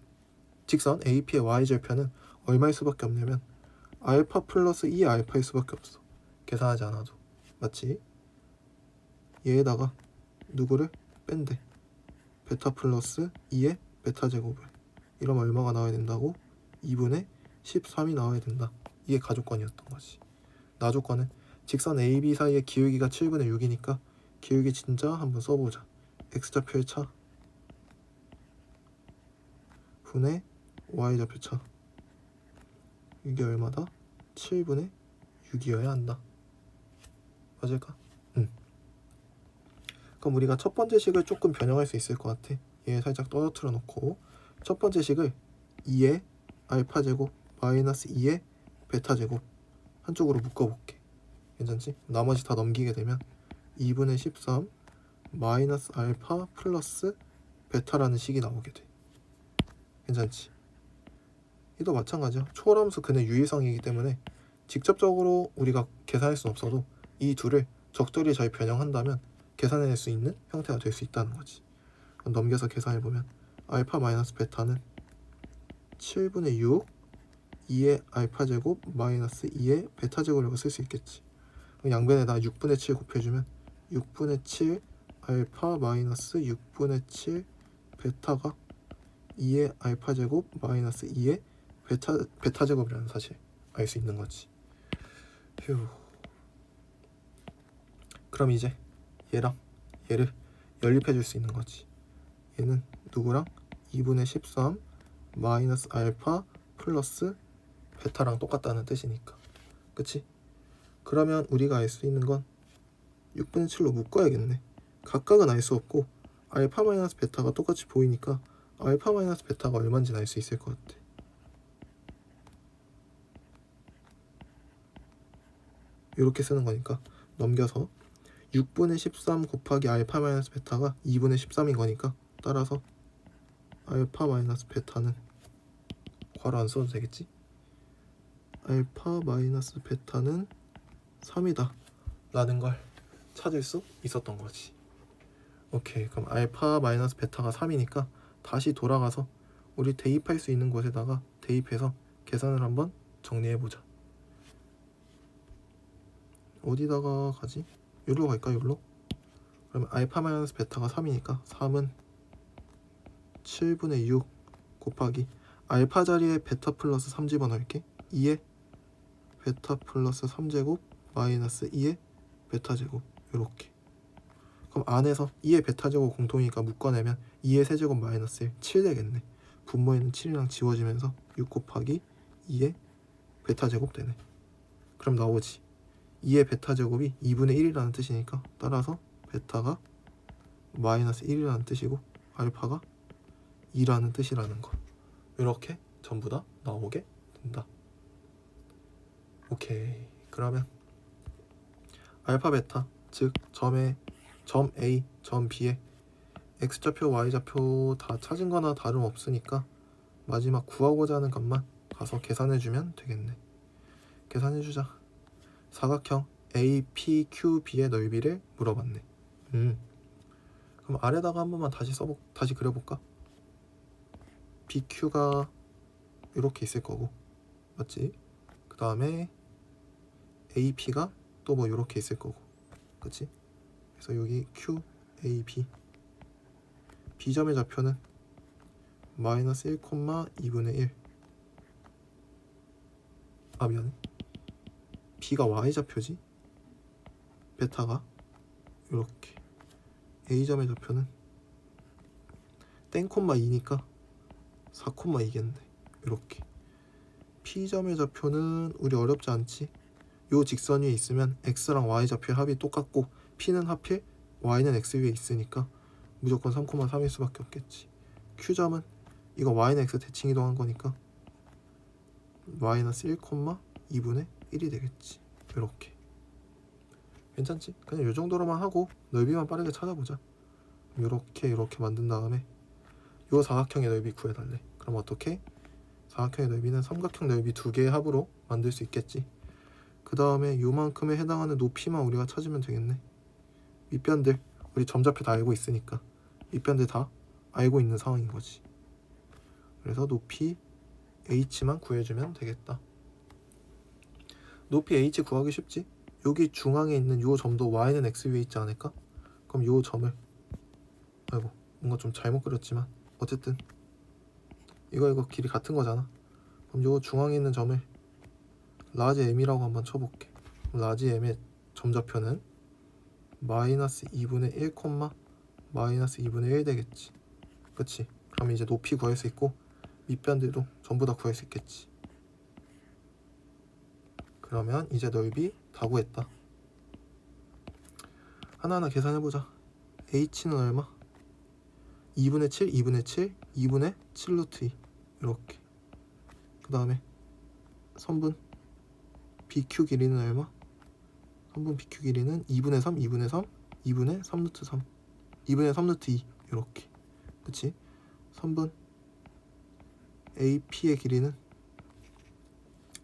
S1: y절편은 얼마일 수밖에 없냐면 알파 플러스 2의 알파일 수밖에 없어. 계산하지 않아도. 맞지? 얘에다가 누구를 뺀대. 베타 플러스 2의 베타 제곱을. 이러면 얼마가 나와야 된다고? 2분의 13이 나와야 된다. 이게 가조건이었던 거지. 나조건은 직선 AB 사이의 기울기가 7분의 6이니까 기울기 진짜 한번 써보자. x좌표의 차 분의 y좌표 차. 이게 얼마다? 7분의 6이어야 한다. 맞을까? 응. 그럼 우리가 첫 번째 식을 조금 변형할 수 있을 것 같아. 얘 살짝 떨어뜨려 놓고 첫 번째 식을 2의 알파 제곱 마이너스 2의 베타 제곱 한쪽으로 묶어볼게. 괜찮지? 나머지 다 넘기게 되면 2분의 13 마이너스 알파 플러스 베타라는 식이 나오게 돼. 괜찮지? 이도 마찬가지야. 초월함수 근의 유의성이기 때문에 직접적으로 우리가 계산할 수는 없어도 이 둘을 적절히 잘 변형한다면 계산해낼 수 있는 형태가 될 수 있다는 거지. 넘겨서 계산해보면 알파 마이너스 베타는 7분의 6 2의 알파 제곱 마이너스 2의 베타 제곱이라고 쓸 수 있겠지. 양변에다 6분의 7 곱해주면 6분의 7 알파 마이너스 6분의 7 베타가 2의 알파 제곱 마이너스 2의 베타 제곱이라는 사실 알 수 있는 거지. 휴. 그럼 이제 얘랑 얘를 연립해 줄 수 있는 거지. 얘는 누구랑? 2분의 13 마이너스 알파 플러스 베타랑 똑같다는 뜻이니까. 그치? 그러면 우리가 알 수 있는 건 6분의 7로 묶어야겠네. 각각은 알 수 없고 알파 마이너스 베타가 똑같이 보이니까 알파 마이너스 베타가 얼마인지 알 수 있을 것 같아. 이렇게 쓰는 거니까 넘겨서 6분의 13 곱하기 알파 마이너스 베타가 2분의 13인 거니까 따라서 알파 마이너스 베타는 괄호 안 써도 되겠지? 알파 마이너스 베타는 3이다 라는 걸 찾을 수 있었던 거지. 오케이. 그럼 알파 마이너스 베타가 3이니까 다시 돌아가서 우리 대입할 수 있는 곳에다가 대입해서 계산을 한번 정리해보자. 어디다가 가지? 여기로 갈까? 여기로? 그러면 알파 마이너스 베타가 3이니까 3은 7분의 6 곱하기 알파 자리에 베타 플러스 3 집어넣을게. 2에 베타 플러스 3제곱 마이너스 2에 베타 제곱. 요렇게. 그럼 안에서 2의 베타 제곱 공통이니까 묶어내면 2의 세제곱 마이너스 1 7 되겠네. 분모에는 7이랑 지워지면서 6 곱하기 2의 베타 제곱 되네. 그럼 나오지. 2의 베타 제곱이 2분의 1이라는 뜻이니까 따라서 베타가 마이너스 1이라는 뜻이고 알파가 2라는 뜻이라는 거. 이렇게 전부 다 나오게 된다. 오케이. 그러면 알파 베타 즉 점 A, 점 B에 x좌표, y좌표 다 찾은 거나 다름없으니까 마지막 구하고자 하는 값만 가서 계산해주면 되겠네. 계산해주자. 사각형 APQB의 넓이를 물어봤네. 그럼 아래다가 한 번만 다시 그려볼까? BQ가 이렇게 있을 거고, 맞지? 그 다음에 AP가 또 뭐 이렇게 있을 거고, 그치? 그래서 여기 QAB B점의 좌표는 마이너스 1,2분의 1. 미안해. B가 Y좌표지? 베타가 이렇게. A점의 좌표는 땡 콤마 2니까 4,2겠네. 이렇게. P점의 좌표는 우리 어렵지 않지? 요 직선 위에 있으면 x랑 y 좌표의 합이 똑같고 p는 하필 y는 x 위에 있으니까 무조건 3,3일 수밖에 없겠지. q점은 이거 y는 x 대칭 이동한 거니까 마이너스 1,2분의 1이 되겠지. 이렇게. 괜찮지? 그냥 요 정도로만 하고 넓이만 빠르게 찾아보자. 이렇게 만든 다음에 요 사각형의 넓이 구해달래. 그럼 어떻게? 사각형의 넓이는 삼각형 넓이 두 개의 합으로 만들 수 있겠지. 그 다음에 요만큼에 해당하는 높이만 우리가 찾으면 되겠네. 밑변들 우리 점좌표 다 알고 있으니까 밑변들 다 알고 있는 상황인 거지. 그래서 높이 h만 구해주면 되겠다. 높이 h 구하기 쉽지? 여기 중앙에 있는 요 점도 y는 x 위에 있지 않을까? 그럼 요 점을 아이고 뭔가 좀 잘못 그렸지만 어쨌든 이거 길이 같은 거잖아. 그럼 요 중앙에 있는 점을 라지 m이라고 한번 쳐볼게. 라지 m의 점좌표는 마이너스 2분의 1, 마이너스 2분의 1 되겠지. 그치? 그럼 이제 높이 구할 수 있고 밑변들도 전부 다 구할 수 있겠지. 그러면 이제 넓이 다 구했다. 하나하나 계산해보자. h는 얼마? 2분의 7, 2분의 7, 2분의 7 루트 2 이렇게. 그 다음에 선분 BQ 길이는 얼마? 선분 BQ 길이는 2분의 3, 2분의 3, 2분의 3 루트 3 2분의 3 루트 2 이렇게. 그치? 선분 AP의 길이는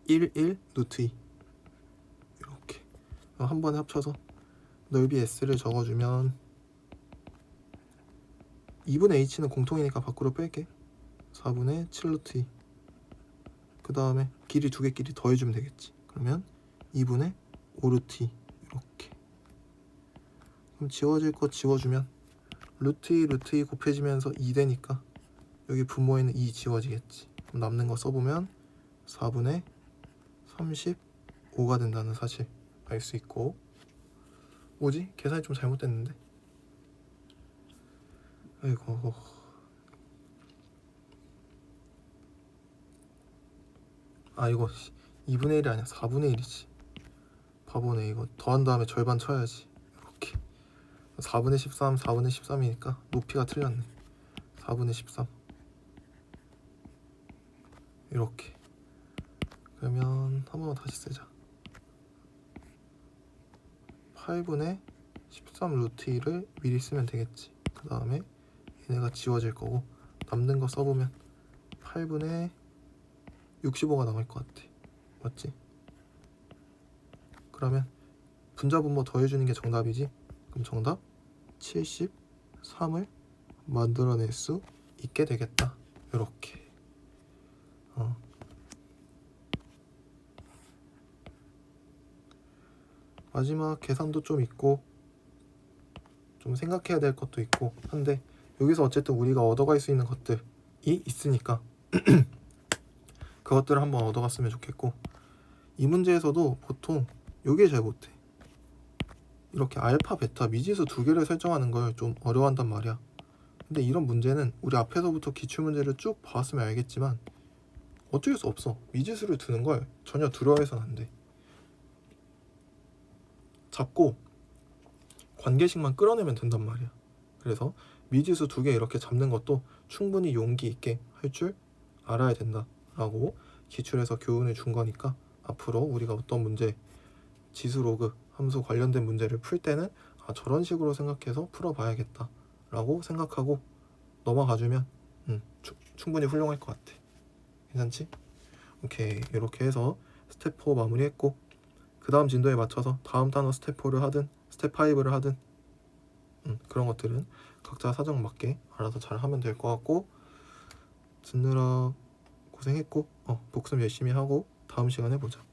S1: 1, 1 루트 2 이렇게. 한 번에 합쳐서 넓이 S를 적어주면 2분의 H는 공통이니까 밖으로 뺄게. 4분의 7 루트 2. 그 다음에 길이 두 개끼리 더해주면 되겠지. 그러면 2분의 5 루트 2 이렇게. 그럼 지워질 거 지워주면 루트 2 루트 2 곱해지면서 2 되니까 여기 분모에는 2 지워지겠지. 그럼 남는 거 써보면 4분의 35가 된다는 사실 알 수 있고. 뭐지? 계산이 좀 잘못됐는데. 아이고. 아 이거 2분의 1이 아니야 4분의 1이지. 바보네. 이거 더한 다음에 절반 쳐야지. 이렇게 4분의 13, 4분의 13이니까 높이가 틀렸네. 4분의 13 이렇게. 그러면 한 번만 다시 쓰자. 8분의 13 루트 2를 미리 쓰면 되겠지. 그 다음에 얘네가 지워질 거고 남는 거 써보면 8분의 65가 남을 것 같아. 맞지? 그러면 분자분모 더해주는 게 정답이지? 그럼 정답 73을 만들어낼 수 있게 되겠다. 이렇게. 마지막 계산도 좀 있고 좀 생각해야 될 것도 있고 한데 여기서 어쨌든 우리가 얻어갈 수 있는 것들이 있으니까 그것들을 한번 얻어갔으면 좋겠고, 이 문제에서도 보통 요게 잘 못해. 이렇게 알파, 베타, 미지수 두 개를 설정하는 걸 좀 어려워한단 말이야. 근데 이런 문제는 우리 앞에서부터 기출문제를 쭉 봐왔으면 알겠지만 어쩔 수 없어. 미지수를 두는 걸 전혀 두려워해서는 안 돼. 잡고 관계식만 끌어내면 된단 말이야. 그래서 미지수 두 개 이렇게 잡는 것도 충분히 용기 있게 할 줄 알아야 된다라고 기출에서 교훈을 준 거니까 앞으로 우리가 어떤 문제, 지수로그, 함수 관련된 문제를 풀 때는 저런 식으로 생각해서 풀어봐야겠다 라고 생각하고 넘어가주면 충분히 훌륭할 것 같아. 괜찮지? 오케이. 이렇게 해서 스텝 4 마무리했고, 그 다음 진도에 맞춰서 다음 단어 스텝 4를 하든 스텝 5를 하든 그런 것들은 각자 사정 맞게 알아서 잘 하면 될 것 같고, 듣느라 고생했고 복습 열심히 하고 다음 시간에 보자.